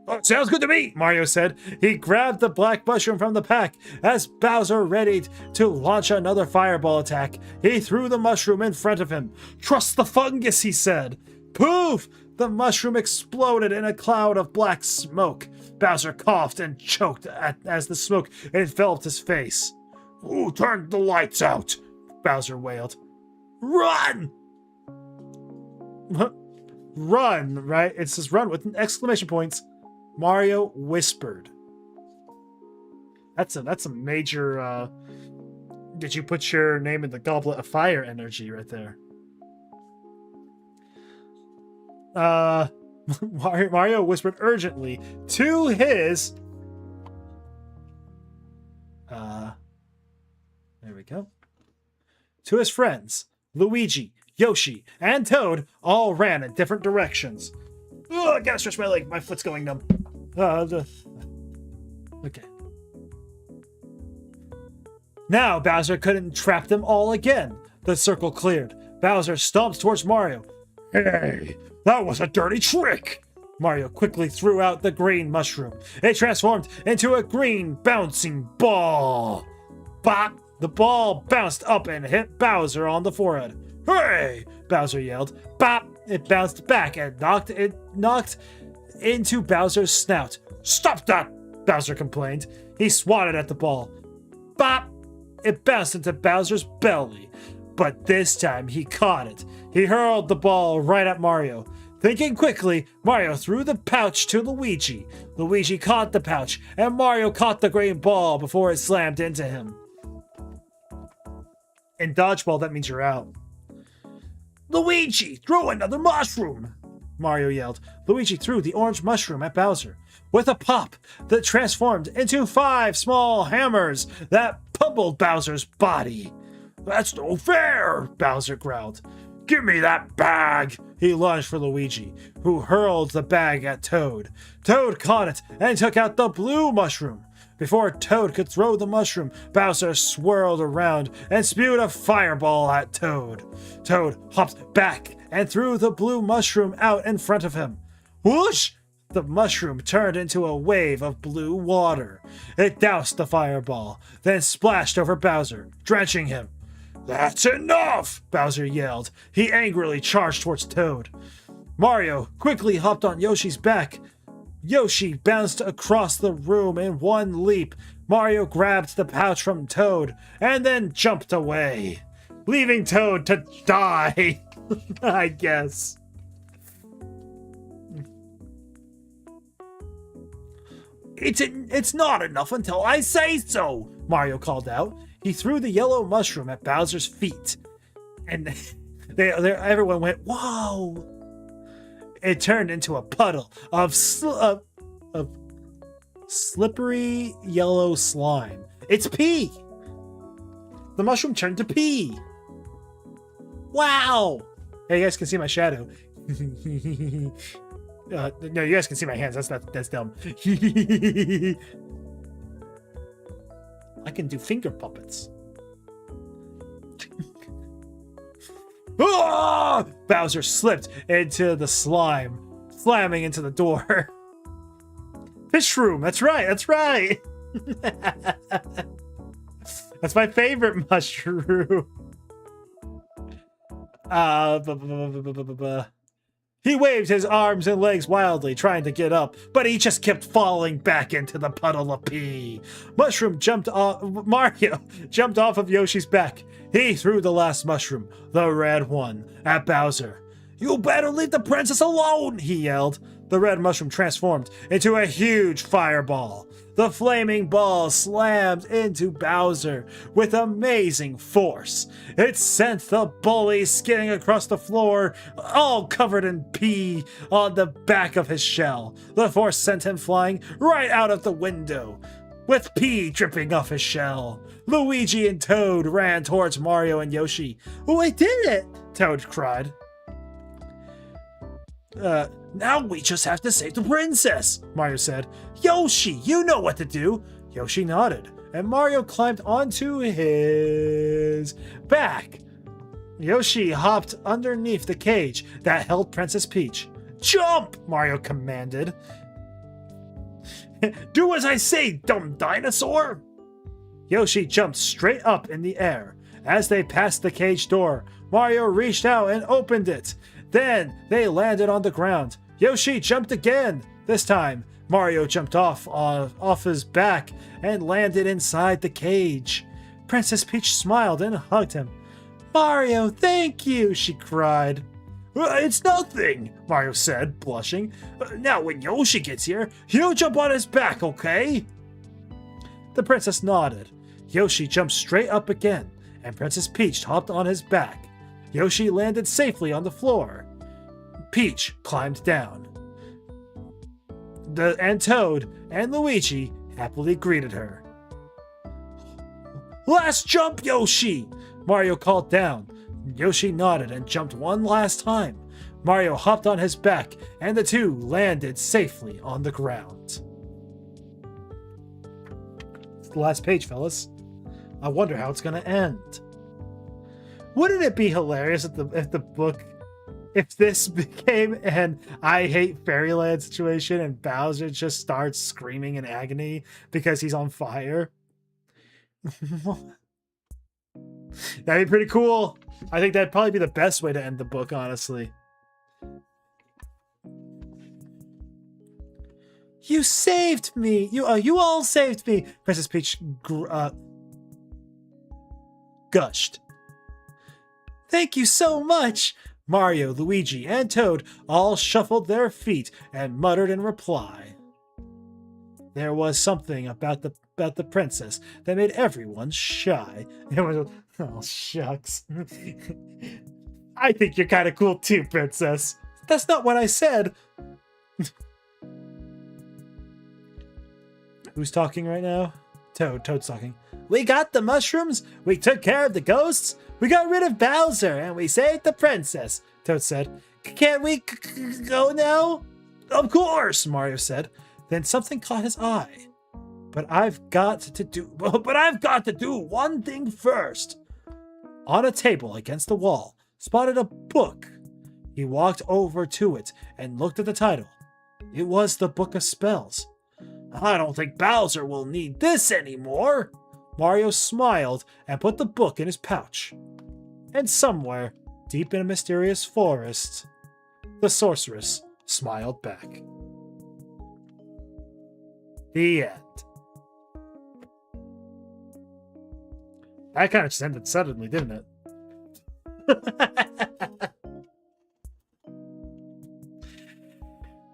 Oh, sounds good to me, Mario said. He grabbed the black mushroom from the pack. As Bowser readied to launch another fireball attack, he threw the mushroom in front of him. Trust the fungus, he said. Poof! The mushroom exploded in a cloud of black smoke. Bowser coughed and choked as the smoke enveloped his face. Who turned the lights out? Bowser wailed. Run! Run, right? It says run with exclamation points. Mario whispered. That's a major did you put your name in the goblet of fire energy right there. Mario whispered urgently to his there we go. To his friends, Luigi, Yoshi, and Toad all ran in different directions. Oh, I gotta stretch my leg. My foot's going numb. Okay. Now Bowser couldn't trap them all again. The circle cleared. Bowser stomps towards Mario. Hey, that was a dirty trick! Mario quickly threw out the green mushroom. It transformed into a green bouncing ball. Bop! The ball bounced up and hit Bowser on the forehead. Hey! Bowser yelled. Bop! It bounced back and knocked into Bowser's snout. Stop that! Bowser complained. He swatted at the ball. Bop! It bounced into Bowser's belly. But this time he caught it. He hurled the ball right at Mario. Thinking quickly, Mario threw the pouch to Luigi. Luigi caught the pouch, and Mario caught the green ball before it slammed into him. In dodgeball, that means you're out. Luigi, throw another mushroom! Mario yelled. Luigi threw the orange mushroom at Bowser. With a pop that transformed into 5 small hammers that pummeled Bowser's body. That's no fair, Bowser growled. Give me that bag! He lunged for Luigi, who hurled the bag at Toad. Toad caught it and took out the blue mushroom. Before Toad could throw the mushroom, Bowser swirled around and spewed a fireball at Toad. Toad hopped back and threw the blue mushroom out in front of him. Whoosh! The mushroom turned into a wave of blue water. It doused the fireball, then splashed over Bowser, drenching him. That's enough! Bowser yelled. He angrily charged towards Toad. Mario quickly hopped on Yoshi's back. Yoshi bounced across the room in one leap. Mario grabbed the pouch from Toad and then jumped away, leaving Toad to die, I guess. It's not enough until I say so, Mario called out. He threw the yellow mushroom at Bowser's feet, and everyone went, whoa! It turned into a puddle of slippery yellow slime. It's pee! The mushroom turned to pee! Wow! Hey, you guys can see my shadow. No, you guys can see my hands. That's dumb. I can do finger puppets. Ah! Bowser slipped into the slime, slamming into the door. Fish room. That's right. That's my favorite mushroom. He waved his arms and legs wildly, trying to get up, but he just kept falling back into the puddle of pee. Mario jumped off of Yoshi's back. He threw the last mushroom, the red one, at Bowser. "You better leave the princess alone," he yelled. The red mushroom transformed into a huge fireball. The flaming ball slammed into Bowser with amazing force. It sent the bully skidding across the floor, all covered in pee on the back of his shell. The force sent him flying right out of the window, with pee dripping off his shell. Luigi and Toad ran towards Mario and Yoshi. "We did it!" Toad cried. Now we just have to save the princess," Mario said. "Yoshi, you know what to do." Yoshi nodded, and Mario climbed onto his back. Yoshi hopped underneath the cage that held Princess Peach. "Jump!" Mario commanded. "Do as I say, dumb dinosaur!" Yoshi jumped straight up in the air. As they passed the cage door, Mario reached out and opened it. Then they landed on the ground. Yoshi jumped again. This time, Mario jumped off his back and landed inside the cage. Princess Peach smiled and hugged him. "Mario, thank you," she cried. "It's nothing," Mario said, blushing. "Now when Yoshi gets here, you jump on his back, okay?" The princess nodded. Yoshi jumped straight up again, and Princess Peach hopped on his back. Yoshi landed safely on the floor. Peach climbed down. And Toad and Luigi happily greeted her. "Last jump, Yoshi!" Mario called down. Yoshi nodded and jumped one last time. Mario hopped on his back, and the two landed safely on the ground. It's the last page, fellas. I wonder how it's going to end. Wouldn't it be hilarious if this became an I Hate Fairyland situation and Bowser just starts screaming in agony because he's on fire? That'd be pretty cool. I think that'd probably be the best way to end the book, honestly. "You saved me! You all saved me!" Princess Peach gushed. "Thank you so much!" Mario, Luigi, and Toad all shuffled their feet and muttered in reply. There was something about the princess that made everyone shy. It was, "Oh, shucks." "I think you're kind of cool too, princess." "That's not what I said." Who's talking right now? Toad's talking. "We got the mushrooms, we took care of the ghosts, we got rid of Bowser, and we saved the princess," Toad said. "Can't we go now?" "Of course," Mario said. Then something caught his eye. But I've got to do one thing first." On a table against the wall, spotted a book. He walked over to it and looked at the title. It was the Book of Spells. "I don't think Bowser will need this anymore." Mario smiled and put the book in his pouch. And somewhere, deep in a mysterious forest, the sorceress smiled back. The end. That kind of just ended suddenly, didn't it?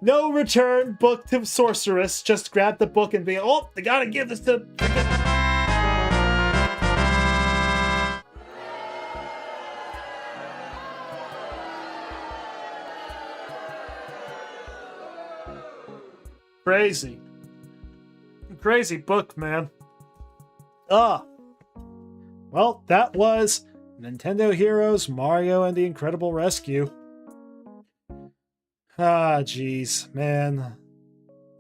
No return book to sorceress. Just grab the book and be, "Oh, I gotta give this to..." Crazy. Crazy book, man. Well, that was Nintendo Heroes Mario and the Incredible Rescue. Jeez, man.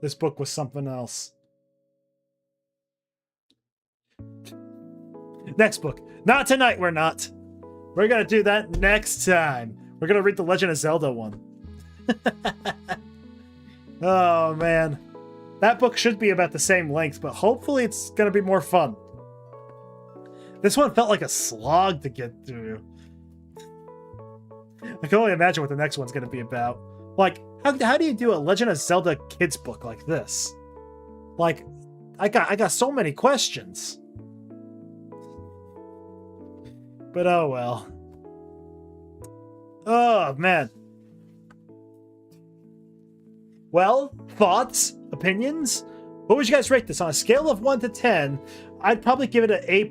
This book was something else. Next book. Not tonight, we're not. We're gonna do that next time. We're gonna read the Legend of Zelda one. Oh, man. That book should be about the same length, but hopefully it's gonna be more fun. This one felt like a slog to get through. I can only imagine what the next one's going to be about. Like, how do you do a Legend of Zelda kids book like this? Like, I got so many questions. But oh well. Oh man. Well, thoughts, opinions? What would you guys rate this on a scale of 1 to 10? I'd probably give it an A+.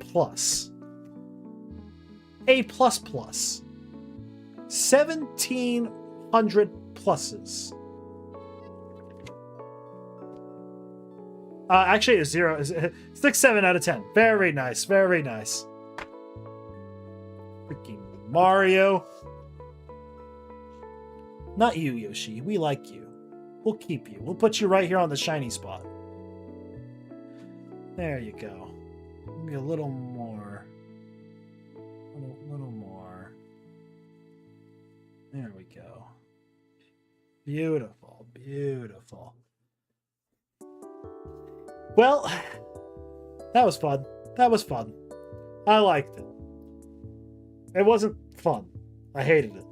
A++. 1,700 pluses. Actually, a 0. 6-7 out of 10. Very nice. Very nice. Freaking Mario. Not you, Yoshi. We like you. We'll keep you. We'll put you right here on the shiny spot. There you go. Maybe a little more. A little more. There we go. Beautiful. Beautiful. Well, that was fun. That was fun. I liked it. It wasn't fun. I hated it.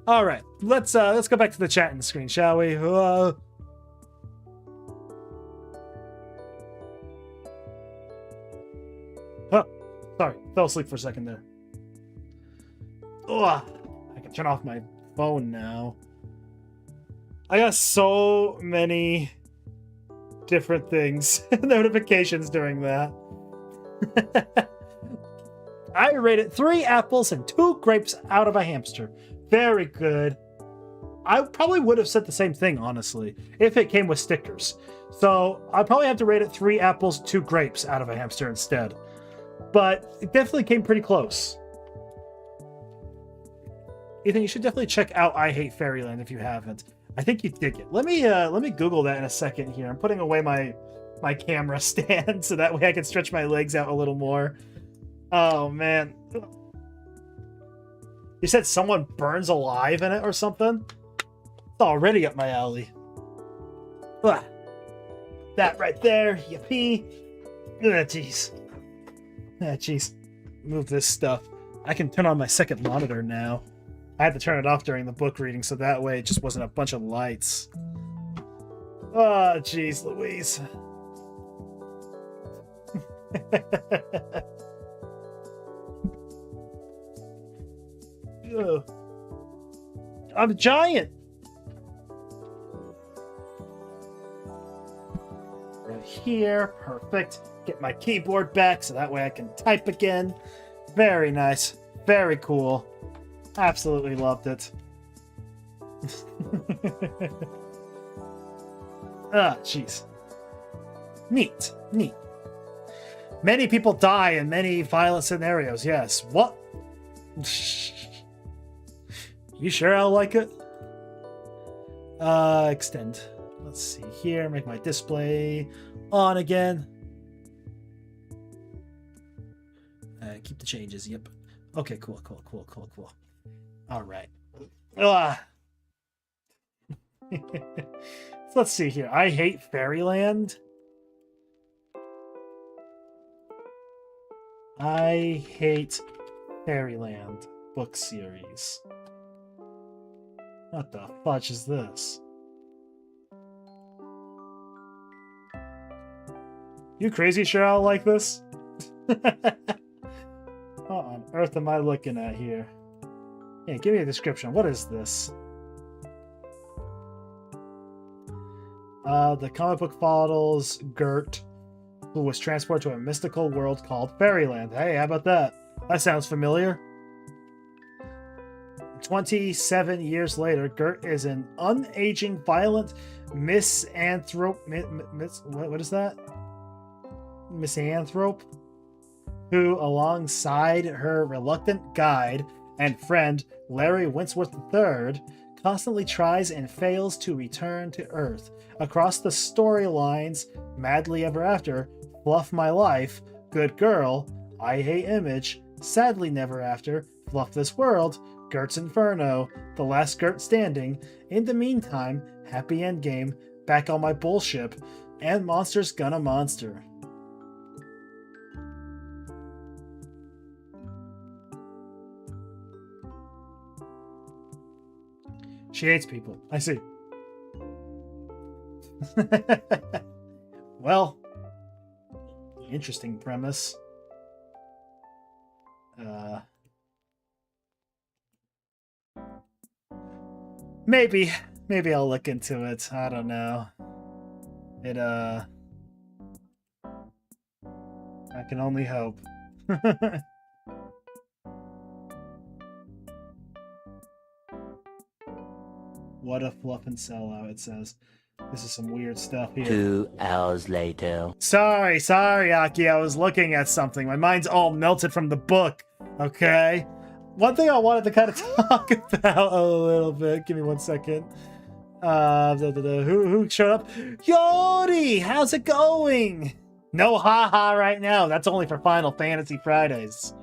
All right, let's go back to the chatting screen, shall we? Huh, sorry, fell asleep for a second there. Ugh, I can turn off my phone now. I got so many different things, notifications during that. I rated 3 apples and 2 grapes out of a hamster. Very good. I probably would have said the same thing, honestly, if it came with stickers. So I'd probably have to rate it 3 apples, 2 grapes out of a hamster instead. But it definitely came pretty close. Ethan, you should definitely check out I Hate Fairyland if you haven't. I think you dig it. Let me Google that in a second here. I'm putting away my camera stand so that way I can stretch my legs out a little more. Oh man. You said someone burns alive in it or something? It's already up my alley. Ugh. That right there, yippee. Ah, jeez. Ah, jeez. Move this stuff. I can turn on my second monitor now. I had to turn it off during the book reading so that way it just wasn't a bunch of lights. Oh, jeez, Louise. Ugh. I'm a giant. Right here, perfect. Get my keyboard back so that way I can type again. Very nice, very cool. Absolutely loved it. Ah, jeez. Neat, neat. Many people die in many violent scenarios. Yes. What? You sure I'll like it? Extend. Let's see here. Make my display on again. Keep the changes. Yep. Okay, cool. All right. So let's see here. I Hate Fairyland. I Hate Fairyland book series. What the fudge is this? You crazy sure I'll like this? What on earth am I looking at here? Hey, give me a description. What is this? The comic book follows Gert, who was transported to a mystical world called Fairyland. Hey, how about that? That sounds familiar. 27 years later, Gert is an unaging, violent misanthrope. What is that? Misanthrope? Who, alongside her reluctant guide and friend Larry Winsworth III, constantly tries and fails to return to Earth. Across the storylines, Madly Ever After, Fluff My Life, Good Girl, I Hate Image, Sadly Never After, Fluff This World, Gert's Inferno, The Last Gert Standing, In the Meantime, Happy Endgame, Back on My Bullship, and Monsters Gonna Monster. She hates people. I see. Well, interesting premise. Maybe I'll look into it. I don't know. I can only hope. What a fluff and sellout, it says. This is some weird stuff here. 2 hours later. Sorry, Aki. I was looking at something. My mind's all melted from the book. Okay? One thing I wanted to kind of talk about a little bit. Give me 1 second. Who showed up? Yodi! How's it going? No haha right now. That's only for Final Fantasy Fridays.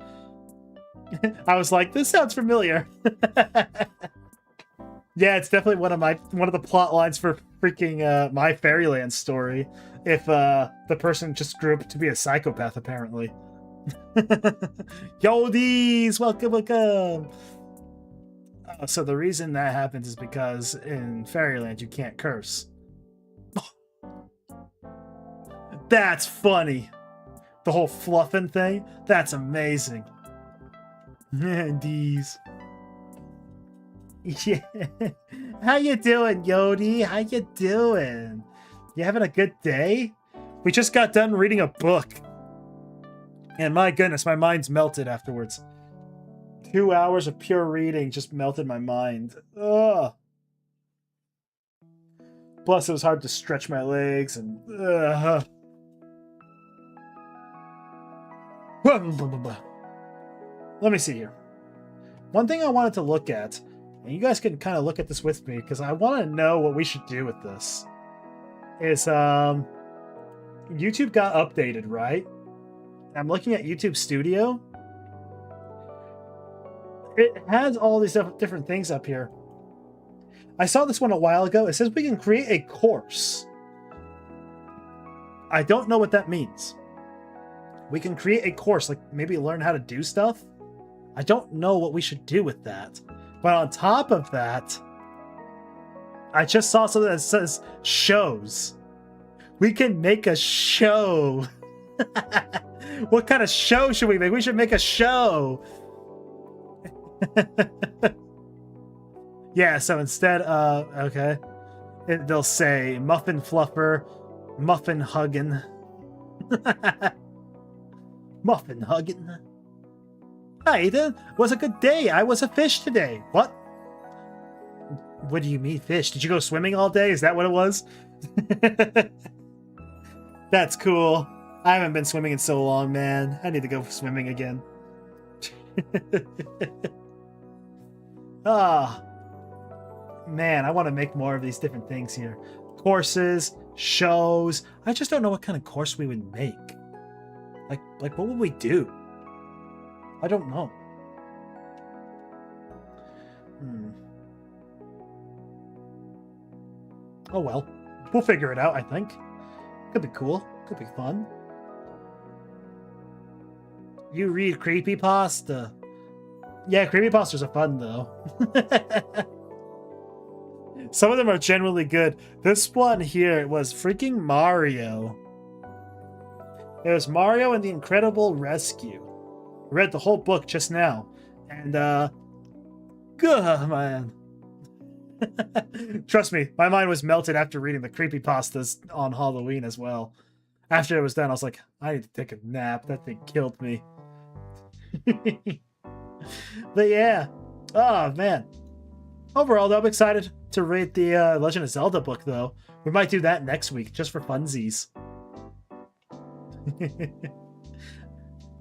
I was like, this sounds familiar. Yeah, it's definitely one of the plot lines for freaking My Fairyland story. If the person just grew up to be a psychopath, apparently. Yodis, welcome. So the reason that happens is because in Fairyland you can't curse. That's funny. The whole fluffing thing. That's amazing. These. Yeah. How you doing, Yodi? How you doing? You having a good day? We just got done reading a book. And my goodness, my mind's melted afterwards. 2 hours of pure reading just melted my mind. Ugh. Plus, it was hard to stretch my legs and... Let me see here. One thing I wanted to look at, and you guys can kind of look at this with me, because I want to know what we should do with this, is YouTube got updated, right? I'm looking at YouTube Studio. It has all these different things up here. I saw this one a while ago. It says we can create a course. I don't know what that means. We can create a course, like maybe learn how to do stuff. I don't know what we should do with that. But on top of that, I just saw something that says shows. We can make a show. What kind of show should we make? We should make a show. Yeah, so instead, okay. They'll say Muffin Fluffer, Muffin Huggin. Muffin Huggin. Hi, Ethan. Was a good day. I was a fish today. What? What do you mean fish? Did you go swimming all day? Is that what it was? That's cool. I haven't been swimming in so long, man. I need to go swimming again. Ah, man, I want to make more of these different things here. Courses, shows. I just don't know what kind of course we would make. Like what would we do? I don't know. Oh well. We'll figure it out, I think. Could be cool. Could be fun. You read creepypasta? Yeah, creepypastas are fun, though. Some of them are genuinely good. This one here was freaking Mario. It was Mario and the Incredible Rescue. I read the whole book just now. And, good, man. Trust me, my mind was melted after reading the creepypastas on Halloween as well. After it was done, I was like, I need to take a nap. That thing killed me. But yeah. Oh, man. Overall, though, I'm excited to read the Legend of Zelda book, though. We might do that next week, just for funsies.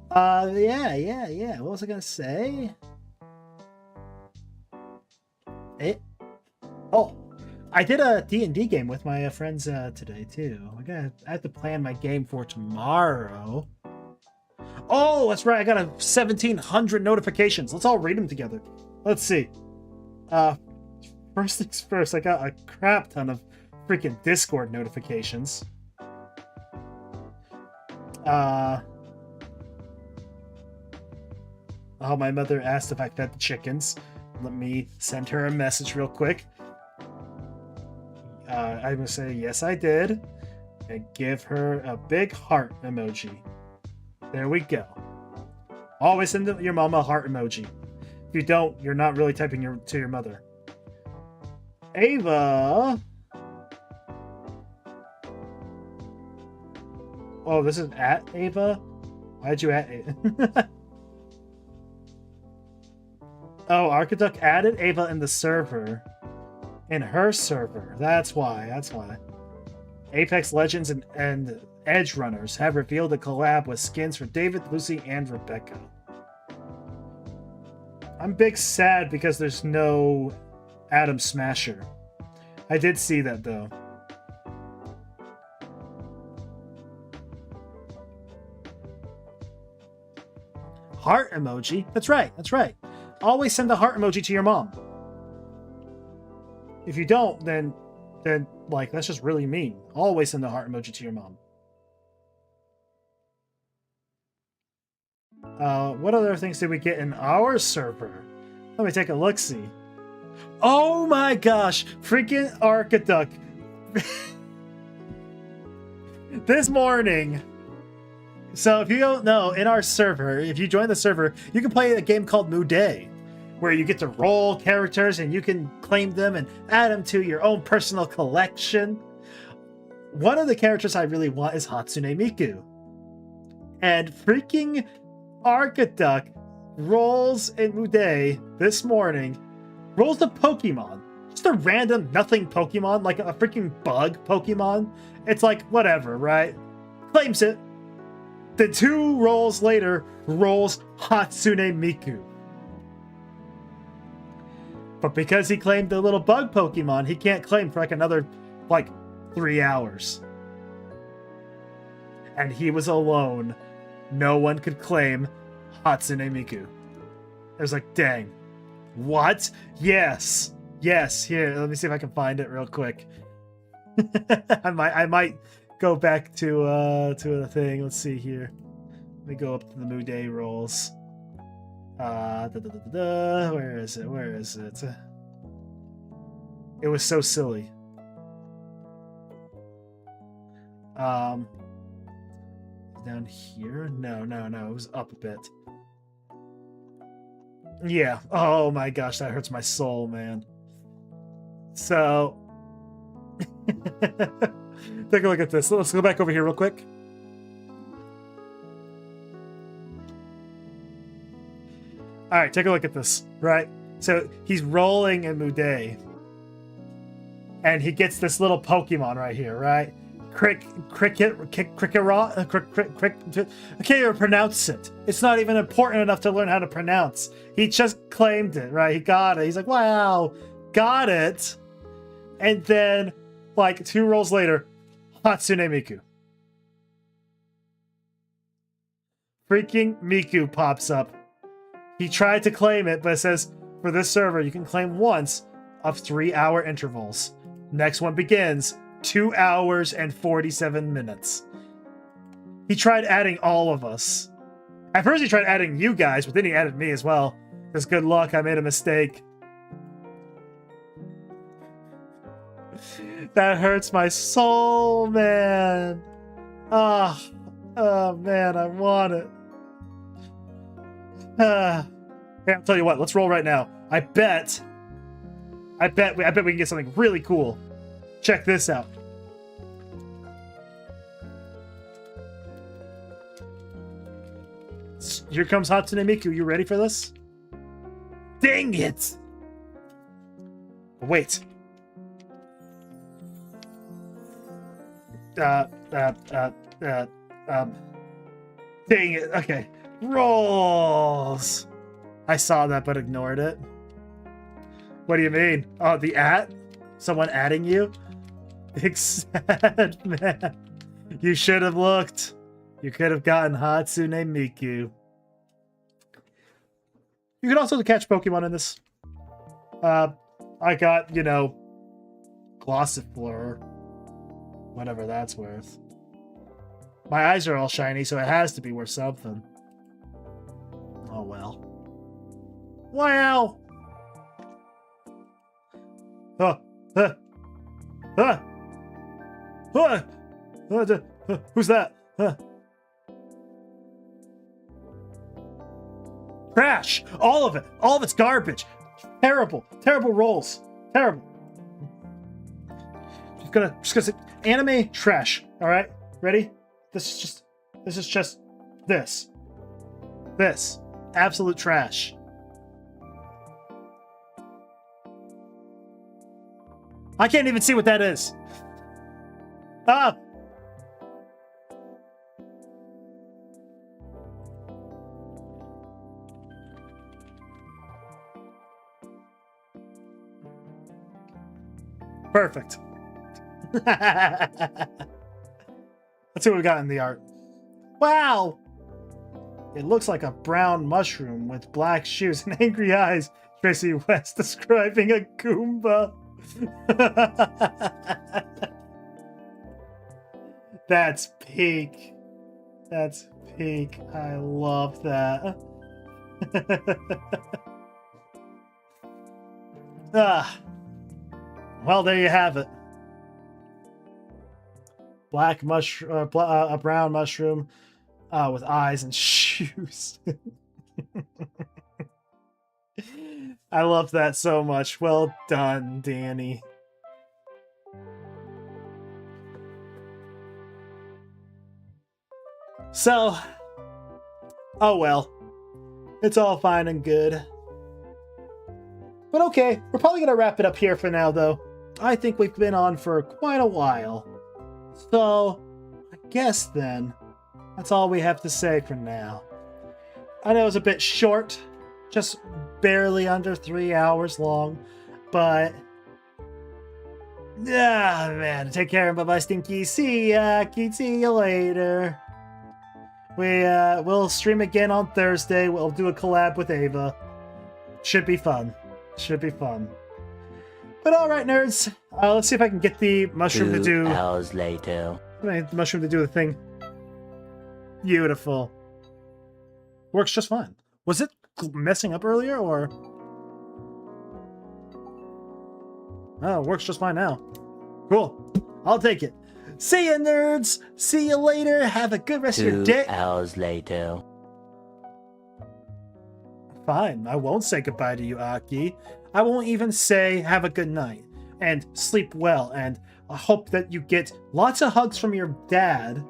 Yeah. What was I gonna say? Oh, I did a D&D game with my friends today, too. I have to plan my game for tomorrow. Oh, that's right. I got 1,700 notifications. Let's all read them together. Let's see. First things first, I got a crap ton of freaking Discord notifications. Oh, my mother asked if I fed the chickens. Let me send her a message real quick. I'm gonna say yes, I did, and give her a big heart emoji. There we go. Always send your mama a heart emoji. If you don't, you're not really typing to your mother. Ava. Oh, this is at Ava? Why'd you at Ava? Oh, Archiduck added Ava in the server. In her server. That's why. That's why. Apex Legends and Edge Runners have revealed a collab with skins for David, Lucy, and Rebecca. I'm big sad because there's no Adam Smasher. I did see that though. Heart emoji? That's right, that's right. Always send a heart emoji to your mom. If you don't, then like, that's just really mean. Always send a heart emoji to your mom. What other things did we get in our server? Let me take a look-see. Oh my gosh! Freaking Archiduck. This morning. So if you don't know, in our server, if you join the server, you can play a game called Muday, where you get to roll characters and you can claim them and add them to your own personal collection. One of the characters I really want is Hatsune Miku. And freaking Archiduck rolls in Muday this morning, rolls a Pokemon. Just a random nothing Pokemon, like a freaking bug Pokemon. It's like, whatever, right? Claims it. Then 2 rolls later, rolls Hatsune Miku. But because he claimed the little bug Pokemon, he can't claim for like another, 3 hours. And he was alone. No one could claim Hatsune Miku. It was like, dang. What? Yes. Yes. Here, let me see if I can find it real quick. I might go back to the thing. Let's see here. Let me go up to the Muday rolls. Where is it? Where is it? It was so silly. Down here? No. It was up a bit. Yeah. Oh my gosh, that hurts my soul, man. So, take a look at this. Let's go back over here real quick. All right, take a look at this, right? So he's rolling in Muday, and he gets this little Pokemon right here, right? I can't even pronounce it. It's not even important enough to learn how to pronounce. He just claimed it, right? He got it. He's like, wow, got it. And then, 2 rolls later, Hatsune Miku. Freaking Miku pops up. He tried to claim it, but it says, for this server, you can claim once of 3-hour intervals. Next one begins 2 hours and 47 minutes. He tried adding all of us. At first he tried adding you guys, but then he added me as well. Just good luck, I made a mistake. That hurts my soul, man. Oh man, I want it. Hey, I'll tell you what, let's roll right now. I bet we can get something really cool. Check this out. Here comes Hatsune Miku. You ready for this? Dang it! Wait. Dang it. Okay. Rolls. I saw that, but ignored it. What do you mean? Oh, the at? Someone adding you? Big sad, man. You should have looked. You could have gotten Hatsune Miku. You can also catch Pokemon in this. I got, Glossifleur. Whatever that's worth. My eyes are all shiny, so it has to be worth something. Oh well. Wow! Who's that? Trash! All of it! All of it's garbage! Terrible! Terrible rolls! Terrible! Just gonna say, anime trash. Alright? Ready? This is just this. This. Absolute trash. I can't even see what that is. Ah! Perfect. Let's see what we got in the art. Wow! It looks like a brown mushroom with black shoes and angry eyes. Tracy West describing a Goomba. That's peak. That's peak. I love that. Well, there you have it. Black mushroom, a brown mushroom with eyes and shoes. I love that so much. Well done, Danny. So, oh well. It's all fine and good. But okay, we're probably going to wrap it up here for now, though. I think we've been on for quite a while. So, I guess then, that's all we have to say for now. I know it's a bit short, just barely under 3 hours long, but yeah, man, take care and bye-bye, Stinky. See ya, see you later. We'll stream again on Thursday. We'll do a collab with Ava. Should be fun. Should be fun. But all right, nerds. Let's see if I can get the mushroom to do. 2 hours later. The mushroom to do the thing. Beautiful. Works just fine. Was it messing up earlier, or? Oh, it works just fine now. Cool. I'll take it. See ya, nerds. See you later. Have a good rest of your day. 2 hours later. Fine. I won't say goodbye to you, Aki. I won't even say have a good night and sleep well, and I hope that you get lots of hugs from your dad.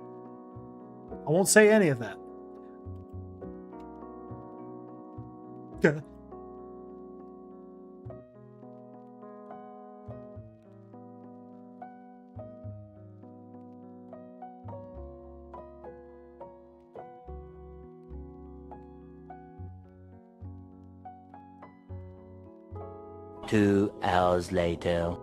I won't say any of that. 2 hours later.